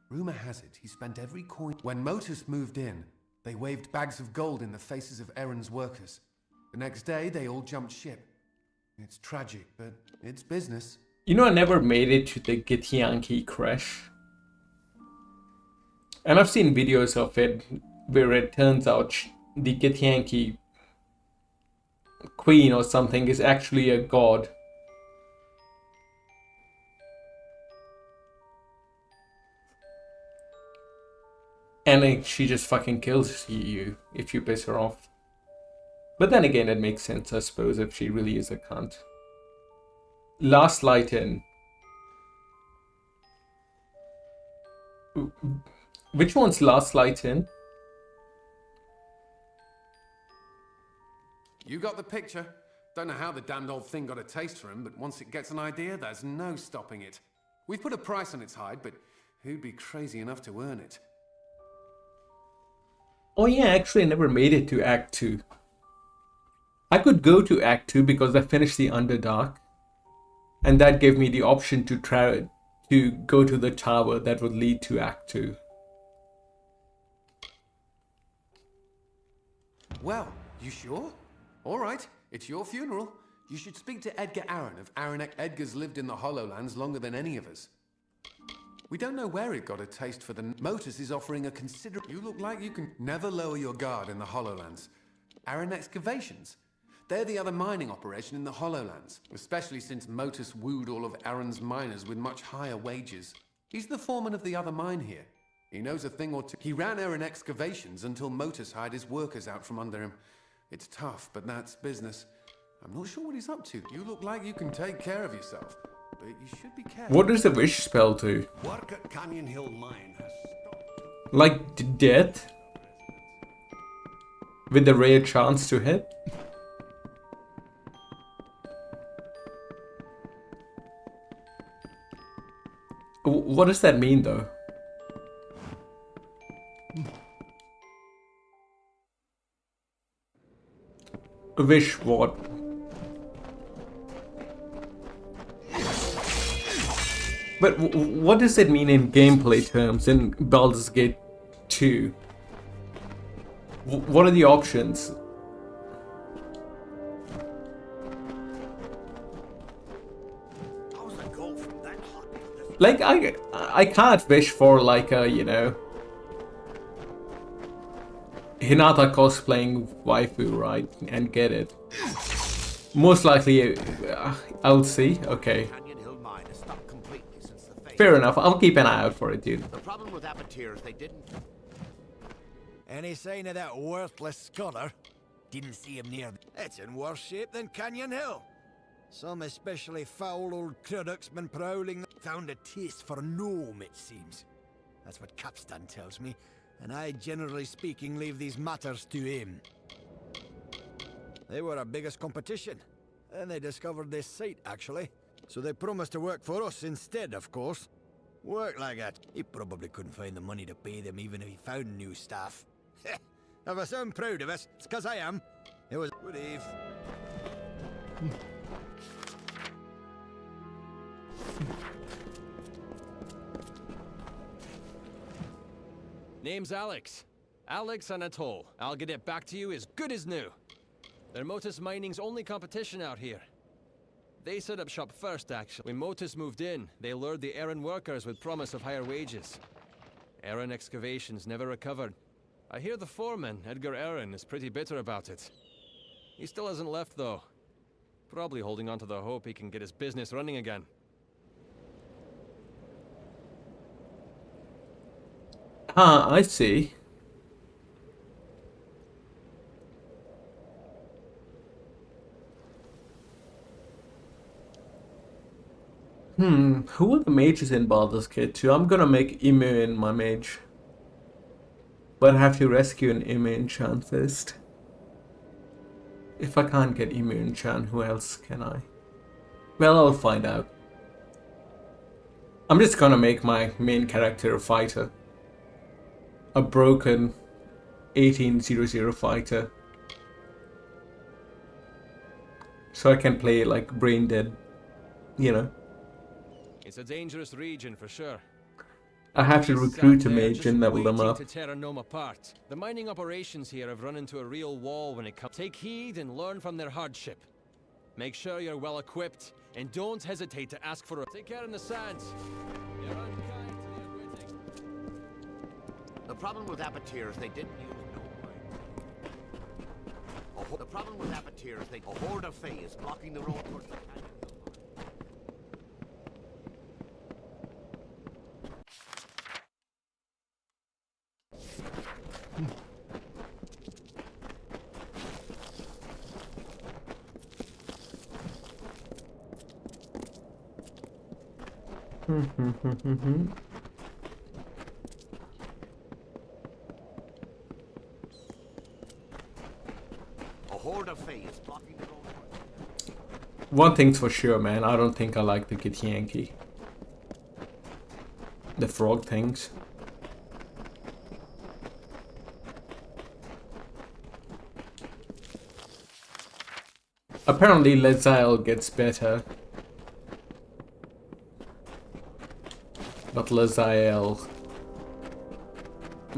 Rumor has it he spent every coin. When Motus moved in, they waved bags of gold in the faces of Aaron's workers. The next day, they all jumped ship. It's tragic, but it's business. You know, I never made it to the Githyanki crash. And I've seen videos of it where it turns out the Githyanki queen or something is actually a god. And she just fucking kills you if you piss her off. But then again, it makes sense, I suppose, if she really is a cunt. Last light in. Which one's last light in? You got the picture. Don't know how the damned old thing got a taste for him, but once it gets an idea, there's no stopping it. We've put a price on its hide, but who'd be crazy enough to earn it? Oh yeah, actually I never made it to Act 2. I could go to Act 2 because I finished the Underdark. And that gave me the option to go to the tower that would lead to Act 2. Well, you sure? All right, it's your funeral. You should speak to Edgar Aaron of Aranek. Edgar's lived in the Hollowlands longer than any of us. We don't know where it got a taste for the... Motus is offering a considerable... You look like you can never lower your guard in the Hollowlands. Aaron Excavations. They're the other mining operation in the Hollowlands, especially since Motus wooed all of Aaron's miners with much higher wages. He's the foreman of the other mine here. He knows a thing or two. He ran Aaron Excavations until Motus hired his workers out from under him. It's tough, but that's business. I'm not sure what he's up to. You look like you can take care of yourself, but you should be careful. What does the wish spell do? Work at Canyon Hill Mine has stopped. Like death? With a rare chance to hit? What does that mean though? Wish what? But what does it mean in gameplay terms in Baldur's Gate 2? What are the options? Like, I can't wish for, like, a, you know, Hinata cosplaying waifu, right? And get it. Most likely, I'll see. Okay. Fair enough. I'll keep an eye out for it, dude. The problem with Abatir is they didn't... Any sign of that worthless scholar? Didn't see him near... It's in worse shape than Canyon Hill. Some especially foul old cruddock's been prowling. Found a taste for gnome, it seems. That's what Capstan tells me, and I, generally speaking, leave these matters to him. They were our biggest competition, and they discovered this site, actually. So they promised to work for us instead, of course. Work like that. He probably couldn't find the money to pay them even if he found new staff. If I sound proud of us, it's 'cause I am. It was... Good eve. Name's Alex. Alex Anatole. I'll get it back to you as good as new. They're Motus Mining's only competition out here. They set up shop first, actually. When Motus moved in, they lured the Erin workers with promise of higher wages. Erin excavations never recovered. I hear the foreman, Edgar Erin, is pretty bitter about it. He still hasn't left, though. Probably holding on to the hope he can get his business running again. Ah, I see. Who are the mages in Baldur's Gate 2? I'm gonna make Imoen my mage. But I have to rescue an Imoen-chan first. If I can't get Imoen-chan, who else can I? Well, I'll find out. I'm just gonna make my main character a fighter. A broken 1800 fighter. So I can play like brain dead, you know. It's a dangerous region for sure. I have to recruit a mage and level them up. To tear a gnome apart. The mining operations here have run into a real wall when it comes. Take heed and learn from their hardship. Make sure you're well equipped and don't hesitate to ask for a. Take care in the sands. You're unkind to the unwitting. The problem with Abatir is they didn't use gnome. The problem with Abatir is a horde of Fae is blocking the road towards the canyon. A horde of Fae is blocking the road. One thing's for sure, man. I don't think I like the Githyanki. The frog things. Apparently, Lezael gets better. But Lezael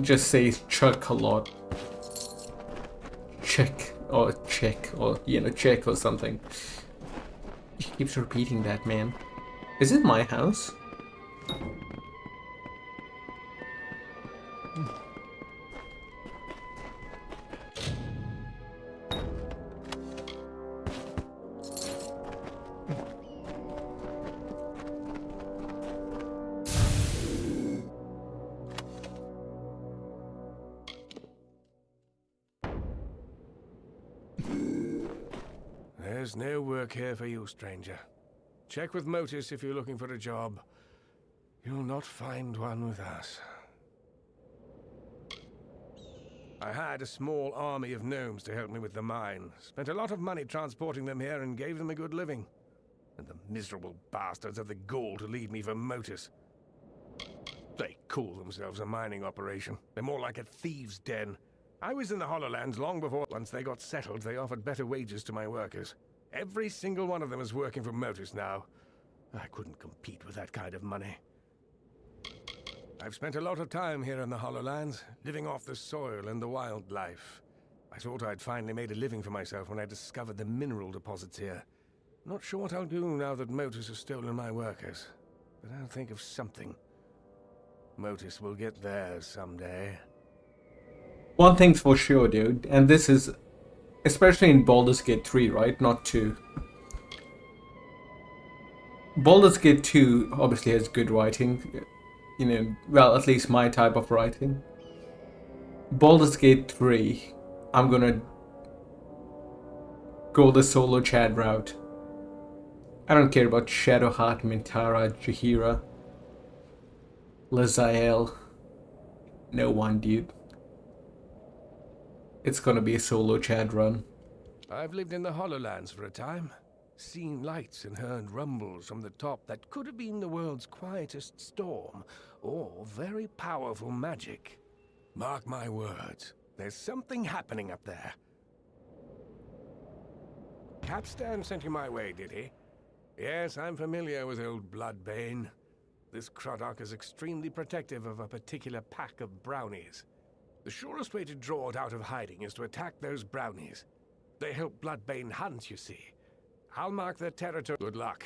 just says chuck a lot. Check or check or, you know, check or something. She keeps repeating that, man. Is it my house? There's no work here for you, stranger. Check with Motus if you're looking for a job. You'll not find one with us. I hired a small army of gnomes to help me with the mine. Spent a lot of money transporting them here and gave them a good living. And the miserable bastards have the gall to leave me for Motus. They call themselves a mining operation. They're more like a thieves' den. I was in the Hollowlands long before. Once they got settled, they offered better wages to my workers. Every single one of them is working for Motus now. I couldn't compete with that kind of money. I've spent a lot of time here in the Hollowlands, living off the soil and the wildlife. I thought I'd finally made a living for myself when I discovered the mineral deposits here. Not sure what I'll do now that Motus has stolen my workers, but I'll think of something. Motus will get theirs someday. One thing's for sure, dude, and this is especially in Baldur's Gate 3, right? Not 2. Baldur's Gate 2 obviously has good writing. You know, well, at least my type of writing. Baldur's Gate 3, I'm gonna go the solo Chad route. I don't care about Shadowheart, Mintara, Jaheira, Lazael. No one, dude. It's gonna be a solo Chad run. I've lived in the Hollowlands for a time. Seen lights and heard rumbles from the top that could have been the world's quietest storm, or very powerful magic. Mark my words, there's something happening up there. Capstan sent you my way, did he? Yes, I'm familiar with old Bloodbane. This Croddock is extremely protective of a particular pack of brownies. The surest way to draw it out of hiding is to attack those brownies. They help Bloodbane hunt, you see. I'll mark their territory. Good luck.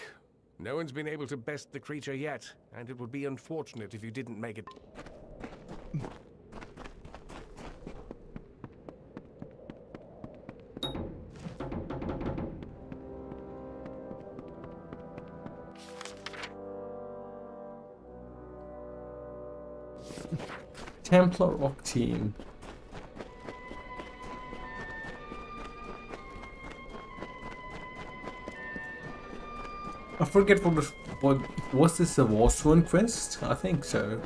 No one's been able to best the creature yet, and it would be unfortunate if you didn't make it. Templar Rock Team. I forget what was this, a Warsworn quest? I think so.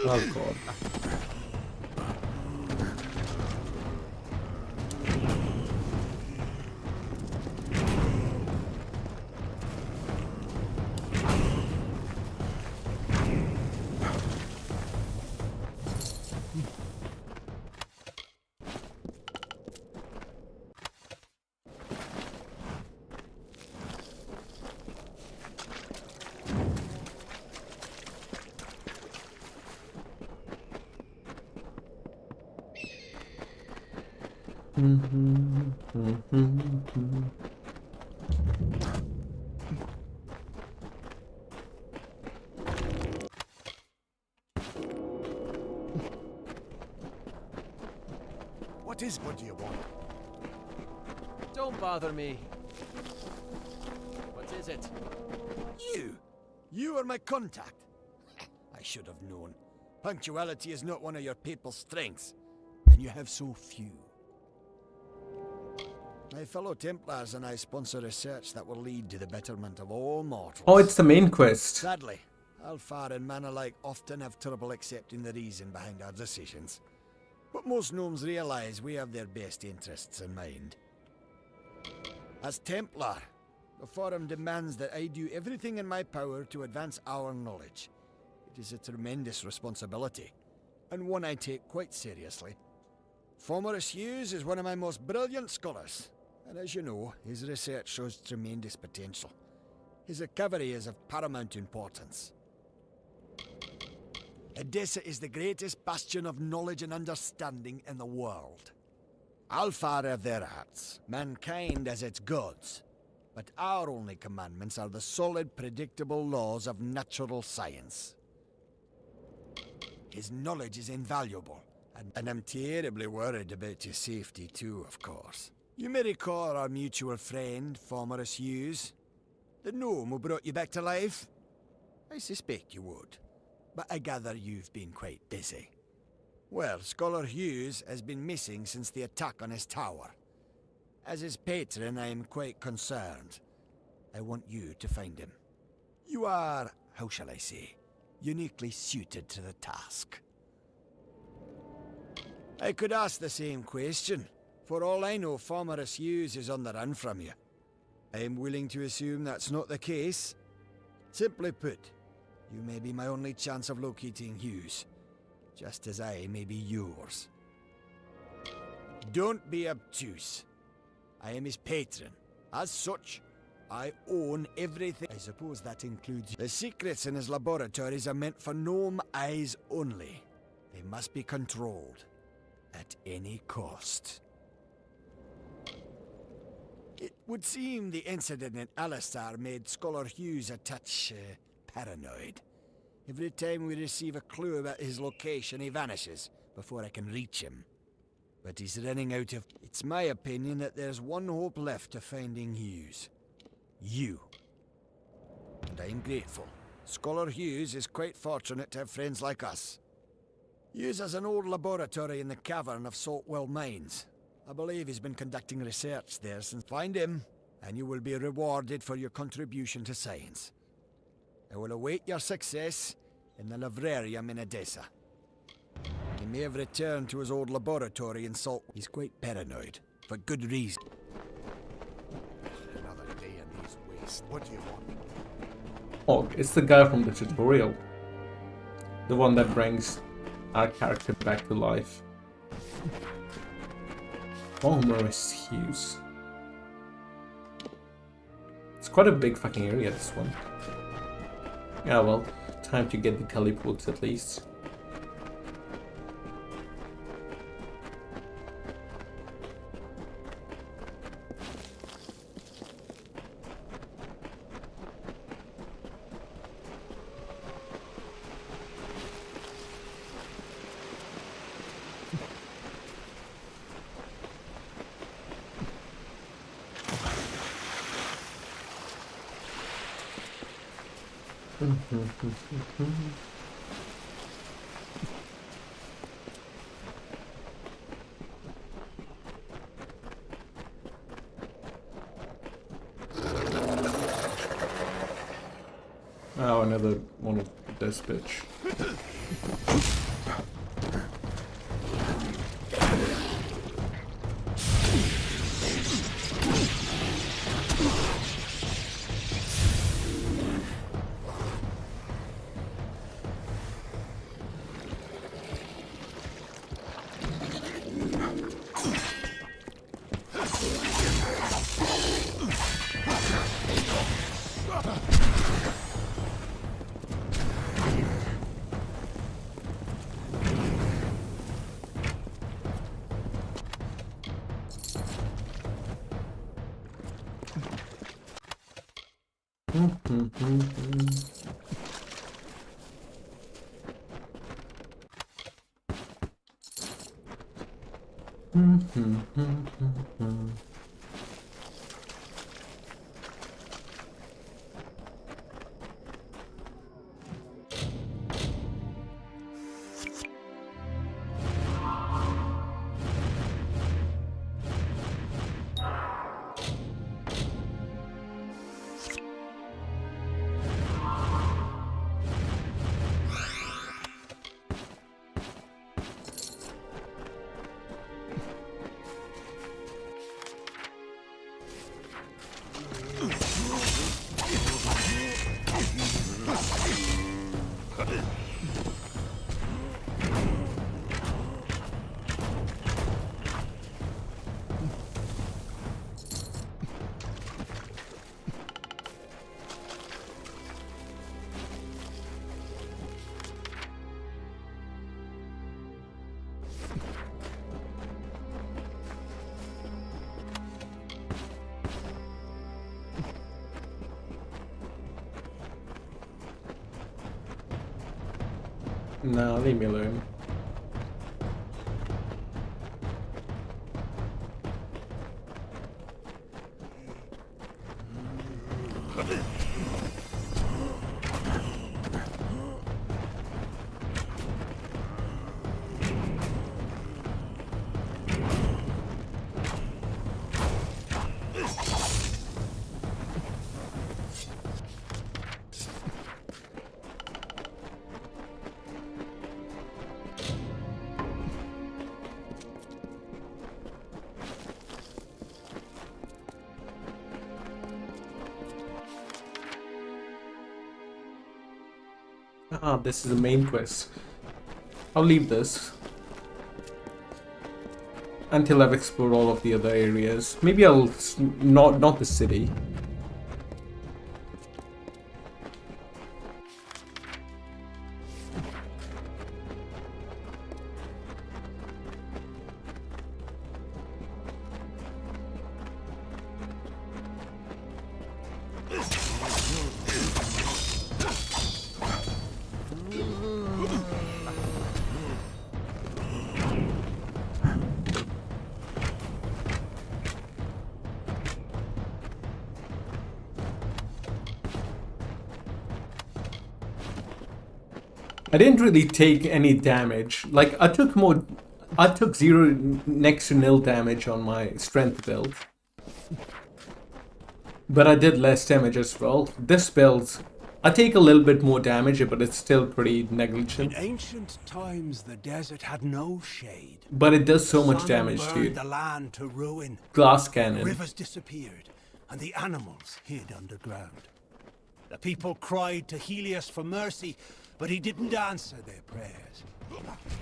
Oh god. What do you want? Don't bother me. What is it? You are my contact. I should have known. Punctuality is not one of your people's strengths, and you have so few. My fellow Templars and I sponsor research that will lead to the betterment of all mortals. Oh, it's the main quest. Sadly, Alfar and man alike often have trouble accepting the reason behind our decisions. But most gnomes realize we have their best interests in mind. As Templar, the Forum demands that I do everything in my power to advance our knowledge. It is a tremendous responsibility, and one I take quite seriously. Formerus Hughes is one of my most brilliant scholars, and as you know, his research shows tremendous potential. His recovery is of paramount importance. Edessa is the greatest bastion of knowledge and understanding in the world. Alpha have their arts, mankind has its gods, but our only commandments are the solid, predictable laws of natural science. His knowledge is invaluable, and I'm terribly worried about your safety too, of course. You may recall our mutual friend, Formerus Hughes, the gnome who brought you back to life? I suspect you would, but I gather you've been quite busy. Well, Scholar Hughes has been missing since the attack on his tower. As his patron, I am quite concerned. I want you to find him. You are, how shall I say, uniquely suited to the task. I could ask the same question. For all I know, Formerus Hughes is on the run from you. I am willing to assume that's not the case. Simply put, you may be my only chance of locating Hughes, just as I may be yours. Don't be obtuse. I am his patron. As such, I own everything. I suppose that includes the secrets in his laboratories are meant for gnome eyes only. They must be controlled at any cost. It would seem the incident in Alistar made Scholar Hughes a touch paranoid. Every time we receive a clue about his location, he vanishes before I can reach him. But he's running out of... It's my opinion that there's one hope left to finding Hughes. You. And I'm grateful. Scholar Hughes is quite fortunate to have friends like us. Hughes has an old laboratory in the cavern of Saltwell Mines. I believe he's been conducting research there since. Find him, and you will be rewarded for your contribution to science. I will await your success in the Librarium in Edessa. He may have returned to his old laboratory in Salt. He's quite paranoid, for good reason. Another day in these wastes. What do you want? Oh, it's the guy from the tutorial. The one that brings our character back to life. Formerus Hughes. It's quite a big fucking area, this one. Yeah, well, time to get the teleports at least. Oh, another one of this bitch. Nah, leave me alone. Ah, this is the main quest. I'll leave this until I've explored all of the other areas. Maybe I'll not the city. I didn't really take any damage. Like, I took zero next to nil damage on my strength build. But I did less damage as well. This build, I take a little bit more damage, but it's still pretty negligent. In ancient times, the desert had no shade. But it does so much Sun damage, burned dude. the land to ruin. Glass cannon. Rivers disappeared, and the animals hid underground. The people cried to Helios for mercy, but he didn't answer their prayers.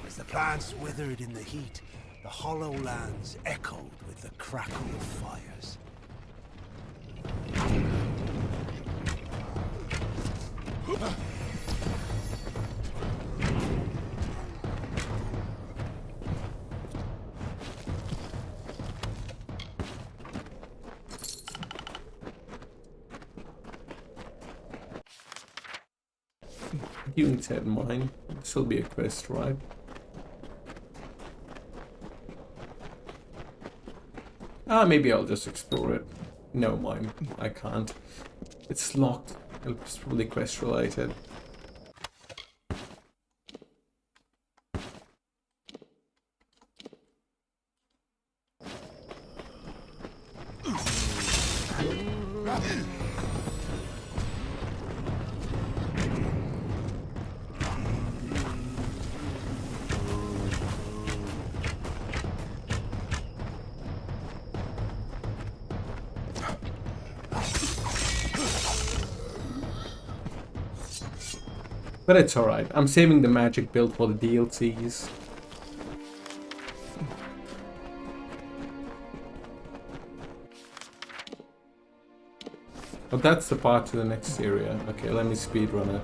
As the plants withered in the heat, the hollow lands echoed with the crackle of fires. Units had mine. This will be a quest, right? Ah, maybe I'll just explore it. No, mine. I can't. It's locked. It's probably quest related. But it's alright. I'm saving the magic build for the DLCs. Oh, that's the part to the next area. Okay, let me speedrun it.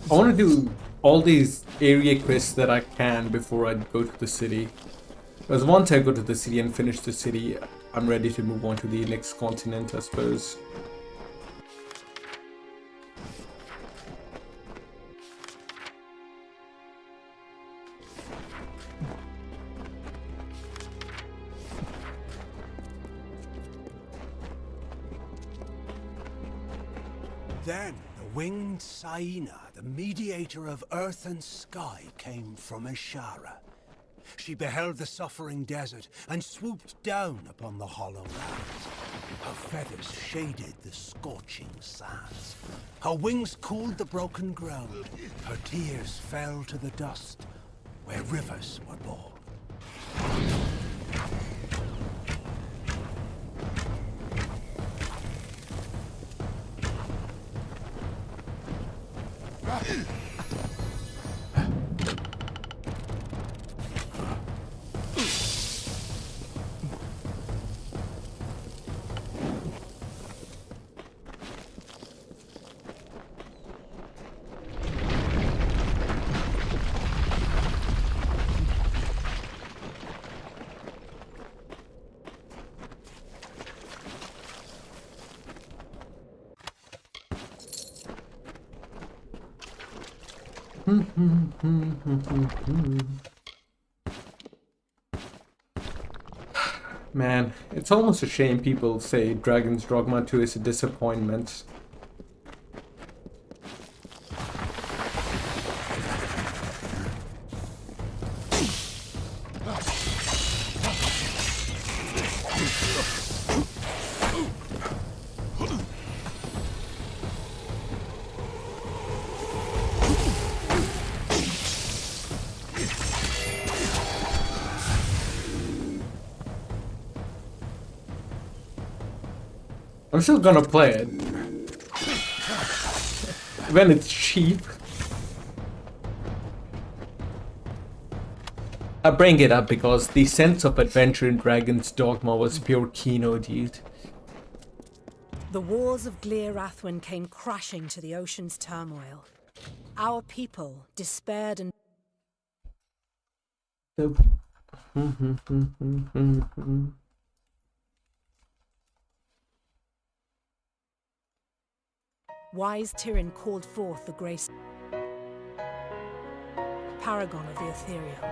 I want to do all these area quests that I can before I go to the city. Because once I go to the city and finish the city, I'm ready to move on to the next continent, I suppose. Then the winged Saina, the mediator of earth and sky, came from Ishara. She beheld the suffering desert and swooped down upon the hollow lands. Her feathers shaded the scorching sands. Her wings cooled the broken ground. Her tears fell to the dust where rivers were born. Man, it's almost a shame people say Dragon's Dogma 2 is a disappointment. I'm still gonna play it when it's cheap. I bring it up because the sense of adventure in Dragon's Dogma was pure Kino, dude. The walls of Glir Rathwen came crashing to the ocean's turmoil. Our people despaired and... Wise Tyrion called forth the grace paragon of the ethereal.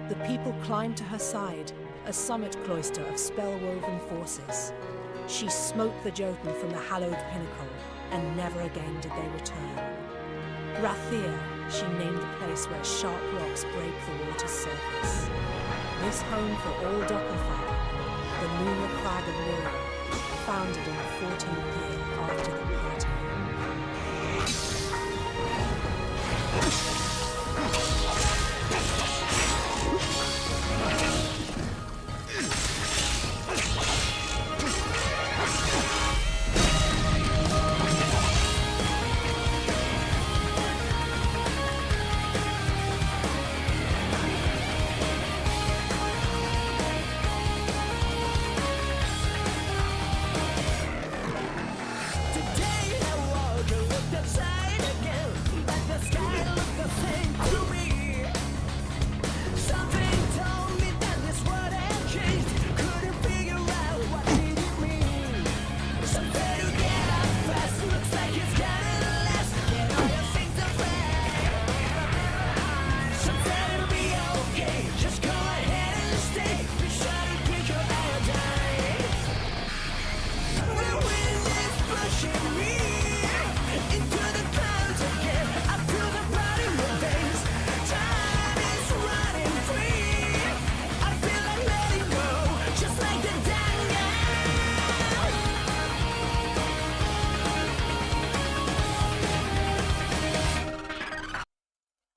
The people climbed to her side, a summit cloister of spell-woven forces. She smote the Jotun from the hallowed pinnacle, and never again did they return. Rathir, she named the place where sharp rocks break the water's surface. This home for all Doppelfire, the lunar crag of Lyra, founded in the 14th year after the parting.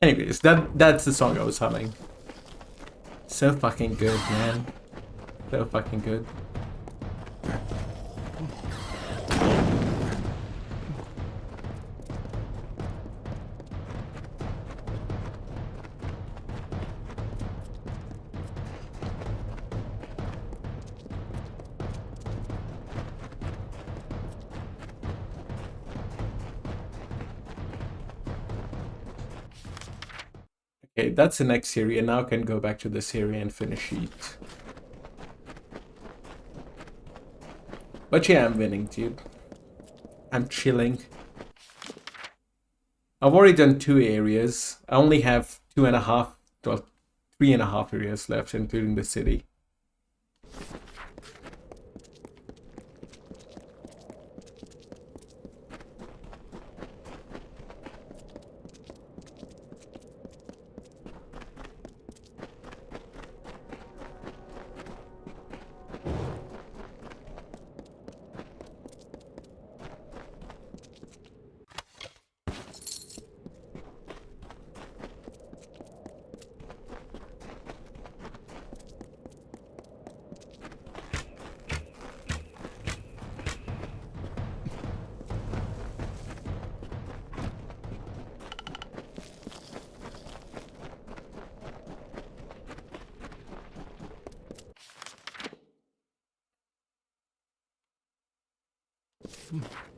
Anyways, that's the song I was humming. So fucking good, man. So fucking good. Okay, that's the next area. Now I can go back to this area and finish it. But yeah, I'm winning, dude. I'm chilling. I've already done 2 areas. I only have 2.5, well, 3.5 areas left, including the city.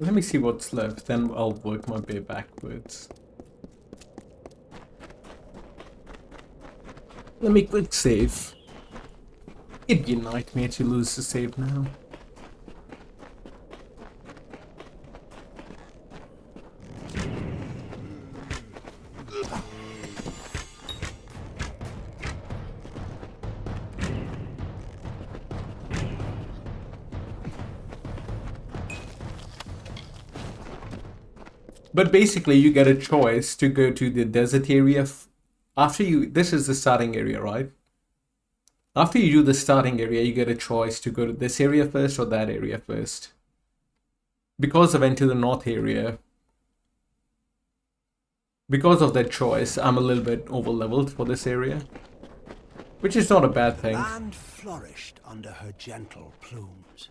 Let me see what's left, then I'll work my way backwards. Let me quick save. It'd be a nightmare to lose the save now. But basically, you get a choice to go to the desert area after you. This is the starting area, right? After you do the starting area, you get a choice to go to this area first or that area first. Because I went to the north area, because of that choice, I'm a little bit over-leveled for this area. Which is not a bad thing. Land flourished under her gentle plumes.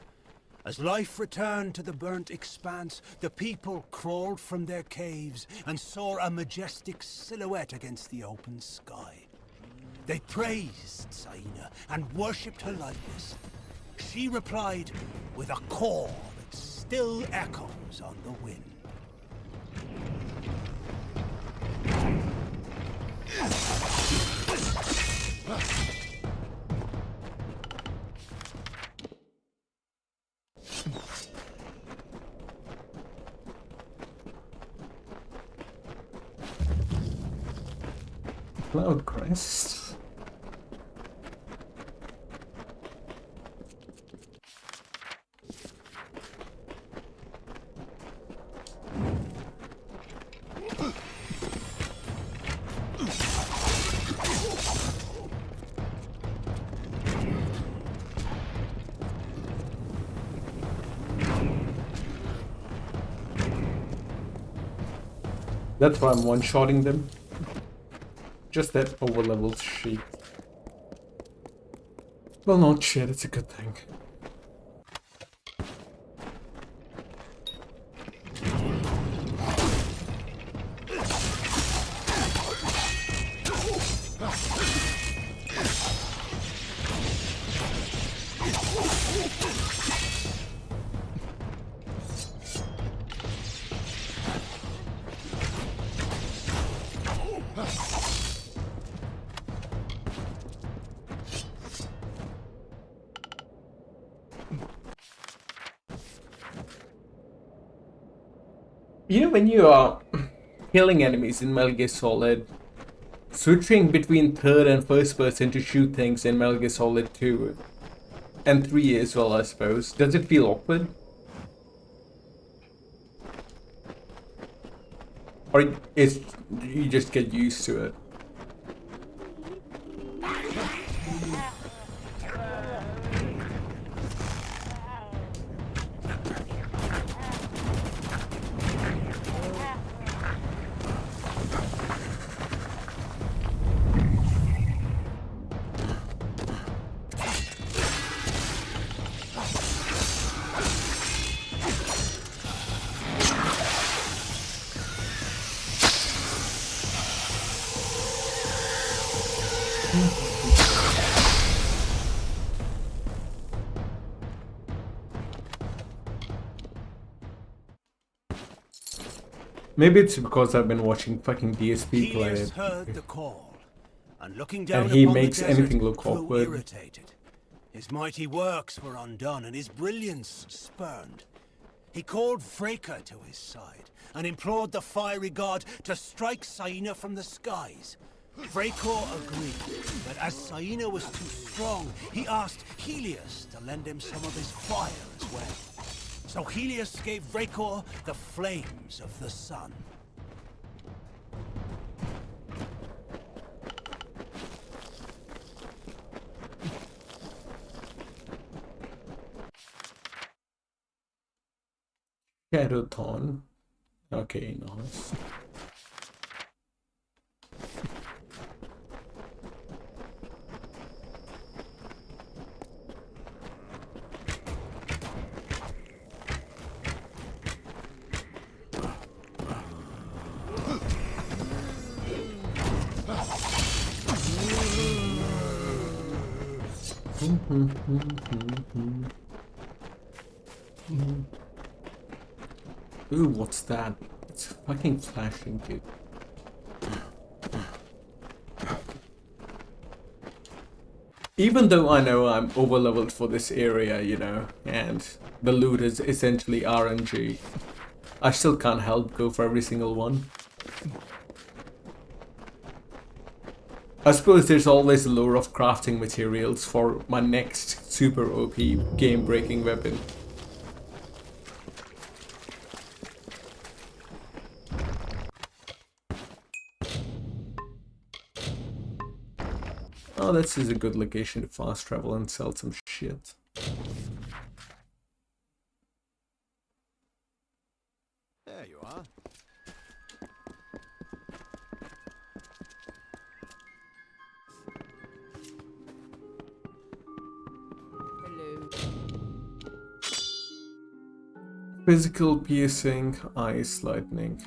As life returned to the burnt expanse, the people crawled from their caves and saw a majestic silhouette against the open sky. They praised Saina and worshipped her likeness. She replied with a call that still echoes on the wind. Cloud crest. That's why I'm one-shotting them. Just that over-leveled sheep. Well, not shit, it's a good thing. You know, when you are killing enemies in Metal Gear Solid, switching between third and first person to shoot things in Metal Gear Solid 2 and 3 as well, I suppose, does it feel awkward? Or you just get used to it? Maybe it's because I've been watching fucking DSP play it. Heard the call, and looking down And he upon makes the desert, anything look grew awkward. irritated. His mighty works were undone, and his brilliance spurned. He called Freka to his side, and implored the fiery god to strike Saina from the skies. Freka agreed, but as Saina was too strong, he asked Helios to lend him some of his fire as well. So Helios gave Freka the flames of the sun. Shadowthorn. Okay, nice. Ooh, what's that? It's fucking flashing, dude. Even though I know I'm overleveled for this area, you know, and the loot is essentially RNG, I still can't help go for every single one. I suppose there's always a lure of crafting materials for my next super OP game-breaking weapon. Oh, this is a good location to fast travel and sell some shit. There you are. Hello. Physical piercing, ice, lightning.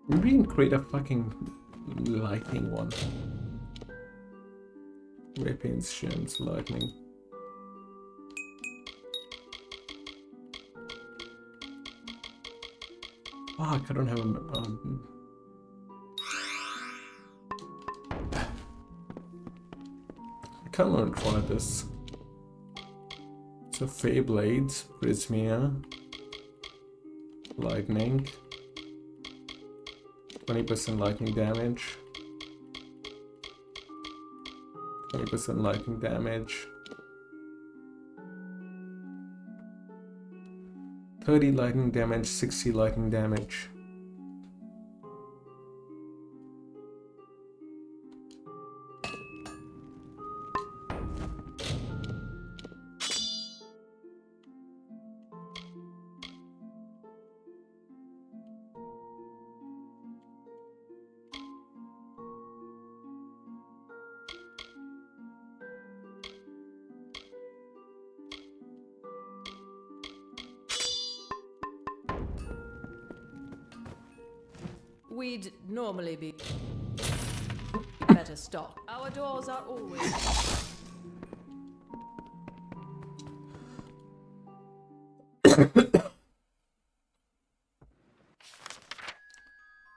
Maybe we can create a fucking lightning one. Weapons, gems, lightning. Fuck, I don't have a... I can't learn which one it is. So, Fey Blades, Prismia, Lightning. 20% lightning damage. 20% lightning damage. 30 lightning damage, 60 lightning damage. We'd normally be better stop. Our doors are always...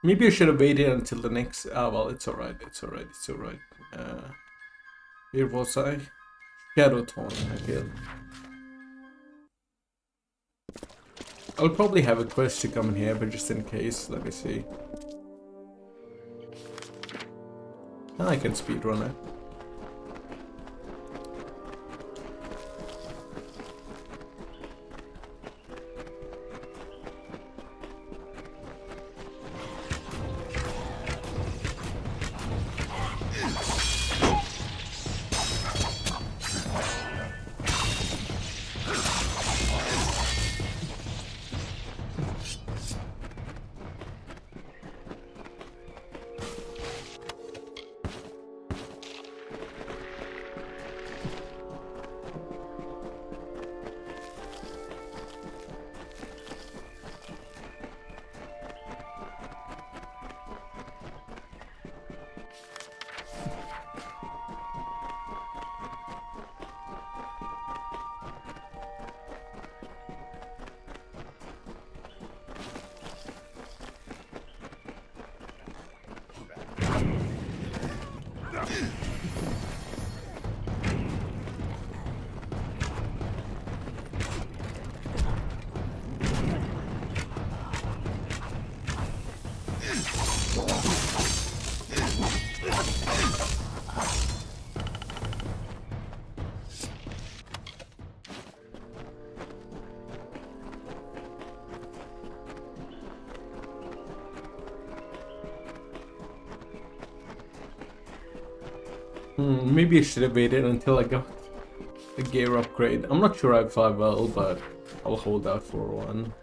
Maybe I should have waited until the next... Ah, well, it's alright, it's alright, it's alright. Where was I? Shadow Tone, again. I'll probably have a quest to come in here, but just in case, let me see. I can speedrun it. Maybe I should have waited until I got the gear upgrade. I'm not sure if I will, but I'll hold out for one.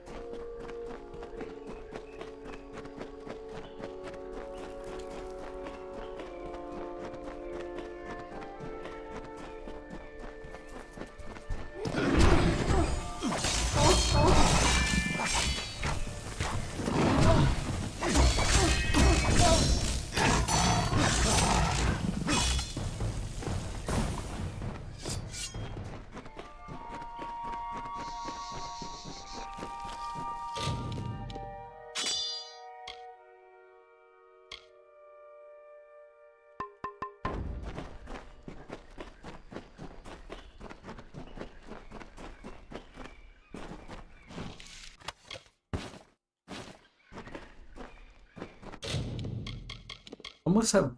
I must have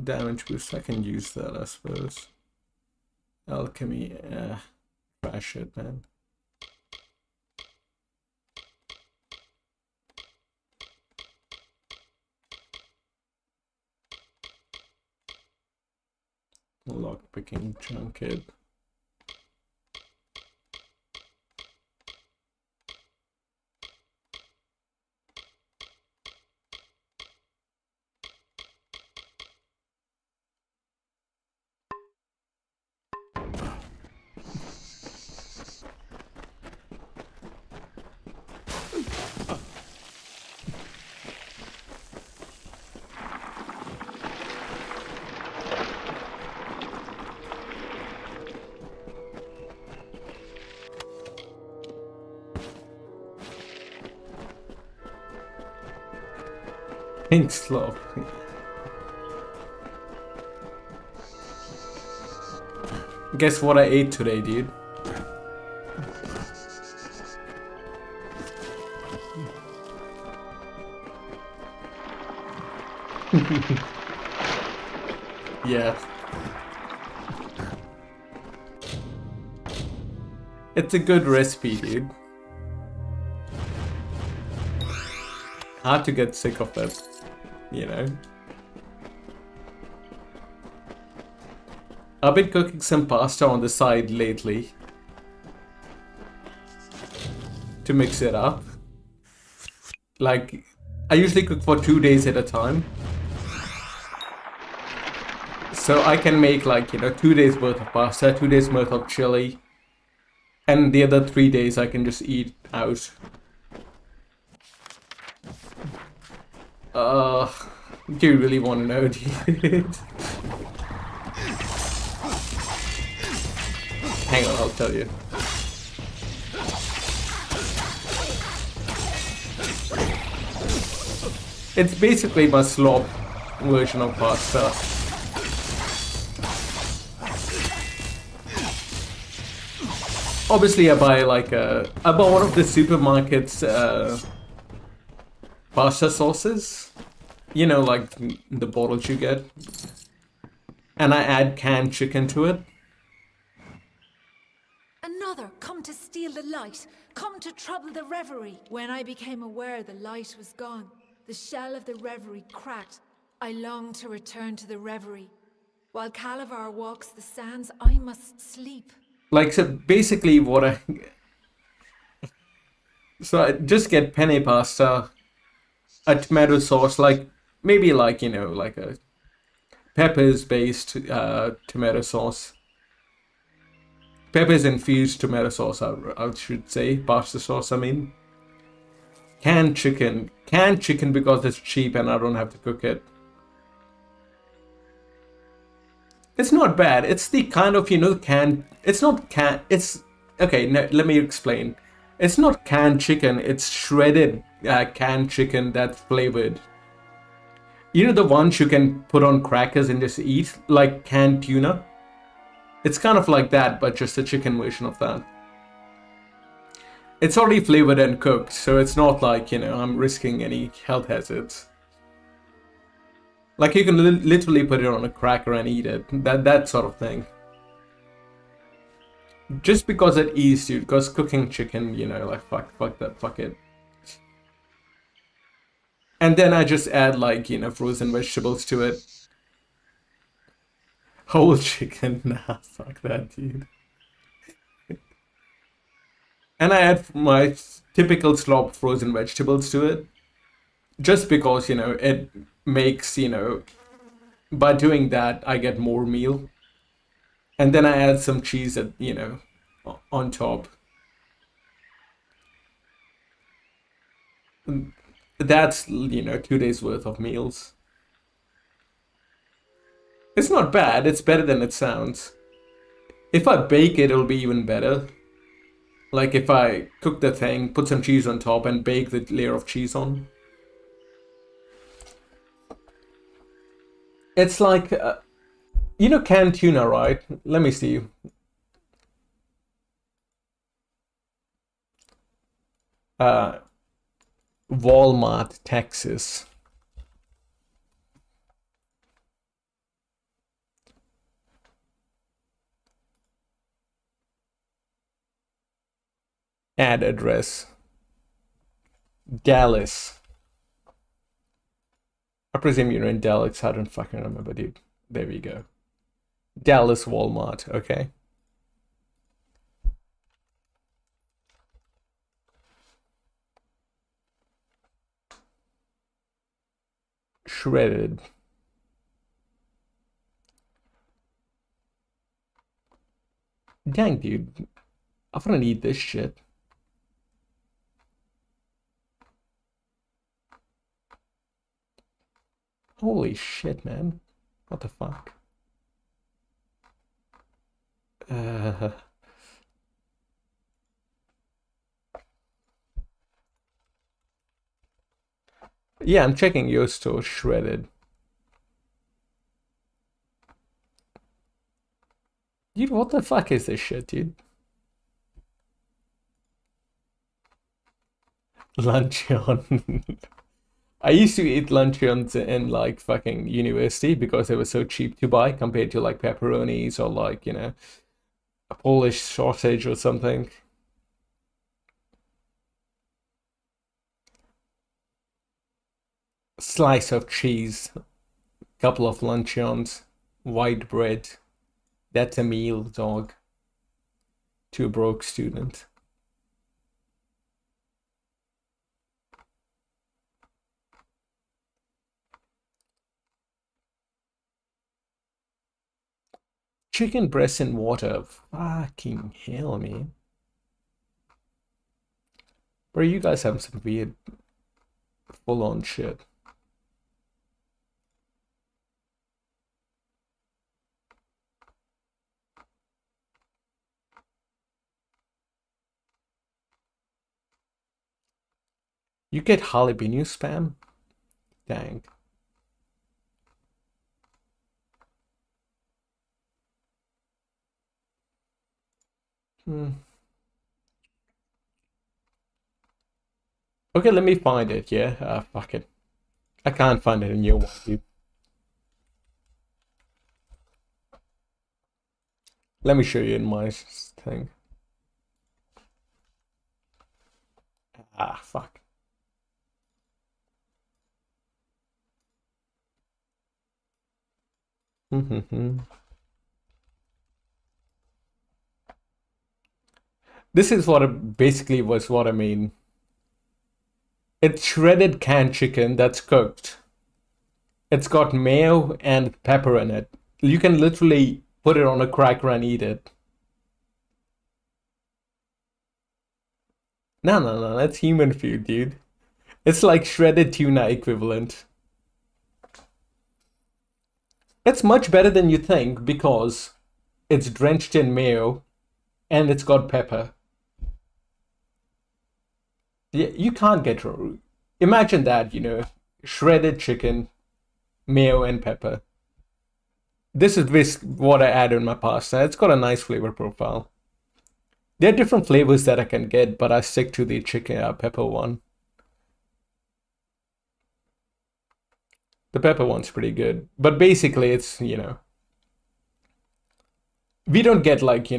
damage boost. I can use that, I suppose. Alchemy, trash it, man. Lockpicking junket. Pink slow. Guess what I ate today, dude? Yeah. It's a good recipe, dude. Hard to get sick of it, you know. I've been cooking some pasta on the side lately to mix it up. Like, I usually cook for 2 days at a time. So I can make, like, you know, 2 days worth of pasta, 2 days worth of chili, and the other 3 days I can just eat out. Do you really want to know, dude? Hang on, I'll tell you. It's basically my slop version of pasta. Obviously, I buy one of the supermarket's pasta sauces. You know, like the bottles you get. And I add canned chicken to it. Another come to steal the light, come to trouble the reverie. When I became aware the light was gone, the shell of the reverie cracked. I longed to return to the reverie. While Calavar walks the sands, I must sleep. Like, so basically what I... So I just get penne pasta, a tomato sauce, like, maybe like, you know, like a peppers-based tomato sauce. Peppers infused tomato sauce, I should say. Pasta sauce, I mean. Canned chicken. Canned chicken because it's cheap and I don't have to cook it. It's not bad. It's the kind of, you know, canned... It's not canned... It's... Okay, no, let me explain. It's not canned chicken. It's shredded canned chicken that's flavored. You know the ones you can put on crackers and just eat? Like canned tuna? It's kind of like that, but just a chicken version of that. It's already flavored and cooked, so it's not like, you know, I'm risking any health hazards. Like, you can literally put it on a cracker and eat it. That sort of thing. Just because it is, dude. Because cooking chicken, you know, like, fuck that, fuck it. And then I just add, like, you know, frozen vegetables to it. Whole chicken? Nah, fuck that, dude. And I add my typical slop frozen vegetables to it. Just because, it makes, by doing that, I get more meal. And then I add some cheese at, on top. That's, 2 days worth of meals. It's not bad, it's better than it sounds. If I bake it, it'll be even better. Like if I cook the thing, put some cheese on top and bake the layer of cheese on. It's like, canned tuna, right? Let me see. Walmart, Texas. Add address. Dallas. I presume you're in Dallas. I don't fucking remember, dude. There we go. Dallas Walmart, okay. Shredded. Dang, dude. I'm gonna need this shit. Holy shit, man. What the fuck? Yeah, I'm checking your store. Shredded. Dude, what the fuck is this shit, dude? Luncheon. I used to eat luncheons in like fucking university because they were so cheap to buy compared to like pepperonis or like, a Polish sausage or something. Slice of cheese, couple of luncheons, white bread. That's a meal, dog. To a broke student. Chicken breast in water. Fucking hell, man. Bro, you guys have some weird full-on shit. You get jalapeno spam? Dang. Okay, let me find it, yeah? Fuck it. I can't find it in your one, dude. Let me show you in my thing. Fuck. This is what it basically was what I mean. It's shredded canned chicken that's cooked. It's got mayo and pepper in it. You can literally put it on a cracker and eat it. No, that's human food, dude. It's like shredded tuna equivalent. It's much better than you think because it's drenched in mayo and it's got pepper. Yeah, you can't get wrong. Imagine that, shredded chicken, mayo and pepper. This is what I add in my pasta. It's got a nice flavor profile. There are different flavors that I can get, but I stick to the chicken pepper one. The pepper one's pretty good. But basically it's, we don't get like,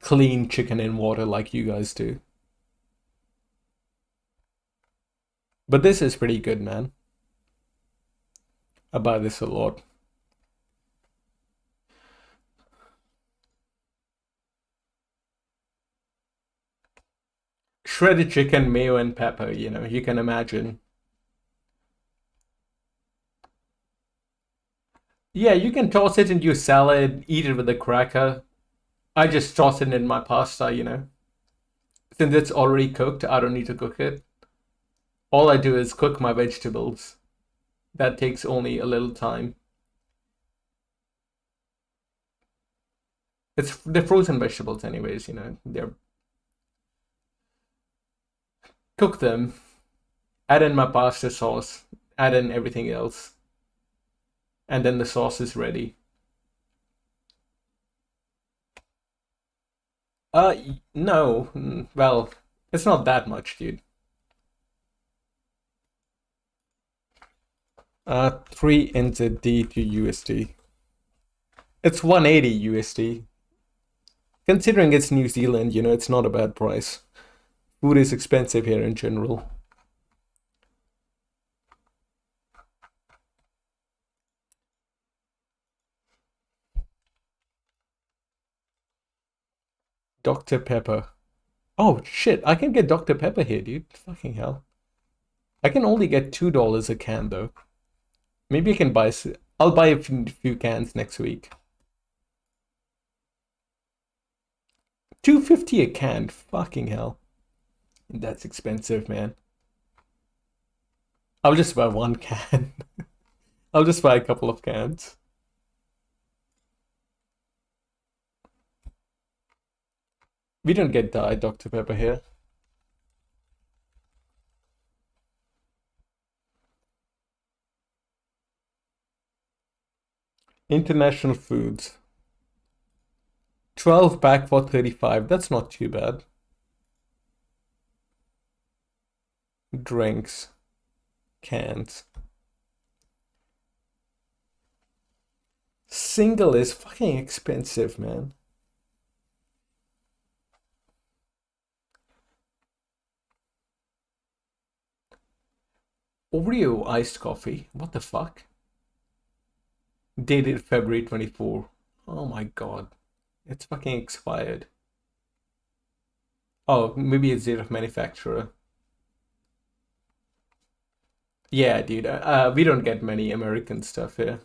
clean chicken in water like you guys do. But this is pretty good, man. I buy this a lot. shredded chicken, mayo, and pepper, you know, you can imagine. Yeah, you can toss it into your salad, eat it with a cracker. I just toss it in my pasta, you know. Since it's already cooked, I don't need to cook it. All I do is cook my vegetables. That takes only a little time. They're frozen vegetables anyways, you know. Cook them, add in my pasta sauce, add in everything else, and then the sauce is ready. No. Well, it's not that much, dude. 3 NZD to USD. It's 180 USD. Considering it's New Zealand, you know, it's not a bad price. Food is expensive here in general. Dr. Pepper. Oh shit, I can get Dr. Pepper here, dude. Fucking hell. I can only get $2 a can though. Maybe I can buy... I'll buy a few cans next week. $2.50 a can. Fucking hell. That's expensive, man. I'll just buy one can. I'll just buy a couple of cans. We don't get Diet Dr. Pepper here. International foods. 12 pack for 35. That's not too bad. Drinks. Cans. Single is fucking expensive, man. Oreo iced coffee. What the fuck? Dated February 24. Oh my god. It's fucking expired. Oh, maybe it's date of manufacturer. Yeah, dude. We don't get many American stuff here.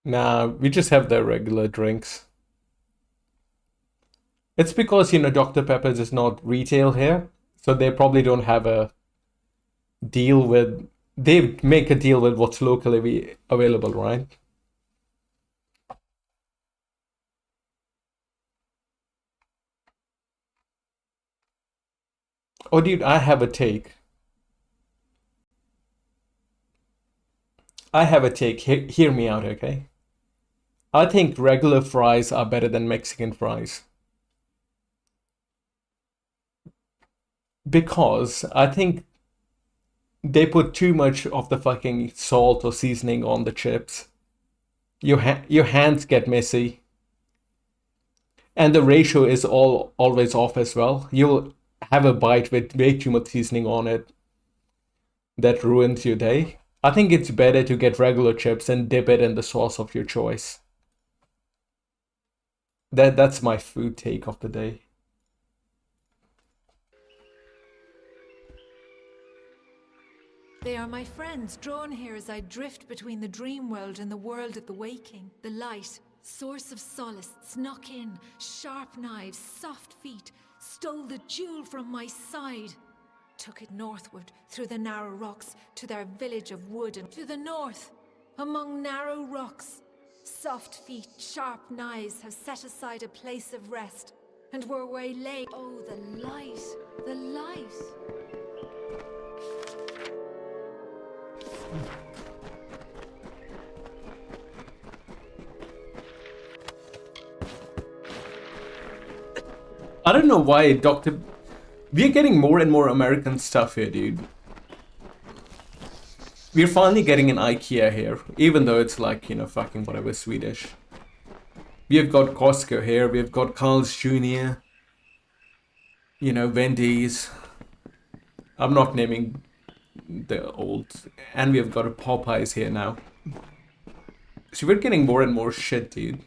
Nah, we just have the regular drinks. It's because, you know, Dr. Pepper's is not retail here, so they probably don't have a deal with... They make a deal with what's locally available, right? Oh, dude, I have a take. I have a take. Hear me out, okay? I think regular fries are better than Mexican fries. Because I think they put too much of the fucking salt or seasoning on the chips. Your hands get messy. And the ratio is always off as well. You'll have a bite with way too much seasoning on it. That ruins your day. I think it's better to get regular chips and dip it in the sauce of your choice. That's my food take of the day. They are my friends, drawn here as I drift between the dream world and the world of the waking. The light, source of solace, snuck in, sharp knives, soft feet, stole the jewel from my side. Took it northward, through the narrow rocks, to their village of wood, and to the north, among narrow rocks. Soft feet, sharp knives have set aside a place of rest, and were waylaid. Oh, the light, the light. I don't know why we're getting more and more American stuff here, dude. We're finally getting an IKEA here, even though it's like, you know, fucking whatever, Swedish. We've got Costco here, we've got Carl's Jr., you know, Wendy's. I'm not naming the old... And we have got a Popeyes here now. So we're getting more and more shit, dude.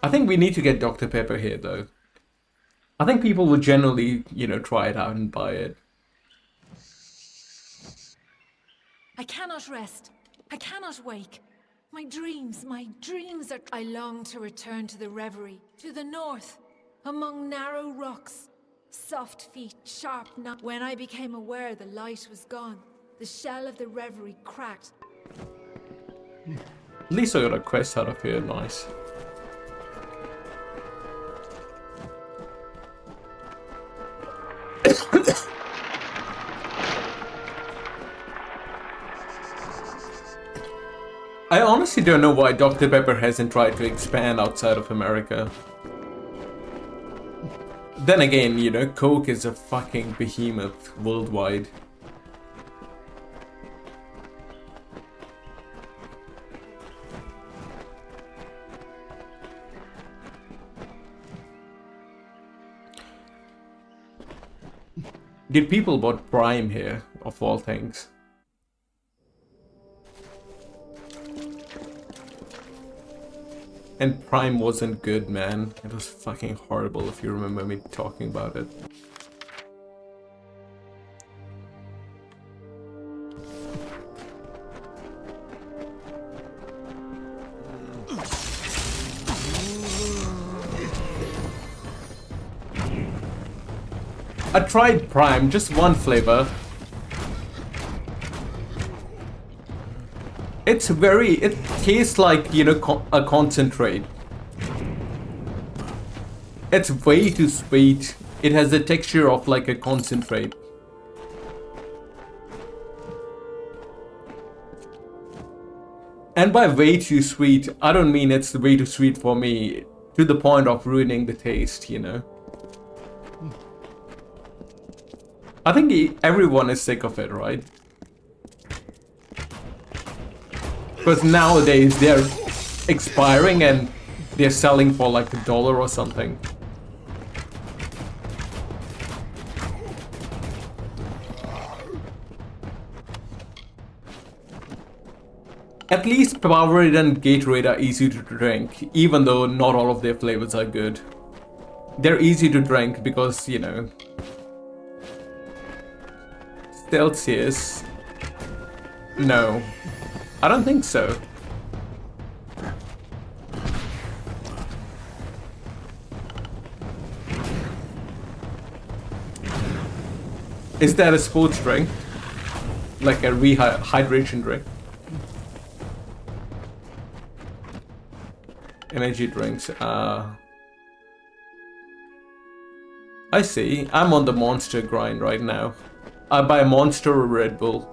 I think we need to get Dr. Pepper here, though. I think people will generally, you know, try it out and buy it. I cannot rest. I cannot wake. My dreams are... I long to return to the reverie, to the north, among narrow rocks, soft feet, sharp knives. When I became aware the light was gone, the shell of the reverie cracked. At least I got a quest out of here, nice. I honestly don't know why Dr. Pepper hasn't tried to expand outside of America. Then again, you know, Coke is a fucking behemoth worldwide. Did people bought Prime here, of all things? And Prime wasn't good, man. It was fucking horrible if you remember me talking about it. I tried Prime, just one flavor. It tastes like, you know, a concentrate. It's way too sweet. It has the texture of like a concentrate. And by way too sweet, I don't mean it's way too sweet for me, to the point of ruining the taste, you know. I think everyone is sick of it, right? Because nowadays they're expiring and they're selling for like $1 or something. At least Powerade and Gatorade are easy to drink, even though not all of their flavors are good. They're easy to drink because, you know... Celsius... No. I don't think so. Is that a sports drink? Like a rehydration drink? Energy drinks. I see. I'm on the Monster grind right now. I buy Monster or Red Bull,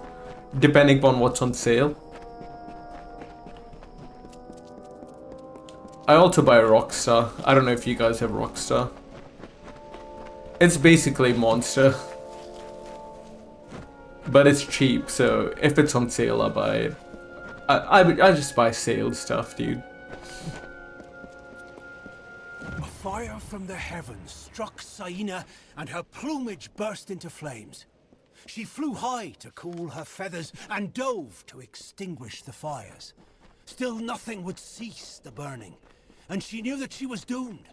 depending on what's on sale. I also buy Rockstar. I don't know if you guys have Rockstar. It's basically Monster. But it's cheap, so if it's on sale, I buy it. I just buy sale stuff, dude. A fire from the heavens struck Saina, and her plumage burst into flames. She flew high to cool her feathers and dove to extinguish the fires. Still nothing would cease the burning, and she knew that she was doomed.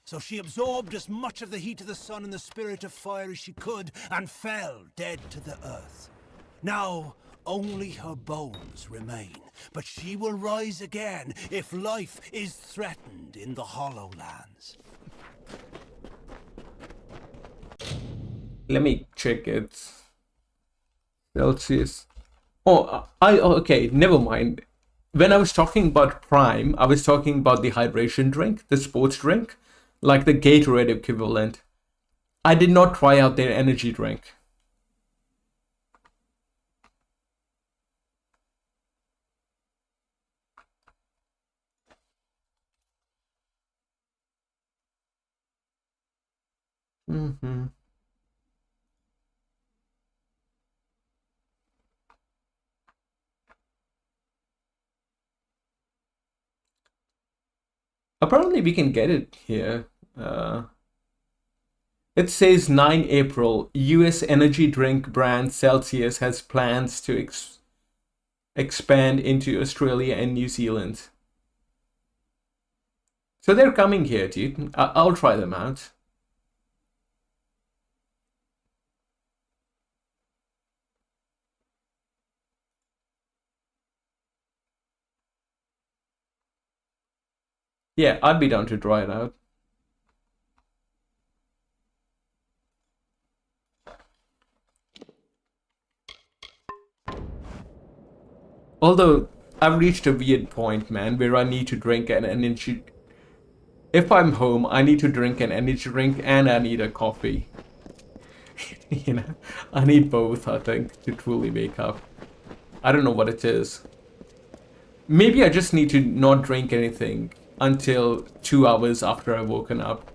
So she absorbed as much of the heat of the sun and the spirit of fire as she could, and fell dead to the earth. Now, only her bones remain, but she will rise again if life is threatened in the Hollow Lands. Let me check it. Celsius. Oh, okay, never mind. When I was talking about Prime, I was talking about the hydration drink, the sports drink, like the Gatorade equivalent. I did not try out their energy drink. Mm-hmm. Apparently we can get it here. It says 9 April, US energy drink brand Celsius has plans to expand into Australia and New Zealand. So they're coming here, dude. I'll try them out. Yeah, I'd be down to try it out. Although, I've reached a weird point, man, where I need to drink an energy... If I'm home, I need to drink an energy drink and I need a coffee. You know, I need both, I think, to truly wake up. I don't know what it is. Maybe I just need to not drink anything until 2 hours after I've woken up.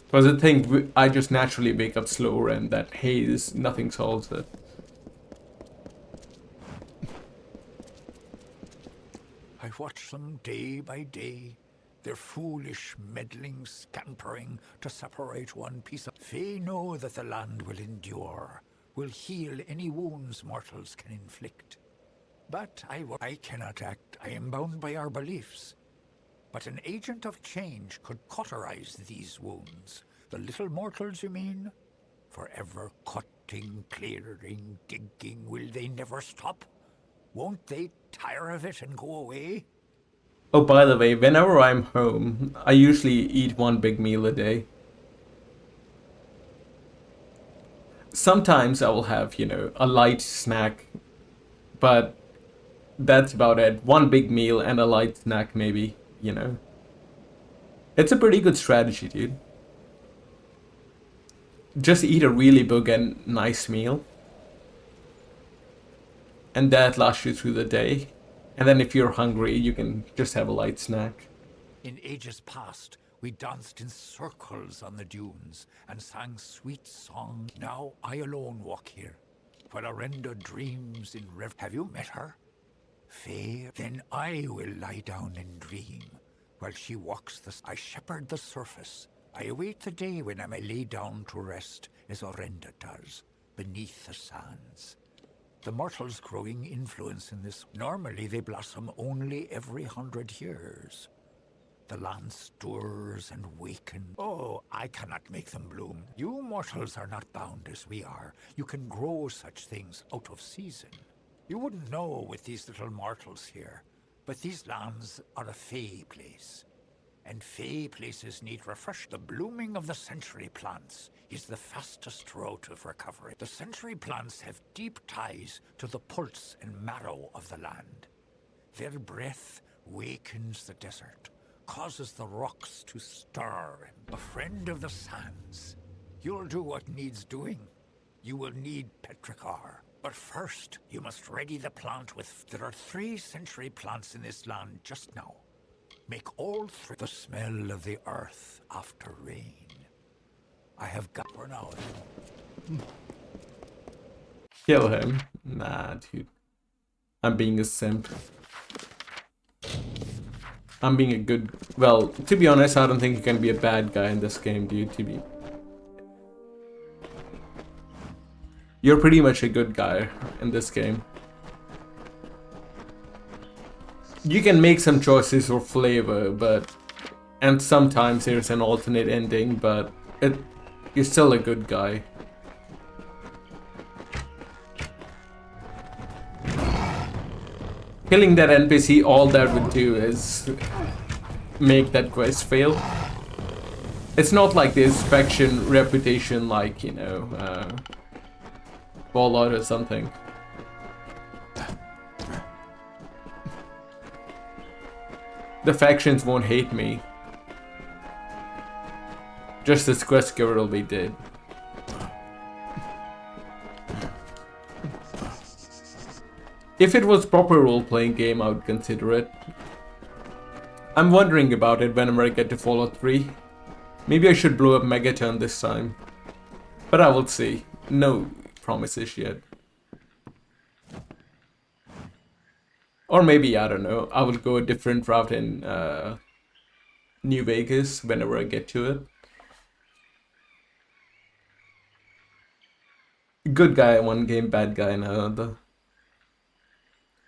Because I think I just naturally wake up slower and that haze, nothing solves it. I watch them day by day, their foolish, meddling scampering to separate one piece of... They know that the land will endure, will heal any wounds mortals can inflict. But I cannot act. I am bound by our beliefs. But an agent of change could cauterize these wounds. The little mortals, you mean? Forever cutting, clearing, digging, will they never stop? Won't they tire of it and go away? Oh, by the way, whenever I'm home, I usually eat one big meal a day. Sometimes I will have, you know, a light snack, but that's about it. One big meal and a light snack, maybe, you know. It's a pretty good strategy, dude. Just eat a really big and nice meal. And that lasts you through the day. And then if you're hungry, you can just have a light snack. In ages past, we danced in circles on the dunes and sang sweet songs. Now I alone walk here, while Arenda dreams in rev. Have you met her? Fair, then I will lie down and dream, while she walks I shepherd the surface. I await the day when I may lay down to rest, as Arenda does, beneath the sands. The mortals growing influence in this. Normally they blossom only every 100 years. The land stirs and wakens. Oh, I cannot make them bloom. You mortals are not bound as we are. You can grow such things out of season. You wouldn't know with these little mortals here, but these lands are a fey place. And fey places need refresh. The blooming of the century plants is the fastest road of recovery. The century plants have deep ties to the pulse and marrow of the land. Their breath wakens the desert, causes the rocks to stir. A friend of the sands. You'll do what needs doing. You will need petrichor. But first, you must ready the plant with... There are 3 century plants in this land just now. Make all 3 the smell of the earth after rain. I have got for now. Kill him. Nah, dude. I'm being a simp. I'm being a good... Well, to be honest, I don't think you can be a bad guy in this game, dude. To be... You're pretty much a good guy in this game. You can make some choices for flavor, but... And sometimes there's an alternate ending, but... You're still a good guy. Killing that NPC, all that would do is... make that quest fail. It's not like there's faction reputation like, you know... Fallout or something. The factions won't hate me. Just as quest giver will be dead. If it was proper role-playing game, I would consider it. I'm wondering about it whenever I get to Fallout 3. Maybe I should blow up Megaton this time. But I will see. No promises yet. Or maybe, I don't know, I will go a different route in New Vegas whenever I get to it. Good guy in one game, bad guy in another.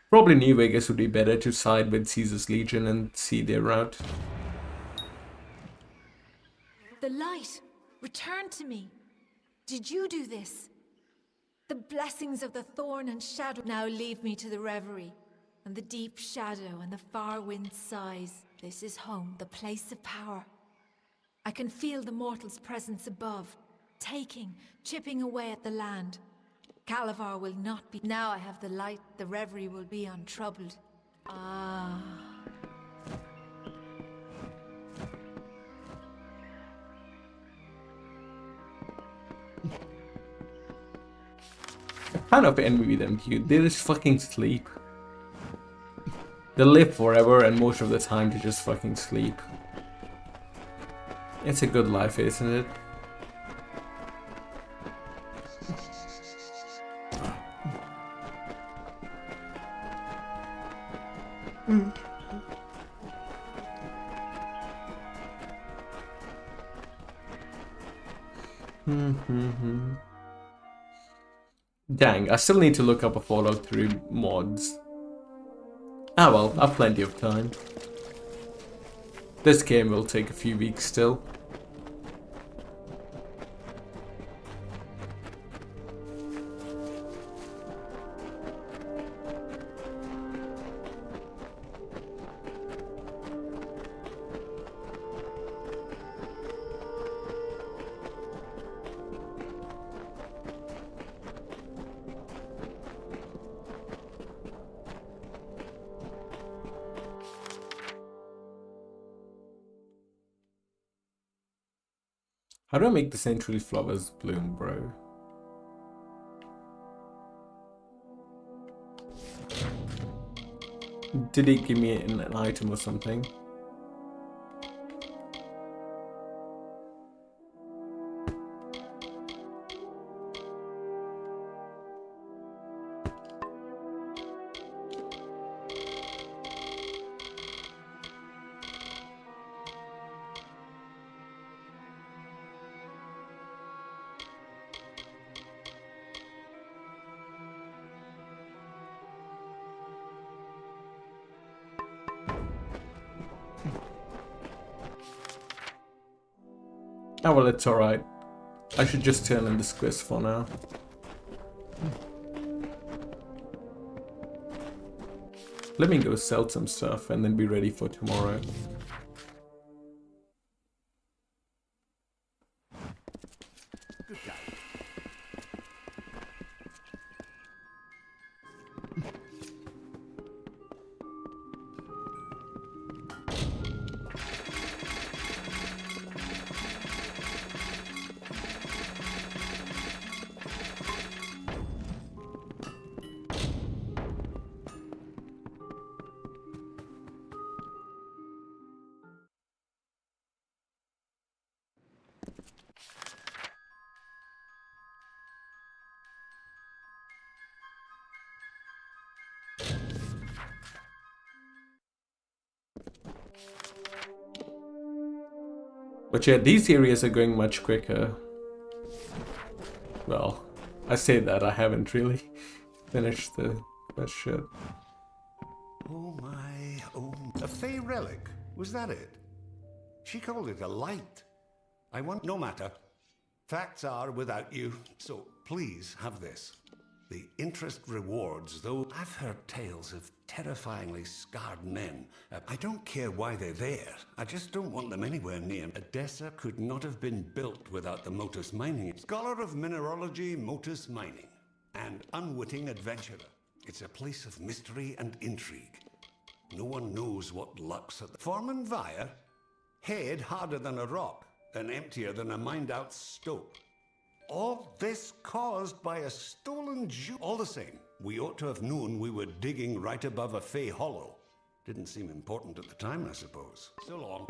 Probably New Vegas would be better to side with Caesar's Legion and see their route. The light, return to me. Did you do this? The blessings of the thorn and shadow now leave me to the reverie, and the deep shadow and the far wind sighs. This is home, the place of power. I can feel the mortal's presence above, taking, chipping away at the land. Calavar will not be. Now I have the light, the reverie will be untroubled. Ah. Kind of envy them, dude. They just fucking sleep. They live forever and most of the time they just fucking sleep. It's a good life, isn't it? Dang, I still need to look up a Fallout 3 mods. Ah well, I've plenty of time. This game will take a few weeks still. How do I make the century flowers bloom, bro? Did he give me an item or something? Oh well, it's alright. I should just turn in this quest for now. Let me go sell some stuff and then be ready for tomorrow. Good guy. But yeah, these areas are going much quicker. Well, I say that, I haven't really finished the shit. Oh my, oh. A Fey relic, was that it? She called it a light. I want, no matter. Facts are without you, so please have this. The interest rewards, though I've heard tales of terrifyingly scarred men. I don't care why they're there. I just don't want them anywhere near. Edessa could not have been built without the Motus Mining. Scholar of mineralogy, Motus Mining. And unwitting adventurer. It's a place of mystery and intrigue. No one knows what lurks at the... Foreman Vire? Head harder than a rock, and emptier than a mined-out stope. All this caused by a stolen Jew. All the same, we ought to have known we were digging right above a Fey hollow. Didn't seem important at the time, I suppose. So long.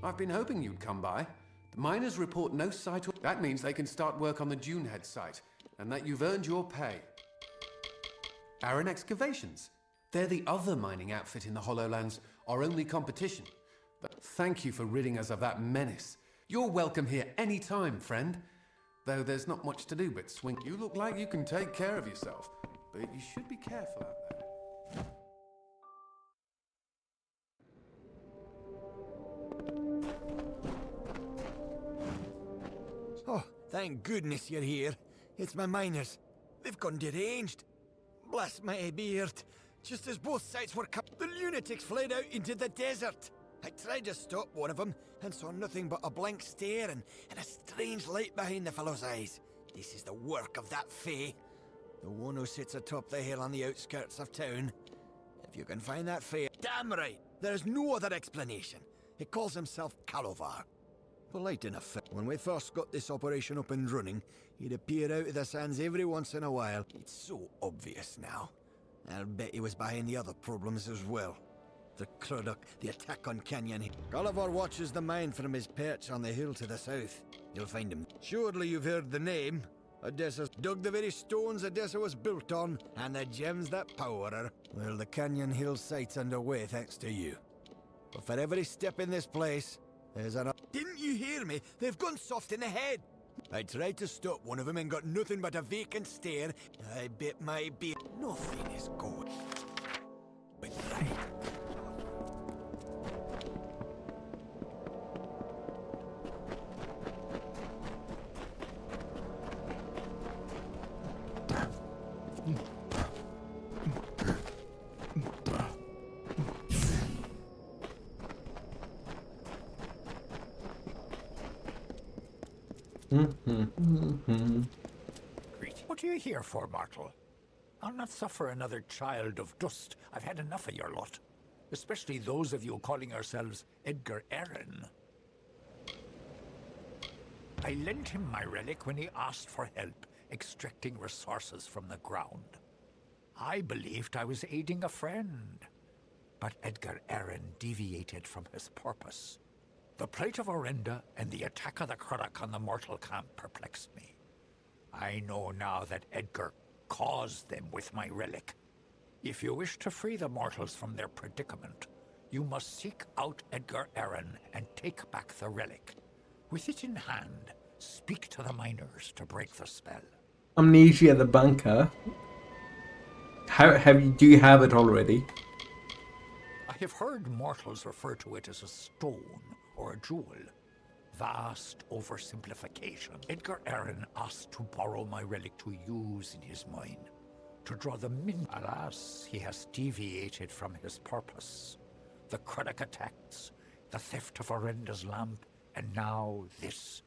I've been hoping you'd come by. The miners report no site. That means they can start work on the Dunehead site, and that you've earned your pay. Aaron Excavations. They're the other mining outfit in the Hollowlands, our only competition. But thank you for ridding us of that menace. You're welcome here any time, friend. Though there's not much to do but swing. You look like you can take care of yourself, but you should be careful out there. Oh, thank goodness you're here. It's my miners. They've gone deranged. Bless my beard. Just as both sides were the lunatics fled out into the desert. I tried to stop one of them and saw nothing but a blank stare and a strange light behind the fellow's eyes. This is the work of that Fae. The one who sits atop the hill on the outskirts of town. If you can find that Fae, damn right. There's no other explanation. He calls himself Calovar. Polite enough. When we first got this operation up and running, he'd appear out of the sands every once in a while. It's so obvious now. I'll bet he was behind the other problems as well. The Crudock, the attack on Canyon Hill. Gulliver watches the mine from his perch on the hill to the south. You'll find him. Surely you've heard the name. Odysseus dug the very stones Odessa was built on, and the gems that power her. Well, the Canyon Hill site's underway thanks to you. But for every step in this place, there's another. Didn't you hear me? They've gone soft in the head. I tried to stop one of them and got nothing but a vacant stare. I bit my beard. Nothing is going right. What are you here for, mortal? I'll not suffer another child of dust. I've had enough of your lot. Especially those of you calling yourselves Edgar Arryn. I lent him my relic when he asked for help extracting resources from the ground. I believed I was aiding a friend. But Edgar Arryn deviated from his purpose. The plight of Orenda and the attack of the Crudock on the mortal camp perplexed me. I know now that Edgar caused them with my relic. If you wish to free the mortals from their predicament, you must seek out Edgar Arryn and take back the relic. With it in hand, speak to the miners to break the spell. Amnesia the bunker. Do you have it already? I have heard mortals refer to it as a stone or a jewel. Vast oversimplification. Edgar Arryn asked to borrow my relic to use in his mine, to draw the min. Alas, he has deviated from his purpose. The Crudock attacks, the theft of Orenda's lamp, and now this.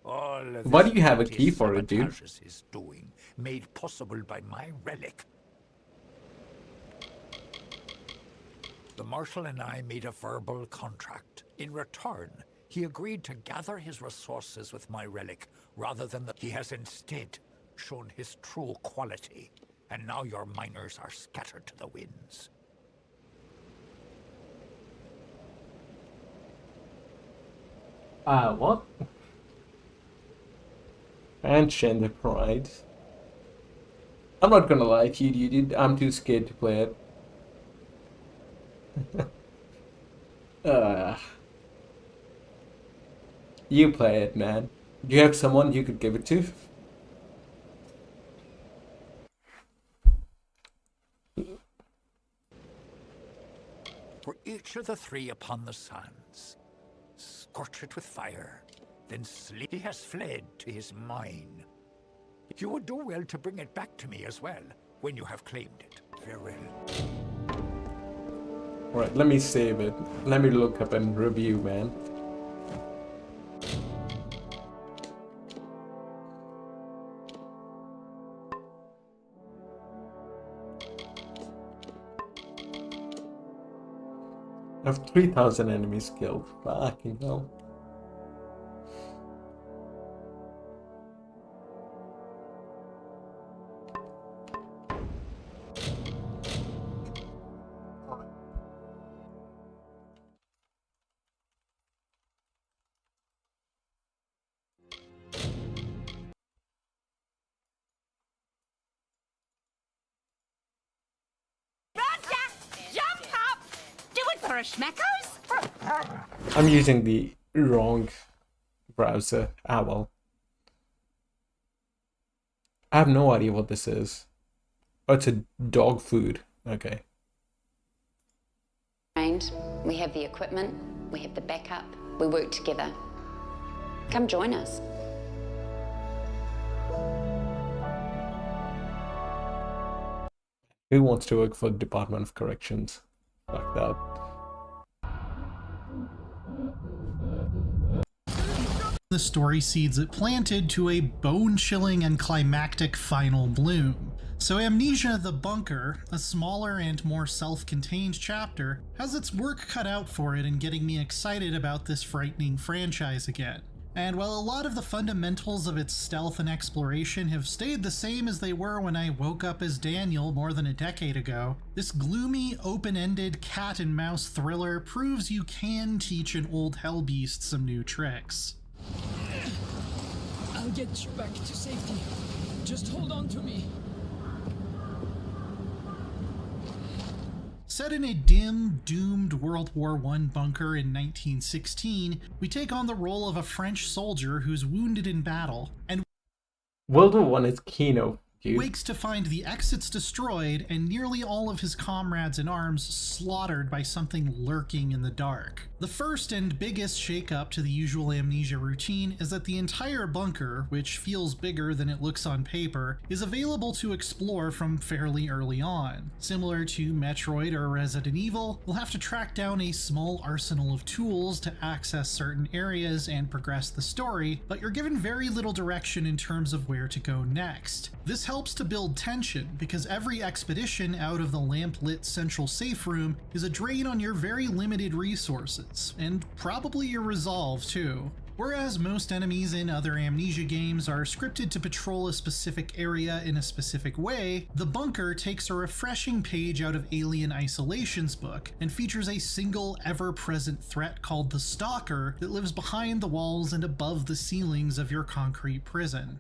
All of Why this do you have a key for it, dude? sabotage is his doing, made possible by my relic. The Marshal and I made a verbal contract. In return, he agreed to gather his resources with my relic, rather than that. He has instead shown his true quality, and now your miners are scattered to the winds. What? Ancient the Pride. I'm not gonna lie to you, dude. I'm too scared to play it. You play it, man. Do you have someone you could give it to? For each of the three upon the sands, scorch it with fire, then sleep. He has fled to his mine. You would do well to bring it back to me as well, when you have claimed it. Farewell. Alright, let me save it. Let me look up and review, man. I have 3,000 enemies killed. Fucking hell. for schmeckos? I'm using the wrong browser. Ah well. I have no idea what this is. Oh, it's a dog food. Okay. We have the equipment, we have the backup, we work together. Come join us. Who wants to work for the Department of Corrections? Like that. The story seeds it planted to a bone-chilling and climactic final bloom. So Amnesia the Bunker, a smaller and more self-contained chapter, has its work cut out for it in getting me excited about this frightening franchise again. And while a lot of the fundamentals of its stealth and exploration have stayed the same as they were when I woke up as Daniel more than a decade ago, this gloomy, open-ended cat and mouse thriller proves you can teach an old hellbeast some new tricks. I'll get you back to safety. Just hold on to me. Set in a dim, doomed World War I bunker in 1916, we take on the role of a French soldier who's wounded in battle, and World War I is Kino, dude. Wakes to find the exits destroyed and nearly all of his comrades in arms slaughtered by something lurking in the dark. The first and biggest shakeup to the usual Amnesia routine is that the entire bunker, which feels bigger than it looks on paper, is available to explore from fairly early on. Similar to Metroid or Resident Evil, you'll have to track down a small arsenal of tools to access certain areas and progress the story, but you're given very little direction in terms of where to go next. This helps to build tension, because every expedition out of the lamp-lit central safe room is a drain on your very limited resources, and probably your resolve too. Whereas most enemies in other Amnesia games are scripted to patrol a specific area in a specific way, the bunker takes a refreshing page out of Alien Isolation's book and features a single ever-present threat called the Stalker that lives behind the walls and above the ceilings of your concrete prison.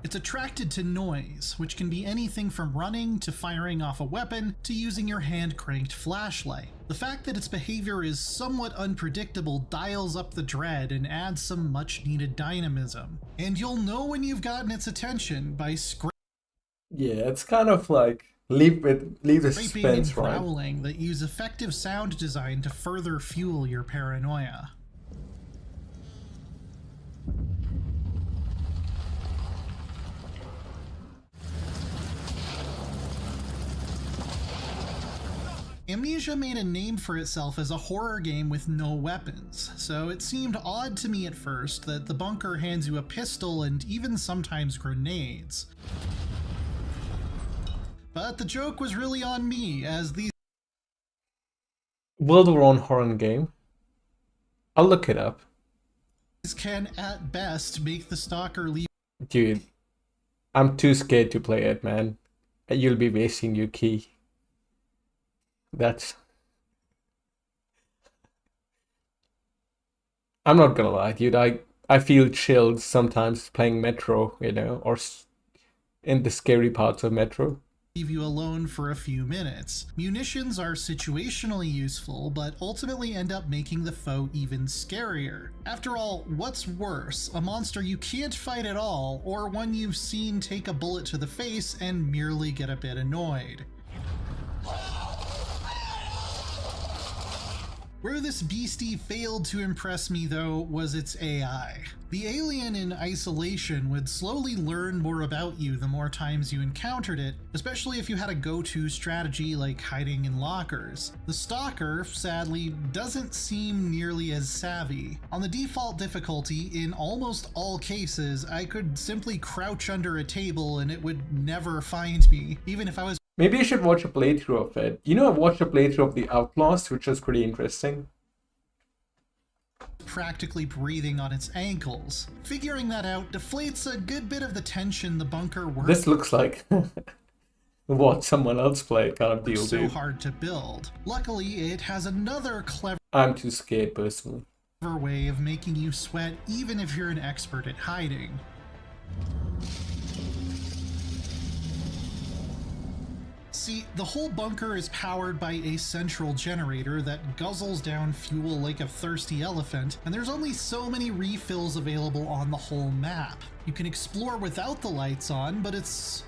It's attracted to noise, which can be anything from running to firing off a weapon to using your hand-cranked flashlight. The fact that its behavior is somewhat unpredictable dials up the dread and adds some much-needed dynamism. And you'll know when you've gotten its attention by Yeah, it's kind of like leave the scraping suspense, and right? growling that use effective sound design to further fuel your paranoia. Amnesia made a name for itself as a horror game with no weapons, so it seemed odd to me at first that the bunker hands you a pistol and even sometimes grenades. But the joke was really on me, as these World War I horror game. I'll look it up. can at best make the stalker leave. Dude, I'm too scared to play it, man. You'll be wasting your key. I'm not gonna lie, dude. I feel chilled sometimes playing Metro, you know, or in the scary parts of Metro. Leave you alone for a few minutes. Munitions are situationally useful, but ultimately end up making the foe even scarier. After all, what's worse, a monster you can't fight at all, or one you've seen take a bullet to the face and merely get a bit annoyed? Where this beastie failed to impress me, though, was its AI. The alien in Isolation would slowly learn more about you the more times you encountered it, especially if you had a go-to strategy like hiding in lockers. The Stalker, sadly, doesn't seem nearly as savvy. On the default difficulty, in almost all cases, I could simply crouch under a table and it would never find me, even if I was Maybe you should watch a playthrough of it. You know, I've watched a playthrough of The Outlast, which was pretty interesting. practically breathing on its ankles. Figuring that out deflates a good bit of the tension the bunker works. This looks like what someone else played kind of deal, so dude. hard to build. Luckily, it has another clever I'm too scared, personally. way of making you sweat even if you're an expert at hiding. See, the whole bunker is powered by a central generator that guzzles down fuel like a thirsty elephant, and there's only so many refills available on the whole map. You can explore without the lights on, but it's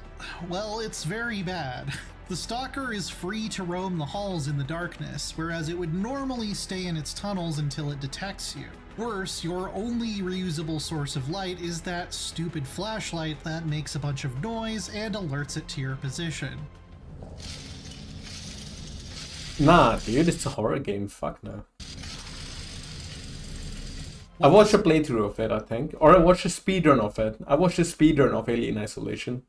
very bad. The Stalker is free to roam the halls in the darkness, whereas it would normally stay in its tunnels until it detects you. Worse, your only reusable source of light is that stupid flashlight that makes a bunch of noise and alerts it to your position. Nah, dude, it's a horror game. Fuck no. I watched a playthrough of it, I think. Or I watched a speedrun of it. I watched a speedrun of Alien Isolation.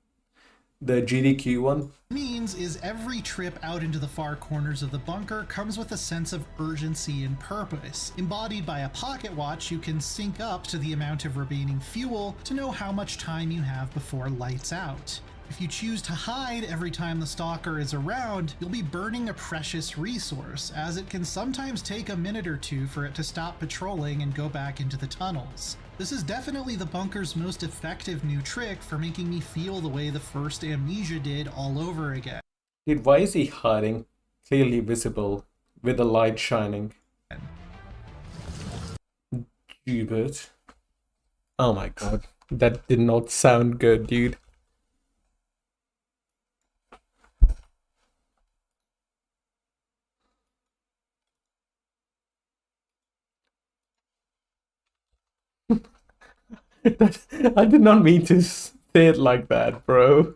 The GDQ one. Means is every trip out into the far corners of the bunker comes with a sense of urgency and purpose. Embodied by a pocket watch, you can sync up to the amount of remaining fuel to know how much time you have before lights out. If you choose to hide every time the Stalker is around, you'll be burning a precious resource, as it can sometimes take a minute or two for it to stop patrolling and go back into the tunnels. This is definitely the bunker's most effective new trick for making me feel the way the first Amnesia did all over again. Dude, why is he hiding? Clearly visible, with the light shining. Hubert. Oh my god, that did not sound good, dude. I did not mean to say it like that, bro.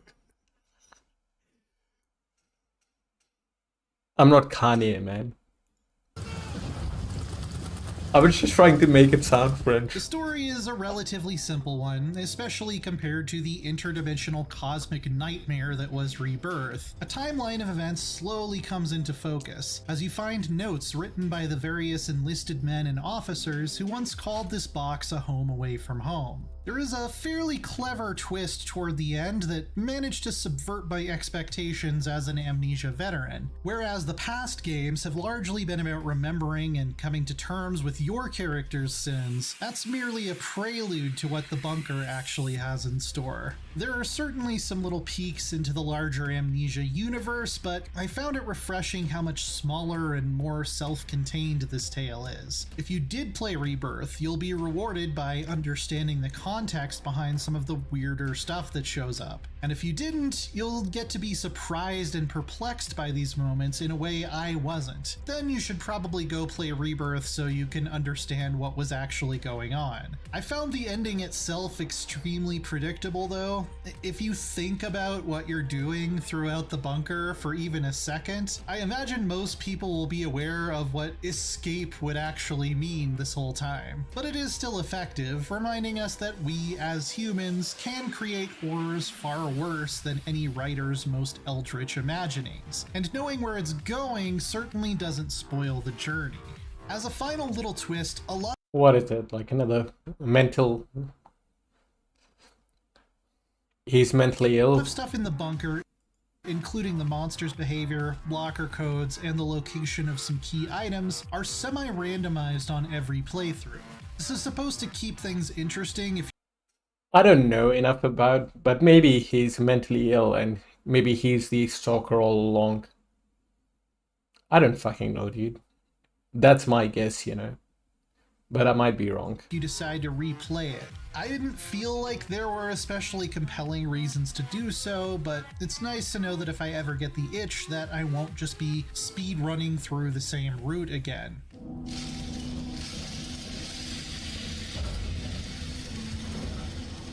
I'm not Kanye, man. I was just trying to make it sound French. The story is a relatively simple one, especially compared to the interdimensional cosmic nightmare that was Rebirth. A timeline of events slowly comes into focus, as you find notes written by the various enlisted men and officers who once called this box a home away from home. There is a fairly clever twist toward the end that managed to subvert my expectations as an Amnesia veteran. Whereas the past games have largely been about remembering and coming to terms with your character's sins, that's merely a prelude to what the bunker actually has in store. There are certainly some little peeks into the larger Amnesia universe, but I found it refreshing how much smaller and more self-contained this tale is. If you did play Rebirth, you'll be rewarded by understanding the context behind some of the weirder stuff that shows up. And if you didn't, you'll get to be surprised and perplexed by these moments in a way I wasn't. Then you should probably go play Rebirth so you can understand what was actually going on. I found the ending itself extremely predictable though. If you think about what you're doing throughout the bunker for even a second, I imagine most people will be aware of what escape would actually mean this whole time. But it is still effective, reminding us that we as humans can create horrors far worse than any writer's most eldritch imaginings. And knowing where it's going certainly doesn't spoil the journey. As a final little twist, a lot— What is it? Like another mental... He's mentally ill? of stuff in the bunker, including the monster's behavior, locker codes, and the location of some key items, are semi-randomized on every playthrough. This is supposed to keep things interesting if I don't know enough about, but maybe he's mentally ill and maybe he's the stalker all along. I don't fucking know, dude. That's my guess, you know. But I might be wrong. you decide to replay it. I didn't feel like there were especially compelling reasons to do so, but it's nice to know that if I ever get the itch, that I won't just be speed running through the same route again.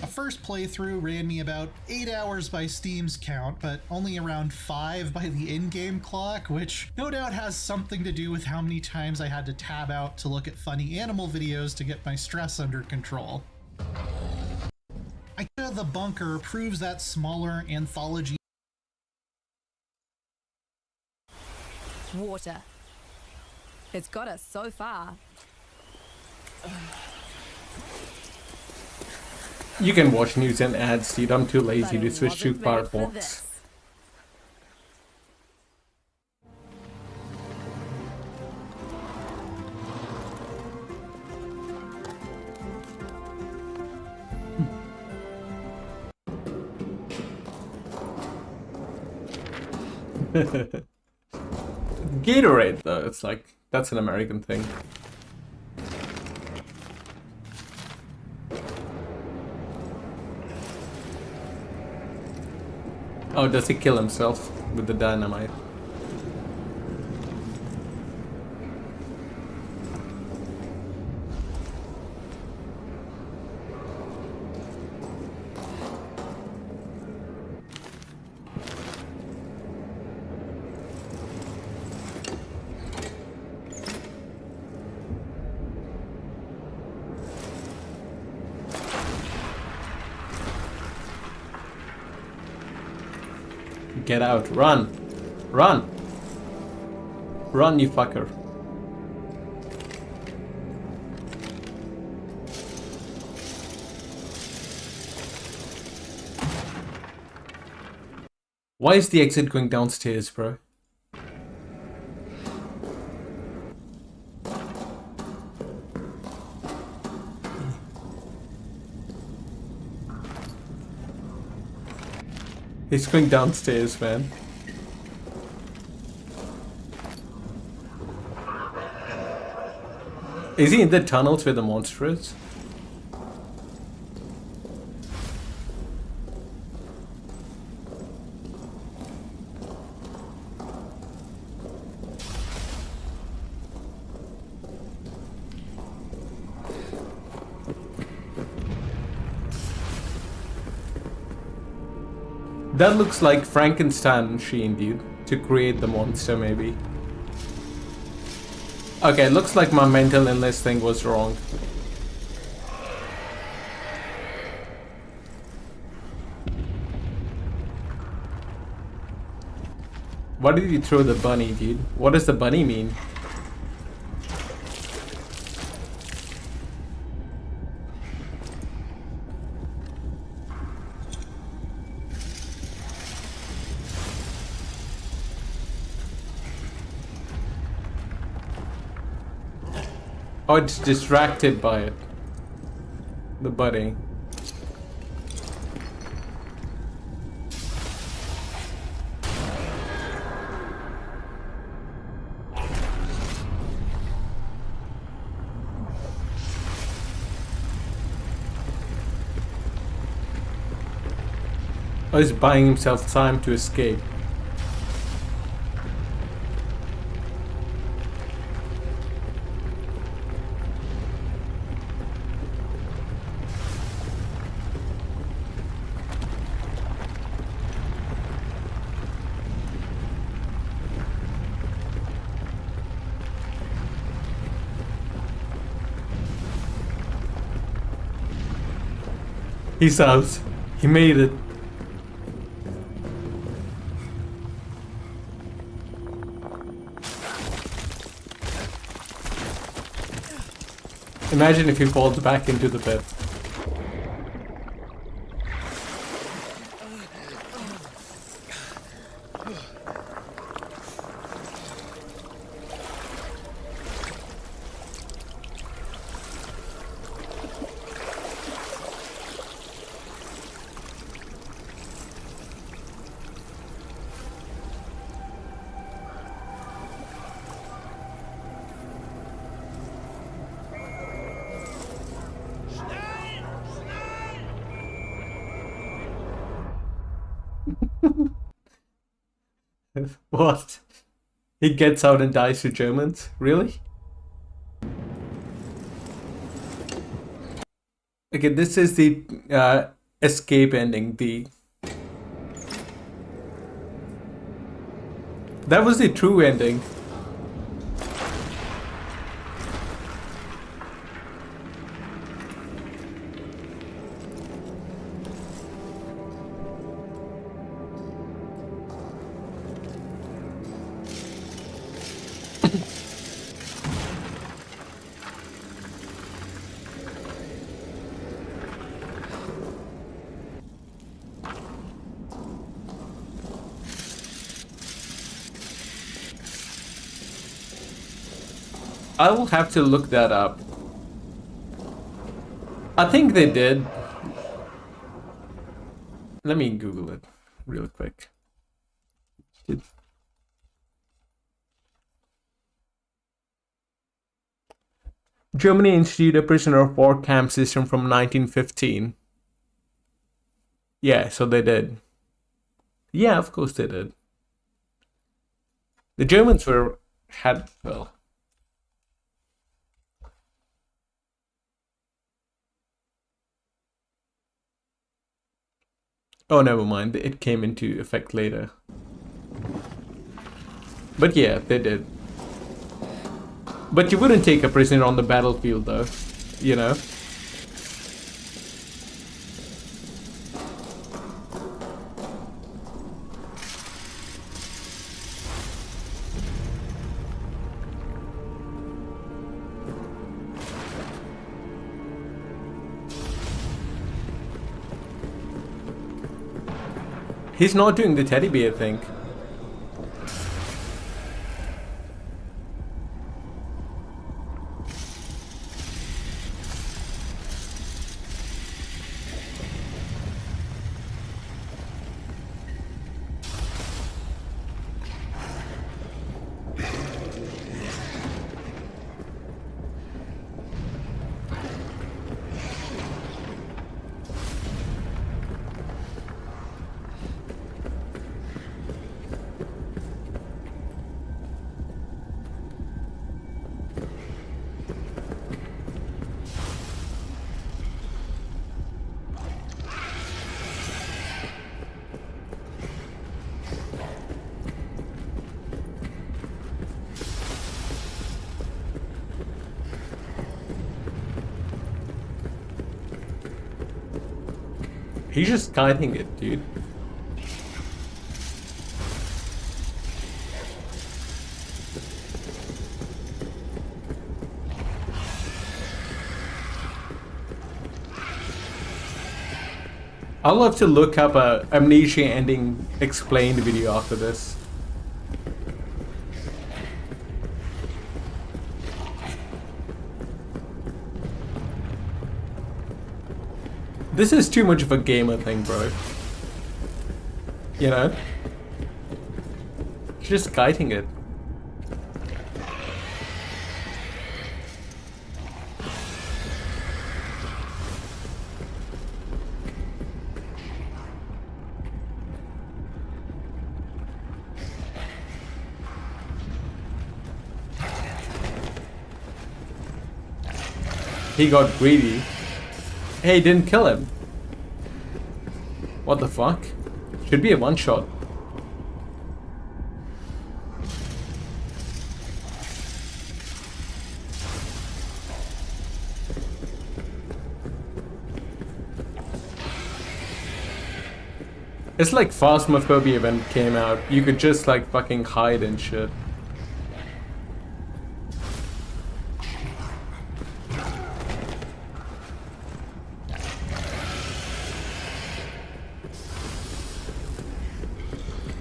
A first playthrough ran me about 8 hours by Steam's count, but only around 5 by the in-game clock, which no doubt has something to do with how many times I had to tab out to look at funny animal videos to get my stress under control. The bunker proves that smaller anthology Water. It's got us so far. You can watch news and ads, dude. I'm too lazy to switch to Firefox. Gatorade, though, it's like, that's an American thing. Oh, does he kill himself with the dynamite? Get out. Run. Run. Run, you fucker. Why is the exit going downstairs, bro? He's going downstairs, man. Is he in the tunnels where the monster is? That looks like Frankenstein machine, dude, to create the monster, maybe. Okay, looks like my mental illness thing was wrong. Why did you throw the bunny, dude? What does the bunny mean? Oh, it's distracted by it. The bunny. Oh, he's buying himself time to escape. He's out. He made it. Imagine if he falls back into the pit. What? He gets out and dies to Germans? Really? Okay, this is the escape ending. That was the true ending. I will have to look that up. I think they did. Let me Google it real quick. Germany instituted a prisoner of war camp system from 1915. Yeah, so they did. Yeah, of course they did. The Germans had, well... Oh, never mind. It came into effect later. But yeah, they did. But you wouldn't take a prisoner on the battlefield, though. You know? He's not doing the teddy bear thing. He's just guiding it, dude. I'll have to look up a Amnesia ending explained video after this. This is too much of a gamer thing, bro. You know? Just guiding it. He got greedy. Hey, didn't kill him. What the fuck? Should be a one-shot. It's like Phasmophobia when it came out. You could just like fucking hide and shit.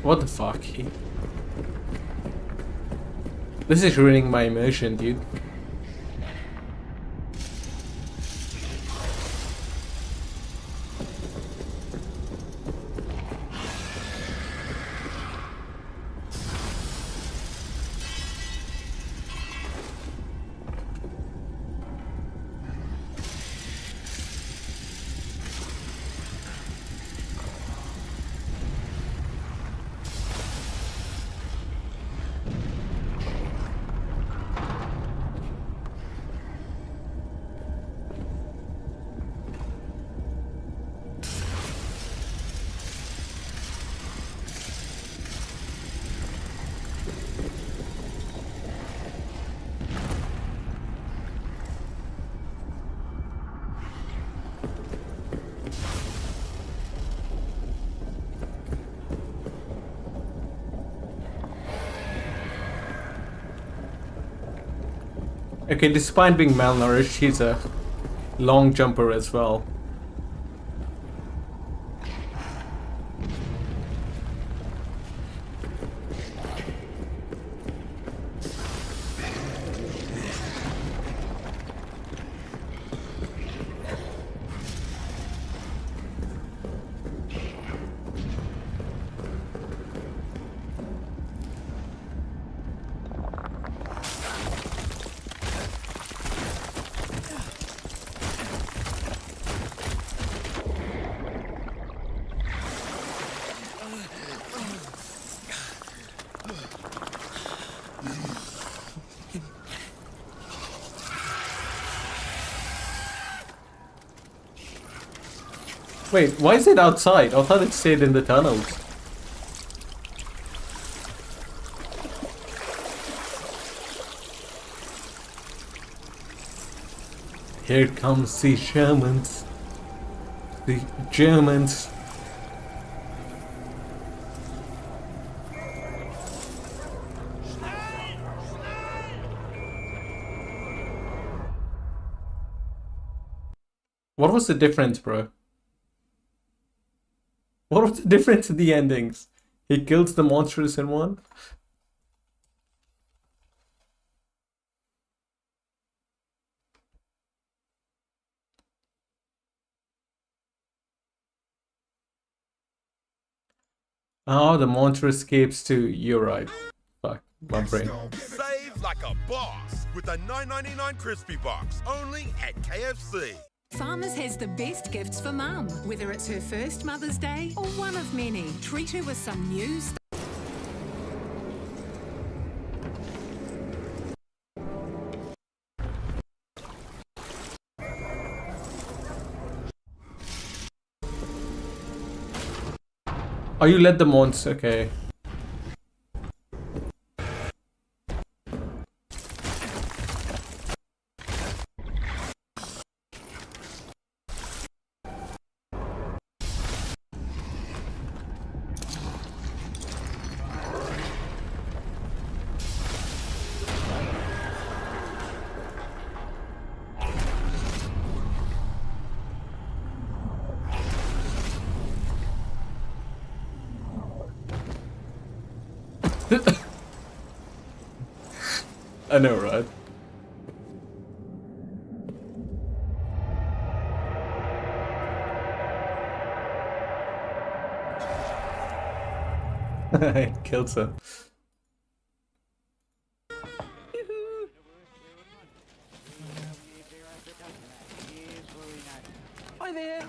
What the fuck? This is ruining my immersion, dude. Okay, despite being malnourished, he's a long jumper as well. Wait, why is it outside? I thought it stayed in the tunnels. Here comes the Germans. The Germans. What was the difference, bro? What was the difference in the endings? He kills the monsters in one? Oh, the monster escapes too. You're right. Fuck, my brain. Save like a boss with a $9.99 crispy box only at KFC. Farmers has the best gifts for Mum. Whether it's her first Mother's Day or one of many, treat her with some new stuff. Oh, you let the monster. Okay. I know, right? Kills her. Hi there.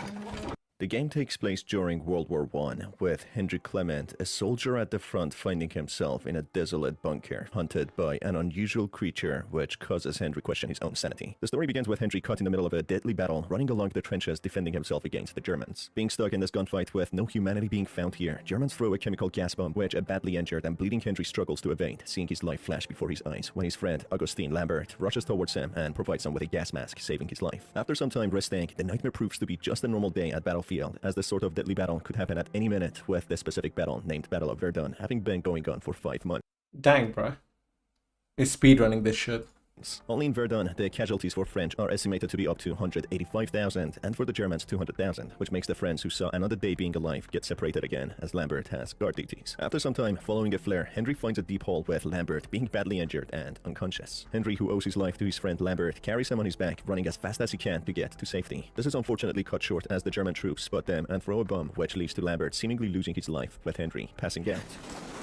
The game takes place during World War I, with Henry Clement, a soldier at the front, finding himself in a desolate bunker, hunted by an unusual creature which causes Henry to question his own sanity. The story begins with Henry caught in the middle of a deadly battle, running along the trenches defending himself against the Germans. Being stuck in this gunfight with no humanity being found here, Germans throw a chemical gas bomb which a badly injured and bleeding Henry struggles to evade, seeing his life flash before his eyes when his friend Augustine Lambert rushes towards him and provides him with a gas mask, saving his life. After some time resting, the nightmare proves to be just a normal day at battlefield, as this sort of deadly battle could happen at any minute, with this specific battle, named Battle of Verdun, having been going on for 5 months. Dang, bro. He's speedrunning this shit. Only in Verdun, the casualties for French are estimated to be up to 185,000, and for the Germans 200,000, which makes the friends who saw another day being alive get separated again, as Lambert has guard duties. After some time, following a flare, Henry finds a deep hole with Lambert being badly injured and unconscious. Henry, who owes his life to his friend Lambert, carries him on his back, running as fast as he can to get to safety. This is unfortunately cut short as the German troops spot them and throw a bomb, which leads to Lambert seemingly losing his life, with Henry passing out.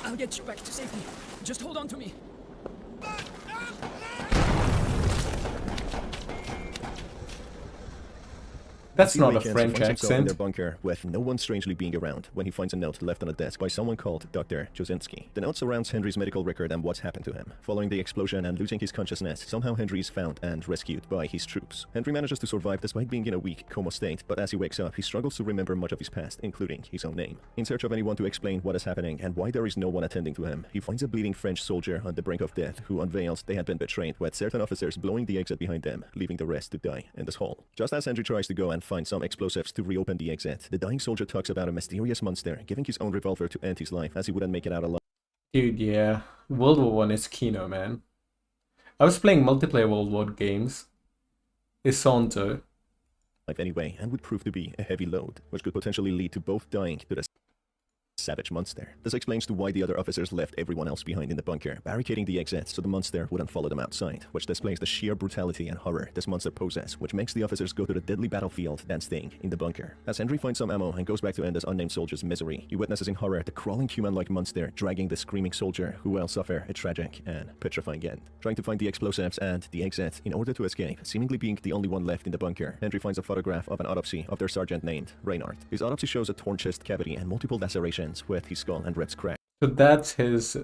I'll get you back to safety. Just hold on to me. That's not a Weekends, French he finds himself in accent. their bunker, with no one strangely being around, when he finds a note left on a desk by someone called Dr. Jozinski. The note surrounds Henry's medical record and what's happened to him. Following the explosion and losing his consciousness, somehow Henry is found and rescued by his troops. Henry manages to survive despite being in a weak coma state, but as he wakes up, he struggles to remember much of his past, including his own name. In search of anyone to explain what is happening and why there is no one attending to him, he finds a bleeding French soldier on the brink of death who unveils they had been betrayed, with certain officers blowing the exit behind them, leaving the rest to die in this hole. Just as Henry tries to go and find some explosives to reopen the exit, the dying soldier talks about a mysterious monster giving his own revolver to end his life, as he wouldn't make it out alive. Dude, yeah. World War One is Kino, man. I was playing multiplayer World War games. It's on too. Anyway, and would prove to be a heavy load, which could potentially lead to both dying to the savage monster. This explains to why the other officers left everyone else behind in the bunker, barricading the exit so the monster wouldn't follow them outside, which displays the sheer brutality and horror this monster poses, which makes the officers go to the deadly battlefield than staying in the bunker. As Henry finds some ammo and goes back to end this unnamed soldier's misery, he witnesses in horror the crawling human-like monster dragging the screaming soldier, who will suffer a tragic and petrifying end. Trying to find the explosives and the exit in order to escape, seemingly being the only one left in the bunker, Henry finds a photograph of an autopsy of their sergeant named Reynard. His autopsy shows a torn chest cavity and multiple lacerations, with his skull and ribs cracked. So that's his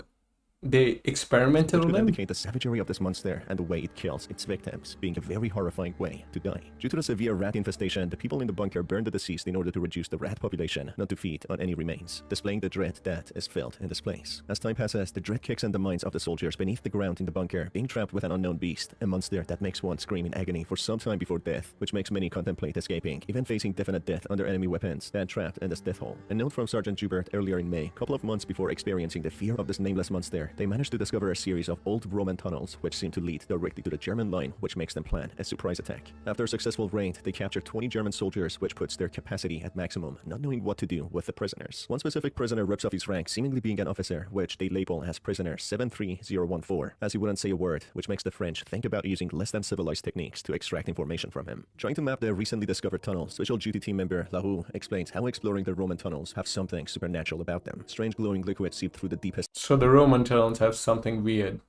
they experimented which on could them? indicate the savagery of this monster and the way it kills its victims, being a very horrifying way to die. Due to the severe rat infestation, the people in the bunker burned the deceased in order to reduce the rat population, not to feed on any remains, displaying the dread that is felt in this place. As time passes, the dread kicks in the minds of the soldiers beneath the ground in the bunker, being trapped with an unknown beast, a monster that makes one scream in agony for some time before death, which makes many contemplate escaping, even facing definite death under enemy weapons, stand trapped in this death hole. A note from Sergeant Joubert earlier in May, a couple of months before experiencing the fear of this nameless monster, they managed to discover a series of old Roman tunnels which seem to lead directly to the German line, which makes them plan a surprise attack. After a successful raid, they captured 20 German soldiers, which puts their capacity at maximum, not knowing what to do with the prisoners. One specific prisoner rips off his rank, seemingly being an officer, which they label as prisoner 73014, as he wouldn't say a word, which makes the French think about using less than civilized techniques to extract information from him. Trying to map the recently discovered tunnel, Special Duty Team member Laroux explains how exploring the Roman tunnels have something supernatural about them. Strange glowing liquid seep through the deepest. So the Roman tunnels have something weird,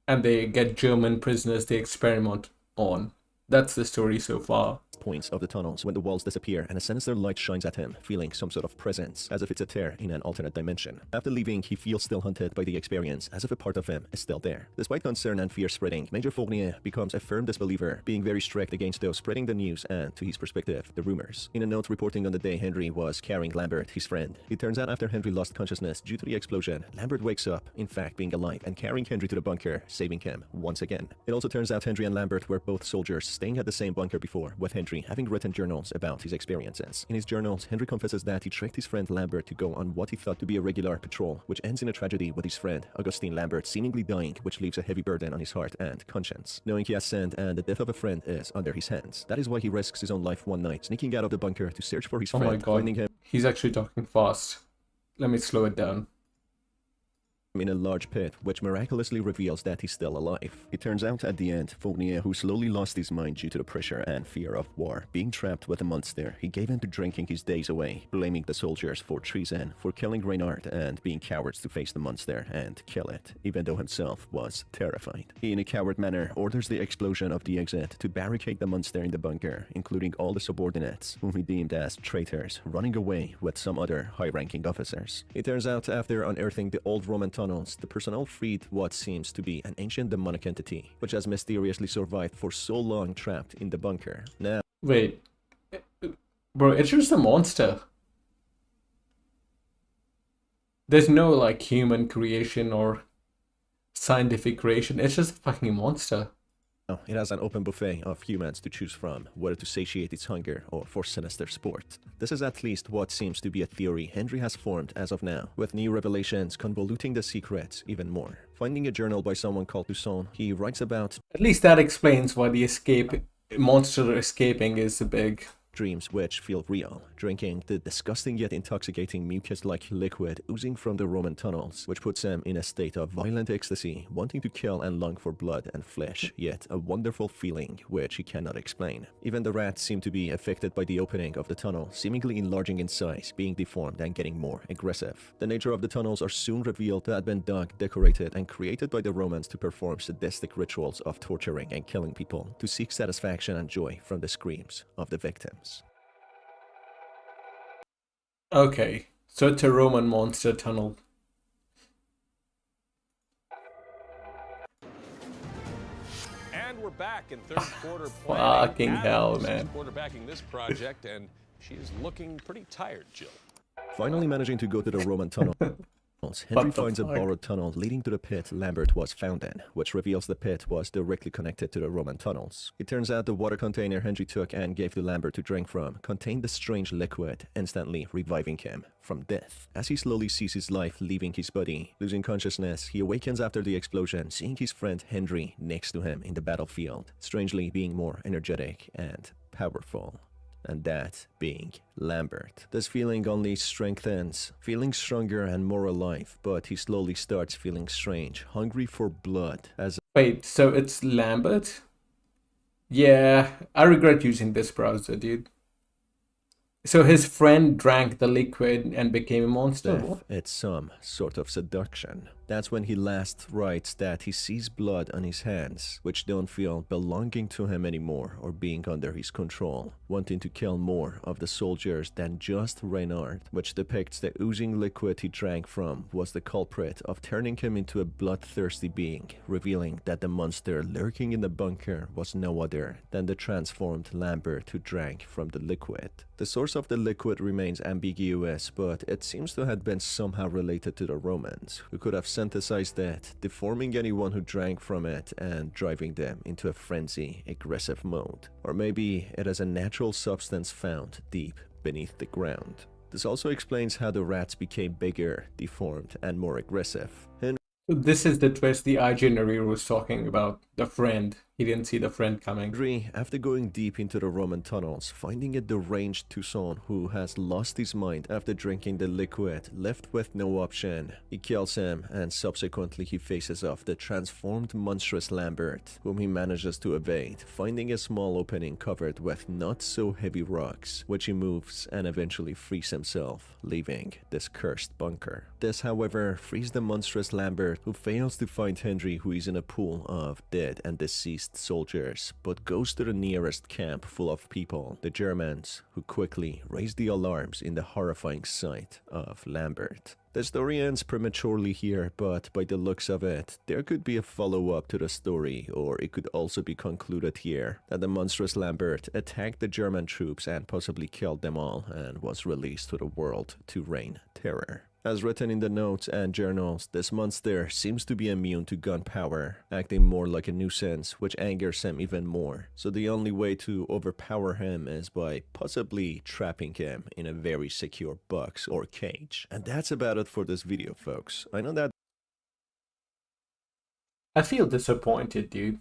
and they get German prisoners they experiment on. That's the story so far. Points of the tunnels when the walls disappear and a sinister light shines at him, feeling some sort of presence, as if it's a tear in an alternate dimension. After leaving, he feels still haunted by the experience, as if a part of him is still there. Despite concern and fear spreading, Major Fournier becomes a firm disbeliever, being very strict against those spreading the news and, to his perspective, the rumors. In a note reporting on the day Henry was carrying Lambert, his friend, it turns out after Henry lost consciousness due to the explosion, Lambert wakes up, in fact being alive, and carrying Henry to the bunker, saving him once again. It also turns out Henry and Lambert were both soldiers staying at the same bunker before, with Henry having written journals about his experiences. In his journals, Henry confesses that he tricked his friend Lambert to go on what he thought to be a regular patrol, which ends in a tragedy with his friend Augustine Lambert seemingly dying, which leaves a heavy burden on his heart and conscience. Knowing he has sinned and the death of a friend is under his hands, that is why he risks his own life one night, sneaking out of the bunker to search for his friend, my god, finding him. He's actually talking fast. Let me slow it down. In a large pit, which miraculously reveals that he's still alive. It turns out at the end, Fournier, who slowly lost his mind due to the pressure and fear of war, being trapped with a monster, he gave in to drinking his days away, blaming the soldiers for treason, for killing Reynard, and being cowards to face the monster and kill it, even though himself was terrified. He, in a coward manner, orders the explosion of the exit to barricade the monster in the bunker, including all the subordinates, whom he deemed as traitors, running away with some other high-ranking officers. It turns out, after unearthing the old Roman tunnels, the personnel freed what seems to be an ancient demonic entity, which has mysteriously survived for so long trapped in the bunker. Now, wait, bro, it's just a monster. There's no like human creation or scientific creation. It's just a fucking monster. it has an open buffet of humans to choose from, whether to satiate its hunger or for sinister sport. This is at least what seems to be a theory Henry has formed as of now, with new revelations convoluting the secrets even more. Finding a journal by someone called Toussaint, he writes about At least that explains why the monster escaping is so big. Dreams which feel real, drinking the disgusting yet intoxicating mucus-like liquid oozing from the Roman tunnels, which puts him in a state of violent ecstasy, wanting to kill and long for blood and flesh, yet a wonderful feeling which he cannot explain. Even the rats seem to be affected by the opening of the tunnel, seemingly enlarging in size, being deformed and getting more aggressive. The nature of the tunnels are soon revealed to have been dug, decorated, and created by the Romans to perform sadistic rituals of torturing and killing people, to seek satisfaction and joy from the screams of the victims. Okay, so it's a Roman monster tunnel. And we're back in third quarter play. Fucking hell, man. Quarterbacking this project, and she is looking pretty tired, Jill. Finally managing to go to the Roman tunnel, Henry finds a borrowed tunnel leading to the pit Lambert was found in, which reveals the pit was directly connected to the Roman tunnels. It turns out the water container Henry took and gave to Lambert to drink from contained the strange liquid, instantly reviving him from death. As he slowly sees his life leaving his body, losing consciousness, he awakens after the explosion, seeing his friend Henry next to him in the battlefield, strangely being more energetic and powerful. And that being Lambert. This feeling only strengthens, feeling stronger and more alive, but he slowly starts feeling strange, hungry for blood as... Wait, so it's Lambert? Yeah, I regret using this browser, dude. So his friend drank the liquid and became a monster? It's some sort of seduction. That's when he last writes that he sees blood on his hands, which don't feel belonging to him anymore or being under his control, wanting to kill more of the soldiers than just Reynard, which depicts the oozing liquid he drank from was the culprit of turning him into a bloodthirsty being, revealing that the monster lurking in the bunker was no other than the transformed Lambert who drank from the liquid. The source of the liquid remains ambiguous, but it seems to have been somehow related to the Romans, who could have synthesized it, deforming anyone who drank from it and driving them into a frenzy, aggressive mode. Or maybe it is a natural substance found deep beneath the ground. This also explains how the rats became bigger, deformed, and more aggressive. This is the twist the itinerary was talking about. The friend. He didn't see the friend coming. Henry, after going deep into the Roman tunnels, finding a deranged Toussaint who has lost his mind after drinking the liquid, left with no option. He kills him, and subsequently he faces off the transformed monstrous Lambert, whom he manages to evade, finding a small opening covered with not so heavy rocks, which he moves and eventually frees himself, leaving this cursed bunker. This, however, frees the monstrous Lambert, who fails to find Henry, who is in a pool of dead and deceased soldiers, but goes to the nearest camp full of people, the Germans, who quickly raise the alarms in the horrifying sight of Lambert. The story ends prematurely here, but by the looks of it, there could be a follow-up to the story, or it could also be concluded here that the monstrous Lambert attacked the German troops and possibly killed them all, and was released to the world to reign terror. As written in the notes and journals, this monster seems to be immune to gunpowder, acting more like a nuisance, which angers him even more. So the only way to overpower him is by possibly trapping him in a very secure box or cage. And that's about it for this video, folks. I know that... I feel disappointed, dude.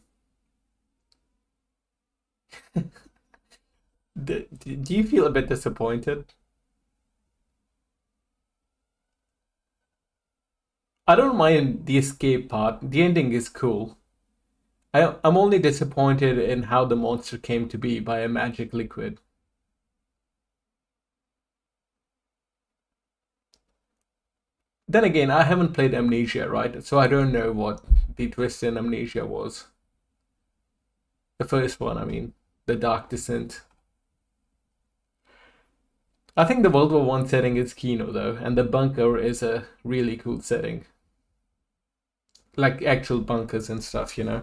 Do you feel a bit disappointed? I don't mind the escape part. The ending is cool. I'm only disappointed in how the monster came to be by a magic liquid. Then again, I haven't played Amnesia, right? So I don't know what the twist in Amnesia was. The first one, I mean. The Dark Descent. I think the World War I setting is Kino, though. And the bunker is a really cool setting. Like actual bunkers and stuff, you know,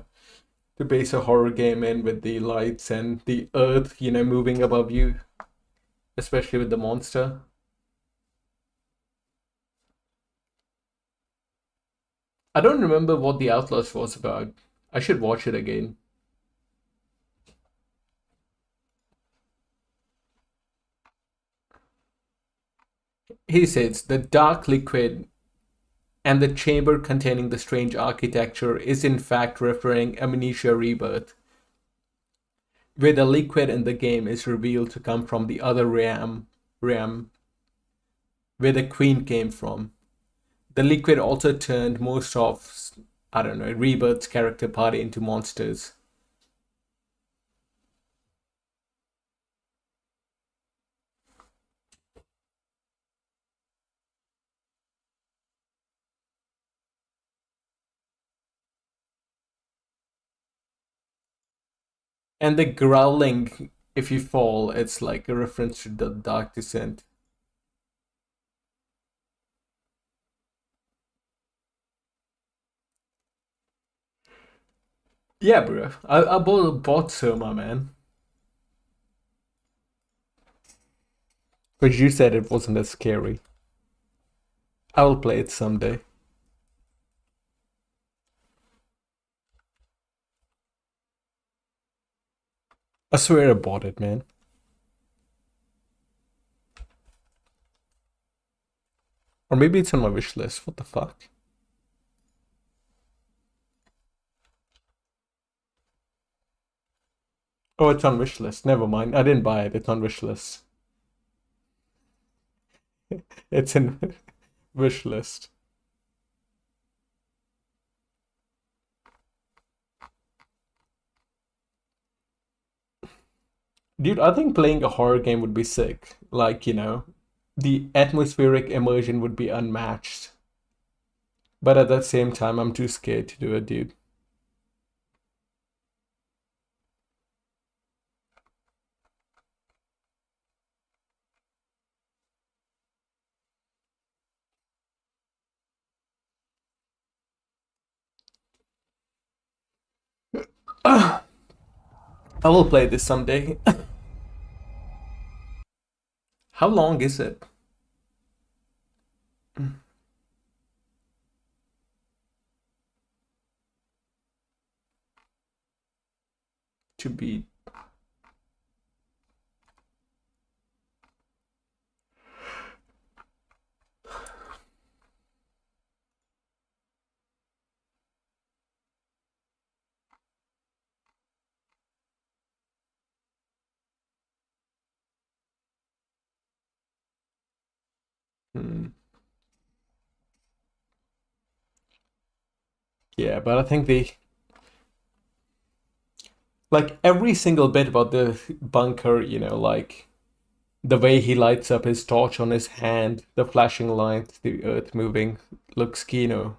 to base a horror game in with the lights and the earth, you know, moving above you, especially with the monster. I don't remember what the Outlaws was about. I should watch it again. He says the dark liquid and the chamber containing the strange architecture is in fact referring Amnesia Rebirth, where the liquid in the game is revealed to come from the other realm, where the Queen came from. The liquid also turned most of, I don't know, Rebirth's character party into monsters. And the growling, if you fall, it's like a reference to the Dark Descent. Yeah, bro. I bought Soma, man. But you said it wasn't as scary. I will play it someday. I swear I bought it, man. Or maybe it's on my wish list. What the fuck? Oh, it's on wish list. Never mind. I didn't buy it. It's on wish list. It's in wish list. Dude, I think playing a horror game would be sick. Like, you know, the atmospheric immersion would be unmatched. But at that same time, I'm too scared to do it, dude. I will play this someday. How long is it? To beat. Yeah, but I think like every single bit about the bunker, you know, like the way he lights up his torch on his hand, the flashing lights, the earth moving, looks, you know,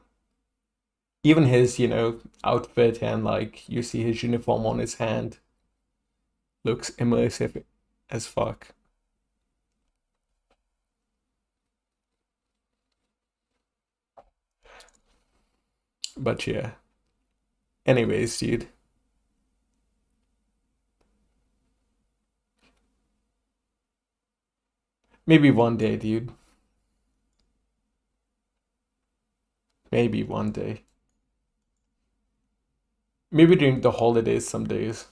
even his, you know, outfit and like you see his uniform on his hand looks immersive as fuck. But yeah. Anyways, dude. Maybe one day, dude. Maybe one day. Maybe during the holidays some days.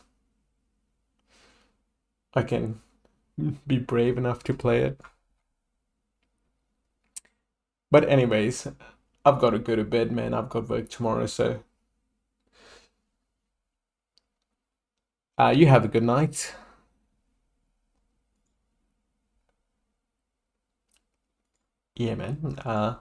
I can be brave enough to play it. But anyways, I've got to go to bed, man. I've got work tomorrow, so you have a good night. Yeah, man.